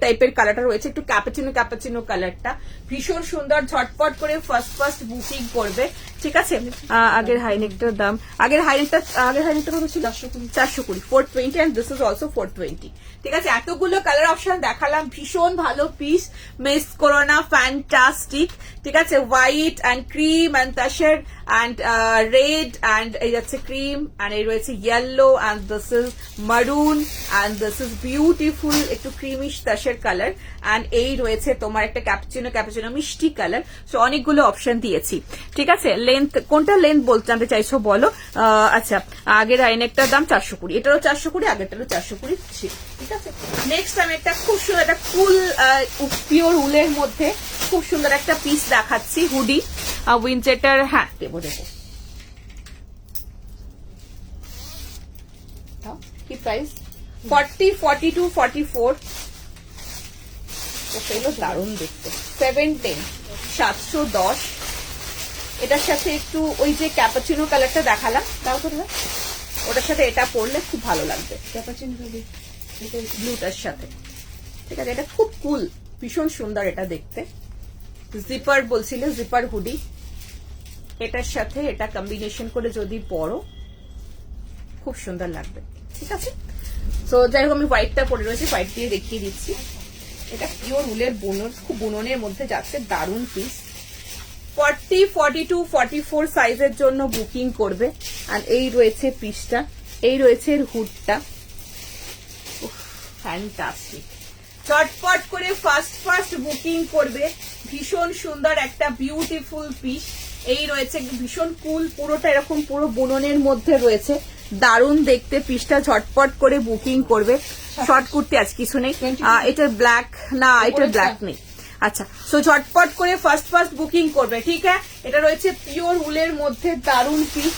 টাইপের কালারটা রয়েছে, একটু ক্যাপাচিনো কালারটা ভীষণ সুন্দর। ঝটপট করে ফার্স্ট বুকিং করবে। ঠিক আছে, আগের হাইনেকটার দাম, আগের হাইনেকটা কত ছিল? 420, 420, and this is also 420। ঠিক আছে, এতগুলো কালার অপশন দেখালাম, ভীষণ ভালো পিস, মিস করো না, ফ্যান্টাস্টিক। ঠিক আছে, white and cream and tussar and red and এই যাচ্ছে ক্রিম, অ্যান্ড এই রয়েছে yellow, and this is maroon, and this is beautiful একটু ক্রিমিশ তাসের কালার, অ্যান্ড এই রয়েছে তোমার একটা ক্যাপাচিনো মিষ্টি কালার। সো অনেকগুলো অপশন দিয়েছি। ঠিক আছে, লেন্থ কোনটা লেন্থ বলতে জানতে চাইছো বলো। আচ্ছা, আগের আইনেকটার দাম 420, এটারও 420, আগেরটারও 420 ছিল। ঠিক আছে, নেক্সট আমি একটা খুব সুন্দর একটা কুল পিওর উলের মধ্যে খুব সুন্দর একটা পিস দেখাচ্ছি, হুডি উইন্টার। হ্যাঁ দেবো। কি প্রাইস? 40, 42, 44। এগুলো দারুণ দেখতে। 710, 710। এটার সাথে একটু ওই যে ক্যাপাচিনো কালারটা দেখালাম, তাও তো ওটার সাথে এটা পরলে খুব ভালো লাগবে, ক্যাপাচিনো ব্লুটার সাথে। ঠিক আছে, এটা খুব কুল, ভীষণ সুন্দর এটা দেখতে। জিপার বলছিলে, জিপার হুডি, এটার সাথে এটা কম্বিনেশন করে যদি পরো খুব সুন্দর লাগবে। ঠিক আছে, তো যাই হোক আমি হোয়াইটটা পরে রয়েছে, হোয়াইট দিয়ে দেখিয়ে দিচ্ছি। এটা পিওর উলের বুনন, খুব বুননের মধ্যে যাচ্ছে, দারুণ পিস। 40, 42, 44 সাইজের জন্য বুকিং করবে। আর এই রয়েছে পিসটা, এই রয়েছে হুডটা, ফ্যান্টাস্টিক। চটপট করে ফার্স্ট বুকিং করবে। ভীষণ সুন্দর একটা বিউটিফুল পিস। এই রয়েছে ভীষণ কুল, পুরোটা এরকম পুরো বুননের মধ্যে রয়েছে, দারুণ দেখতে পিসটা। ঝটপট করে বুকিং করবে। শর্ট কুর্তি আজ কিছু নেই, এটা ব্ল্যাক না, এটা ব্ল্যাক নেই। আচ্ছা, সো ঝটপট করে ফার্স্ট বুকিং করবে। ঠিক আছে, এটা রয়েছে পিওর উলের মধ্যে, দারুণ পিস।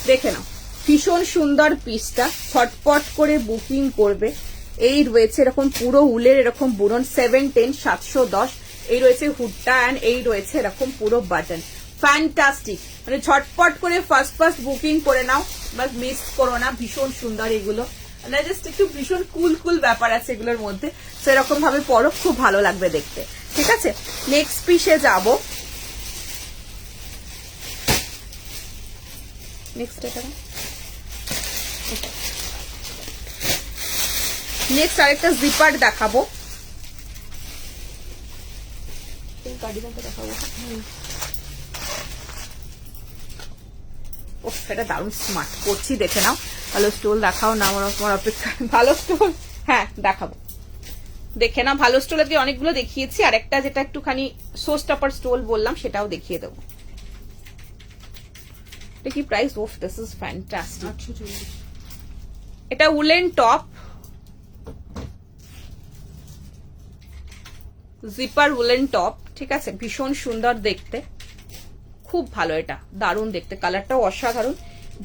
দেখে নাও, ভীষণ সুন্দর পিসটা। ঝটপট করে বুকিং করবে। এই রয়েছে এরকম পুরো উলের এরকম বুনন 710 710, এই রয়েছে হুডটা অ্যান্ড এই রয়েছে এরকম পুরো বাটন। ফ্যান্টাস্টিক, মানে ঝটপট করে ফার্স্ট বুকিং করে নাও, বাস মিস করো না। ভীষণ সুন্দর এগুলো, মানে জাস্ট একটু ভীষণ কুল ব্যাপার আছে এগুলোর মধ্যে, সেরকম ভাবে পরো, খুব ভালো লাগবে দেখতে। ঠিক আছে, নেক্সট পিসে যাবো। নেক্সট আরেকটা জিপার দেখাবো। এটা দারুণ স্মার্ট, করছি দেখে নাও। ভালো স্টোল দেখাও না আমার অপেক্ষা, ভালো স্টোল, হ্যাঁ দেখাবো, দেখে না ভালো স্টোল। আজকে অনেকগুলো দেখিয়েছি, আর একটা যেটা একটুখানি সোস টপার স্টোল বললাম সেটাও দেখিয়ে দেবো। এটা কি প্রাইস? ওফ, দিস ইজ ফ্যান্টাস্টিক। এটা woollen top, zipper woollen top, ঠিক আছে, ভীষণ সুন্দর দেখতে, খুব ভালো, এটা দারুণ দেখতে, কালারটাও অসাধারণ।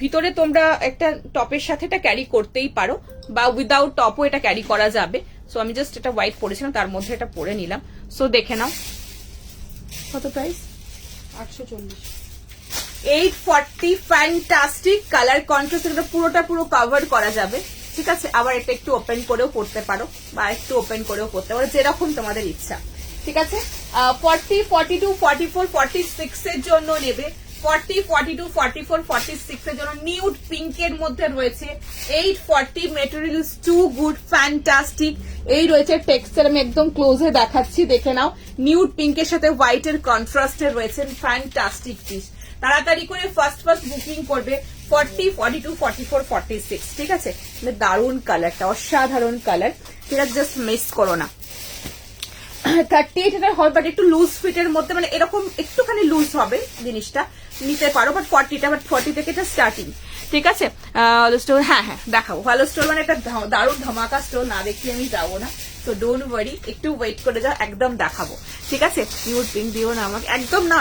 ভিতরে তোমরা একটা টপের সাথে এটা ক্যারি করতেই পারো, বা উইদাউট টপও এটা ক্যারি করা যাবে। সো আমি জাস্ট এটা হোয়াইট পরেছিলাম, তার মধ্যে এটা পরে নিলাম। সো দেখে নাও, কত প্রাইস? 840, 840। ফ্যান্টাস্টিক কালার কন্ট্রাস্ট, এটা পুরোটা পুরো কভার করা যাবে। ঠিক আছে, আবার এটা একটু ওপেন করেও পড়তে পারো, বা একটু ওপেন করেও পড়তে পারো, যেরকম তোমাদের ইচ্ছা। ঠিক আছে, 40, 42, 44, 46 এর জন্য নেবে, 40, 42, 44, 46 এর জন্য নিউড পিঙ্কের মধ্যে রয়েছে 840। Material is too good, fantastic. এই রয়েছে টেক্সচার, আমি একদম ক্লোজে দেখাচ্ছি, দেখে নাও। নিউড পিঙ্কের সাথে হোয়াইটের কন্ট্রাস্টে রয়েছে, ফ্যান্টাস্টিক পিস। তাড়াতাড়ি করে ফার্স্ট বুকিং করবে। 40, 42, 44, 46, ঠিক আছে, দারুণ কালারটা, অসাধারণ কালার, ঠিক আছে, জাস্ট মিস করো না। 38 এটা হয়, বাট একটু লুজ ফিটের মধ্যে, মানে এরকম একটুখানি লুজ হবে জিনিসটা, নিতে পারো, বাট 40 থেকে এটা স্টার্টিং। ঠিক আছে, স্টোর, হ্যাঁ দেখাবো। ভালো স্টোর, মানে একটা দারুণ ধামাকা স্টোর, না দেখি আমি যাবো না। তো ডোন্ট ওয়ারি, একটু ওয়েট করে যাও, একদম দেখাবো। ঠিক আছে, নিউড পিঙ্ক দিও না আমাকে, একদম না,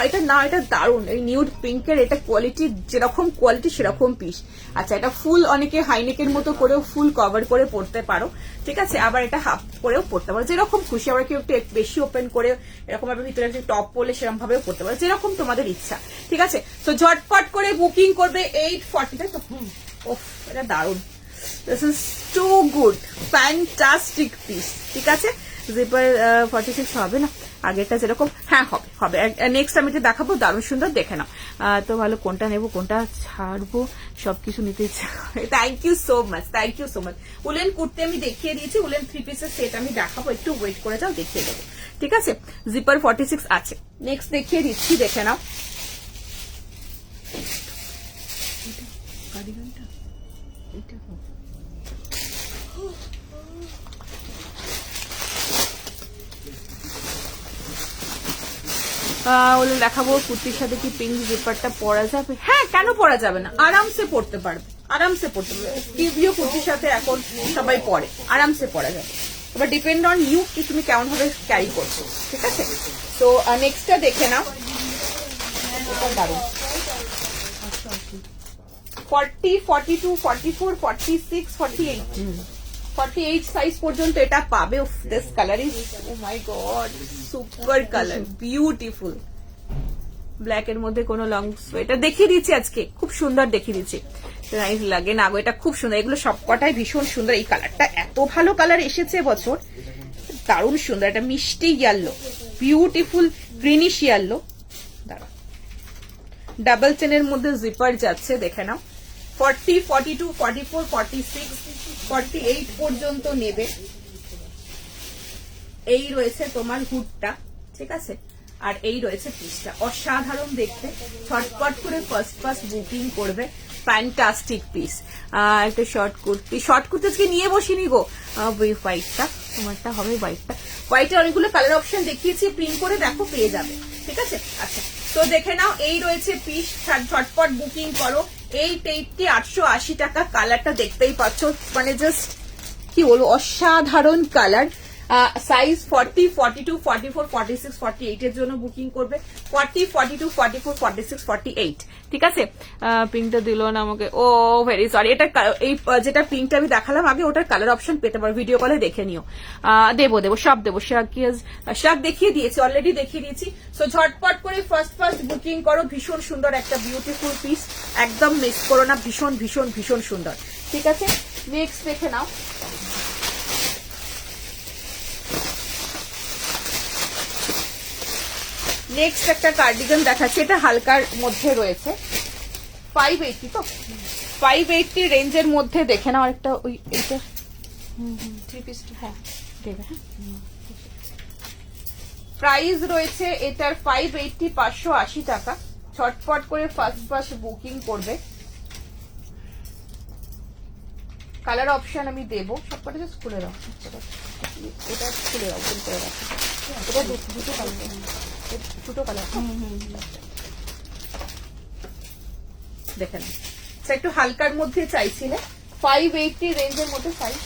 এটা দারুণ। এই নিউড পিঙ্কের এটা কোয়ালিটি, যেরকম কোয়ালিটি সেরকম পিস। আচ্ছা, এটা ফুল, অনেকে হাইনেকের মতো করেও ফুল কভার করে পড়তে পারো। ঠিক আছে, আবার এটা হাফ করেও পড়তে পারো, যেরকম খুশি। আবার কেউ একটু বেশি ওপেন করে এরকম ভাবে ভিতরে একটা টপ পরলে সেরকম ভাবেও পড়তে পারো, যেরকম তোমাদের ইচ্ছা। ঠিক আছে, তো ঝটপট করে বুকিং করবে। 840, তাই তো? ওফ, এটা দারুণ, this is too good, fantastic piece. ঠিক আছে, জিপার 46 হবে না, আগেরটা যেরকম, হ্যাঁ হবে। নেক্সট আমি এটা দেখাবো, দারুণ সুন্দর, দেখে নাও। তো ভালো, কোনটা নেবো কোনটা ছাড়বো, সবকিছু নিতে ইচ্ছা। Thank you so much, thank you so much. Woollen kurti আমি দেখিয়ে দিয়েছি, উলেন 3 পিসের সেট আমি দেখাবো, একটু ওয়েট করে যাও, দেখিয়ে দেবো। ঠিক আছে, জিপার 46 আছে। নেক্সট দেখিয়ে দিচ্ছি, দেখে নাও। দেখাবো কুর্তির সাথে কি পিঙ্ক জিপারটা পরা যাবে? হ্যাঁ, কেন পরা যাবে না, আরামসে পড়তে পারবে, আরামসে পড়তে পারবে। টিভিও কুর্তির সাথে এখন সবাই পরে, আরামসে পরা যাবে। এবার ডিপেন্ড অন ইউ, কি তুমি কেমন ভাবে ক্যারি করছো। ঠিক আছে, তো নেক্সটটা দেখে নাও, দারুণ। 40, 42, 44, 46, 48, 48 সাইজ পর্যন্ত এটা পাবে। This colour is, oh my God, super colour, beautiful. Black এর মধ্যে কোনো লং সোয়েটার দেখিয়ে দিচ্ছি আজকে, খুব সুন্দর দেখিয়ে দিচ্ছি। নাইস লাগে না গো, এটা খুব সুন্দর, এগুলো সবকটাই ভীষণ সুন্দর। এই কালারটা এত ভালো কালার এসেছে বছর, দারুণ সুন্দর। এটা মিষ্টি ইয়েলো, বিউটিফুল গ্রিনিশ ইয়েলো, দাঁড়া, ডাবল চেনের মধ্যে জিপার যাচ্ছে, দেখে নাও। 40, 42, 44, 46, 48 পর্যন্ত নেবে। এই রয়েছে তোমার হুডটা, ঠিক আছে, আর এই রয়েছে পিসটা, অসাধারণ দেখতে। ছটপট করে ফার্স্ট বুকিং করবে, ফ্যান্টাস্টিক পিস। একটা শর্ট কুর্তি আজকে নিয়ে বসিনি গো, হোয়াইটটা তোমারটা হবে, হোয়াইটে অনেকগুলো কালার অপশন দেখিয়েছি, প্রিন্ট করে দেখো, পেয়ে যাবে। ঠিক আছে, আচ্ছা, তো দেখে নাও, এই রয়েছে পিস, ঝটপট বুকিং করো। 880, 880 টাকা। কালারটা দেখতেই পাচ্ছ, মানে জাস্ট কি বলবো, অসাধারণ কালার। সাইজ 40, 42, 44, 46, 48 এর জন্য বুকিং করবে। 40, 42, 44, 46, 48, ঠিক আছে। পিঙ্কটা দিল না আমাকে, ও ভেরি সরি। এটা এই যেটা পিঙ্কটা আমি দেখালাম আগে, ওটার কালার অপশন পেতে পারো, ভিডিও কলে দেখে নিও। দেবো সব দেবো। শাক দেখিয়ে দিয়েছি, অলরেডি দেখিয়ে দিয়েছি। সো ঝটপট করে ফার্স্ট বুকিং করো। ভীষণ সুন্দর একটা বিউটিফুল পিস, একদম মিস করো না। ভীষণ ভীষণ ভীষণ সুন্দর, ঠিক আছে। নেক্সট দেখে নাও। নেক্সট একটা কার্ডিগান দেখাচ্ছি, এটা হালকার মধ্যে রয়েছে। 580 তো, 580 রেঞ্জের মধ্যে দেখে নাও। একটা ওই এইটা 3 পিস, হ্যাঁ দেবে। হ্যাঁ, প্রাইস রয়েছে এটার 580, 580 টাকা। ছটপট করে ফার্স্ট বুকিং করবে। কালার অপশন আমি দেবো, সবকটা জাস্ট খুলে দাও। এটা খুলে দাও, ওপেন করে রাখো। এটা দুটো কালার, দুটো কালার দেখেন। একটু হালকার মধ্যে চাইছিলে, 580 রেঞ্জের মধ্যে সাইজ।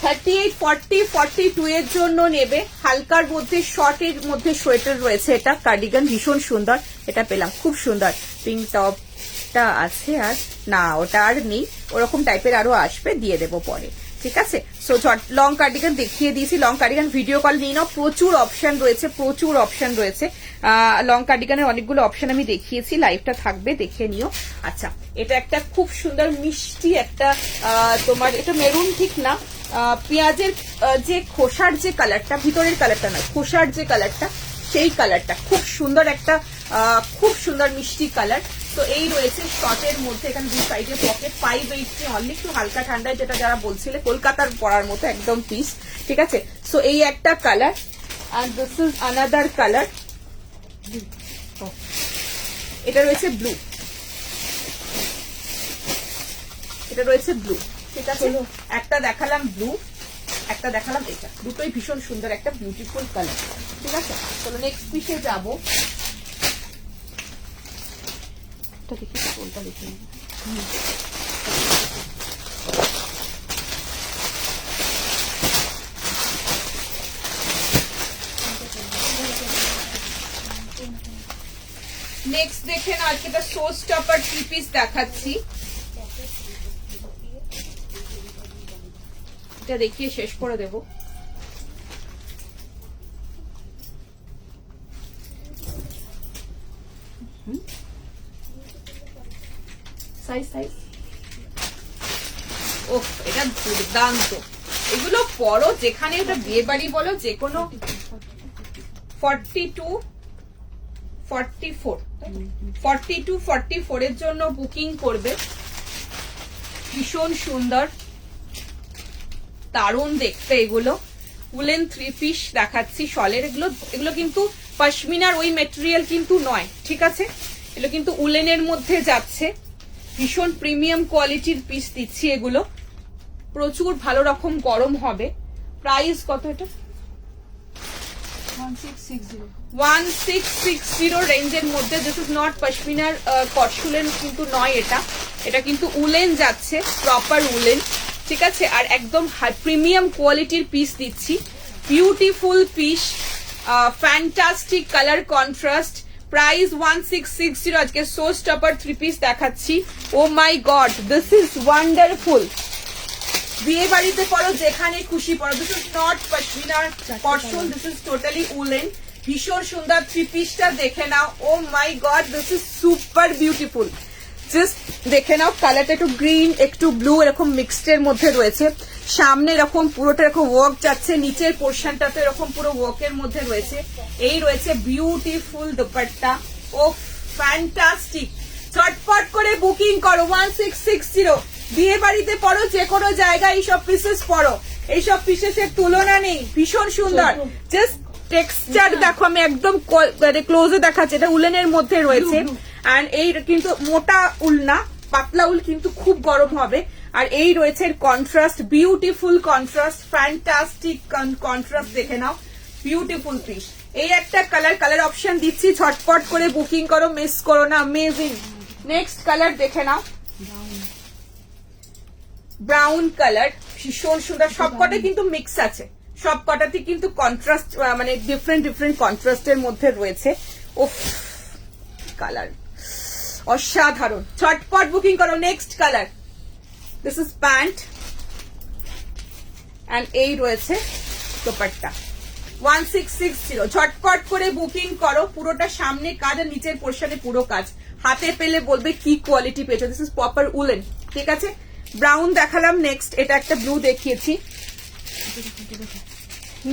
38, 40, 42 এর জন্য নেবে। হালকার মধ্যে শর্টের মধ্যে সোয়েটার রয়েছে। এটা কার্ডিগান ভীষণ সুন্দর, এটা পেলাম খুব সুন্দর। পিঙ্ক টপটা আছে, আর না ওটা আর নেই, ওরকম টাইপের আরো আসবে, দিয়ে দেবো পরে, ঠিক আছে। সো লং কার্ডিগান দেখিয়ে দিয়েছি। লং কার্ডিগান ভিডিও কল নিয়ে নাও, প্রচুর অপশন রয়েছে, প্রচুর অপশন রয়েছে। লং কার্ডিগানের অনেকগুলো অপশন আমি দেখিয়েছি, লাইভটা থাকবে, দেখে নিও। আচ্ছা, এটা একটা খুব সুন্দর মিষ্টি একটা, তোমার এটা মেরুন ঠিক না, পেঁয়াজের যে খোসার যে কালারটা, ভিতরের কালারটা নয়, খোসার যে কালারটা, সেই কালারটা খুব সুন্দর একটা, খুব সুন্দর মিষ্টি কালার। তো এই রয়েছে শর্টের মধ্যে, এখানে দুই সাইডে পকেট। 580 অনলি, একটু হালকা ঠান্ডায়, যেটা যারা বলছিলে কলকাতার পরার মতো একদম পিস, ঠিক আছে। সো এই একটা কালার, আর দিস ইজ আনাদার কালার। এটা রয়েছে ব্লু, এটা রয়েছে ব্লু, ঠিক আছে। একটা দেখালাম ব্লু, একটা দেখালাম এটা, দুটোই ভীষণ সুন্দর একটা বিউটিফুল কালার, ঠিক আছে। চলো নেক্সট পিসে যাবো। দেখি কোনটা দেখি। নেক্সট দেখেন, আজকে একটা শো স্টপার 3 পিস দেখাচ্ছি। এটা দেখিয়ে শেষ করে দেব। এটা দুর্দান্ত, এগুলো পরো যেখানে, ওটা বিয়ে বাড়ি বলো, যে কোনো 42, 44 এর জন্য বুকিং করবে। ভীষণ সুন্দর, দারুণ দেখতে এগুলো। উলেন 3 পিস দেখাচ্ছি শলের। এগুলো কিন্তু পশমিনার ওই মেটেরিয়াল কিন্তু নয়, ঠিক আছে। এগুলো কিন্তু উলেনের মধ্যে যাচ্ছে। ভীষণ প্রিমিয়াম কোয়ালিটির পিস দিচ্ছি এগুলো, প্রচুর ভালো রকম গরম হবে। প্রাইস কত এটা? 1660 রেঞ্জের মধ্যে। দিস ইজ নট পশমিনার কটসুলেন কিন্তু নয়, এটা কিন্তু উলেন যাচ্ছে, প্রপার উলেন, ঠিক আছে। আর একদম প্রিমিয়াম কোয়ালিটির পিস দিচ্ছি, beautiful piece, fantastic colour contrast. Price 1660। আজকে শো স্টপার 3 পিস দেখাচ্ছি। Oh my god, this is wonderful. বিয়ে বাড়িতে পরো, যেখানে খুশি পরো। দিস ইজ নট পশমিনার কটসুল, দিস ইজ টোটালি উলেন। ভীষণ সুন্দর 3 পিসটা দেখে নাও। Oh my god, this is super beautiful. Just দেখে নাও, কালারটা একটু গ্রিন একটু ব্লু এরকম মিক্সড এর মধ্যে রয়েছে। সামনে এরকম পুরোটা এরকম ওয়ার্ক যাচ্ছে, নিচের পোর্শনটাতে এরকম পুরো ওয়ার্কের মধ্যে রয়েছে। এই রয়েছে বিউটিফুল দুপাট্টা। ও ফ্যান্টাস্টিক, চটপট করে বুকিং করো। 1660। বিয়ে বাড়িতে পড়ো, যে কোনো জায়গায় এইসব পিসেস পড়ো, এইসব পিসেসের তুলনা নেই। ভীষণ সুন্দর, জাস্ট টেক্সচার দেখো, আমি একদম ক্লোজে দেখাচ্ছি। এটা উলেনের মধ্যে রয়েছে, আর এই কিন্তু মোটা উল না, পাতলা উল, কিন্তু খুব গরম হবে। আর এই রয়েছে contrast, beautiful contrast, fantastic contrast, দেখে নাও, বিউটিফুল পিস। এই একটা কালার অপশন দিচ্ছি, ঝটপট করে বুকিং করো, মিস করো না, অ্যামেজিং। নেক্সট কালার দেখে নাও, ব্রাউন কালার, ভীষণ সুন্দর। সবকটা কিন্তু মিক্স আছে, সবকটাতে কিন্তু কন্ট্রাস্ট মানে ডিফারেন্ট ডিফারেন্ট কন্ট্রাস্টের মধ্যে রয়েছে। উফ, কালার অসাধারণ। ঝটপট বুকিং করো। Next colour, this is pant and এই রয়েছে দোপাট্টা। 1660, ঝটপট করে বুকিং করো। পুরোটা সামনে কাজ আর নিচের পোর্শনে পুরো কাজ। হাতে পেলে বলবে কি কোয়ালিটি পেয়েছো। দিস ইজ প্রপার উলেন, ঠিক আছে। ব্রাউন দেখালাম, নেক্সট এটা একটা ব্লু দেখিয়েছি।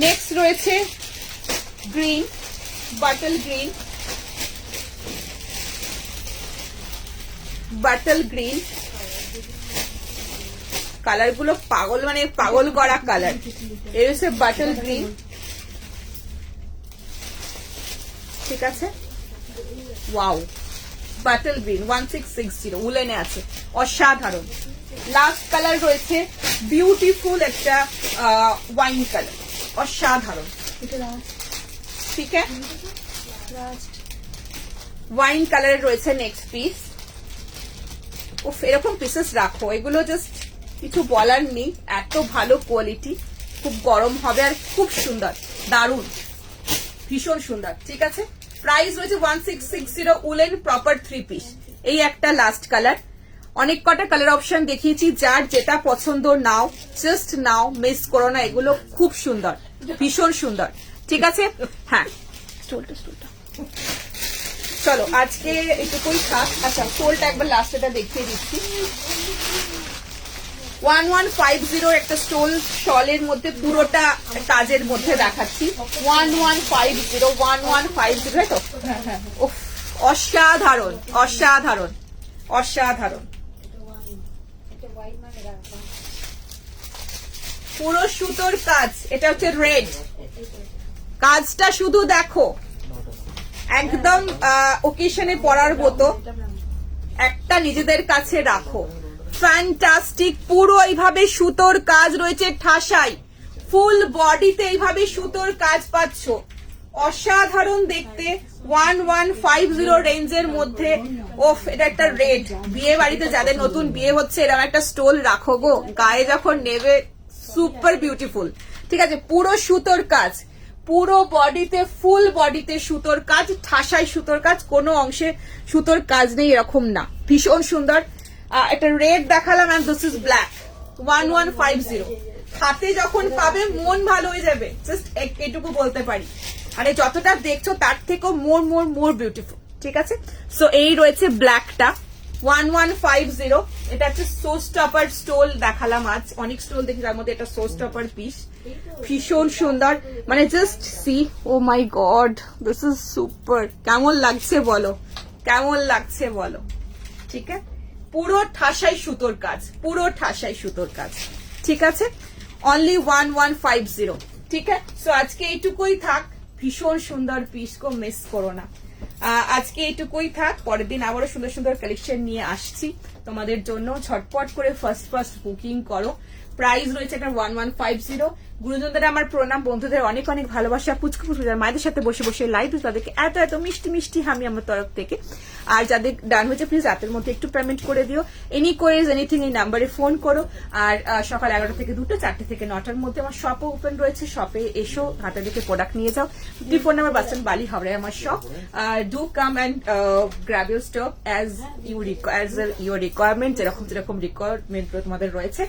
নেক্সট রয়েছে green, bottle green, bottle green. Colour গুলো পাগল, মানে পাগল করা কালার। এই হচ্ছে বাটল গ্রিন, ঠিক আছে। ওয়াও, বাটল গ্রিন 1660 উলেনে আছে, অসাধারণ। লাস্ট কালার রয়েছে বিউটিফুল একটা ওয়াইন কালার, অসাধারণ, ঠিক আছে। ওয়াইন কালারের রয়েছে নেক্সট পিস। উফ, এরকম পিসেস রাখো, এগুলো জাস্ট কিছু বলার নেই, এত ভালো কোয়ালিটি। খুব গরম হবে আর খুব সুন্দর, দারুণ, ভীষণ সুন্দর, ঠিক আছে। প্রাইস রয়েছে 1660 উলেন প্রপার 3 পিস। এই একটা লাস্ট কালার। অনেক কটা কালার অপশন দেখিয়েছি, যার যেটা পছন্দ নাও, জাস্ট নাও, মিস করো না। এগুলো খুব সুন্দর, ভীষণ সুন্দর, ঠিক আছে। হ্যাঁ, চলো আজকে এটুকুই থাক। আচ্ছা, সোলটা একবার লাস্টটা দেখিয়ে দিচ্ছি। 1150 একটা স্টোল শলের মধ্যে পুরোটা কাজের মধ্যে দেখাচ্ছি। 1150 তাই তো? উফ, অসাধারণ, অসাধারণ, অসাধারণ। পুরো সুতোর কাজ, এটা হচ্ছে রেড। কাজটা শুধু দেখো, একদম ওকেশনে পরার মতো। একটা নিজেদের কাছে রাখো, ফ্যান্টাস্টিক। পুরো এইভাবে সুতোর কাজ রয়েছে ঠাসাই, ফুল বডিতে এইভাবে সুতোর কাজ পাচ্ছ, অসাধারণ দেখতে। 1150 রেঞ্জের মধ্যে। ওফ, এটা একটা রেড। বিয়ে বাড়িতে যাদের নতুন বিয়ে হচ্ছে এরকম একটা স্টোল রাখো গো, গায়ে যখন নেবে সুপার বিউটিফুল, ঠিক আছে। পুরো সুতোর কাজ, পুরো বডিতে, ফুল বডিতে সুতোর কাজ, ঠাসাই সুতোর কাজ, কোনো অংশে সুতোর কাজ নেই এরকম না, ভীষণ সুন্দর। একটা রেড দেখালাম এন্ড দিস ইজ ব্ল্যাক। 1150 হাতে যখন পাবে মন ভালো হয়ে যাবে, জাস্ট এটুকু বলতে পারি। আরে যতটা দেখছো তার থেকেও মোর মোর মোর বিউটিফুল, ঠিক আছে। সো এই রয়েছে ব্ল্যাকটা 1150। এটা হচ্ছে শো স্টপার স্টোল দেখালাম আজ, অনেক স্টোল দেখি, তার মধ্যে এটা শো স্টপার পিস, ভীষণ সুন্দর। মানে just see, oh my god, this is super. কেমন লাগছে বলো, কেমন লাগছে বলো, ঠিক আছে। পুরো ঠাসাই সুতোর কাজ, পুরো ঠাসাই সুতোর কাজ, ঠিক আছে। অনলি 1150, ঠিক আছে। সো আজকে এইটুকুই থাক, ভীষণ সুন্দর পিস, কো মিস করো না। আজকে এইটুকুই থাক, পরের দিন আবারও সুন্দর সুন্দর কালেকশন নিয়ে আসছি তোমাদের জন্য। ঝটপট করে ফার্স্ট বুকিং করো। প্রাইস রয়েছে একটা 1150। গুরুজনদের আমার প্রণাম, বন্ধুদের অনেক অনেক ভালোবাসা। পুচকু যারা মায়েদের সাথে বসে বসে লাইভ, তাদেরকে এত এত মিষ্টি মিষ্টি হামি আমার তরফ থেকে। আর যাদের ডান হয়েছে প্লিজ রাতের মধ্যে একটু পেমেন্ট করে দিও। এনি কোয়েজ এনিথিং এই নাম্বারে ফোন করো। আর সকাল 11টা থেকে 2টা, 4টে থেকে 9টার মধ্যে আমার শপও ওপেন রয়েছে। শপে এসো, হাতে দেখে প্রোডাক্ট নিয়ে যাও। 54 নম্বর বাস স্ট্যান্ড, বালি, হাওড়ায় আমার shop. Do come and grab your stock as your requirement, যেরকম যেরকম রিকোয়ারমেন্ট তোমাদের রয়েছে।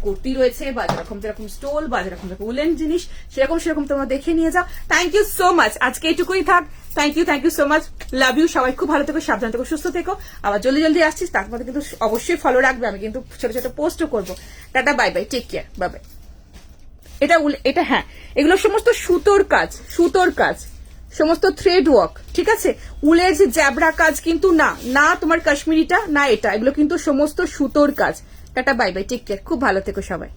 কুর্তি রয়েছে, বা যেরকম স্টোল, বা যেরকম উলেন জিনিস, সেরকম তোমরা দেখে নিয়ে যাও। থ্যাংক ইউ সো মাচ, আজকে এইটুকুই থাক। Thank you so much, love you. সবাই খুব ভালো থেকো, সাবধান থেকো, সুস্থ থেকো। আবার জলদি আসছিস, তার মধ্যে কিন্তু অবশ্যই ফলো রাখবে। আমি কিন্তু ছোট ছোট পোস্টও করবো। Tata, bye bye, take care, bye bye. এটা হ্যাঁ, এগুলো সমস্ত সুতোর কাজ, সুতোর কাজ, সমস্ত থ্রেড ওয়ার্ক, ঠিক আছে। উলের যে জ্যাবরা কাজ কিন্তু না তোমার কাশ্মীরিটা, না এটা, এগুলো কিন্তু সমস্ত সুতোর কাজ। Tata, bye bye, take care, খুব ভালো থেকো সবাই।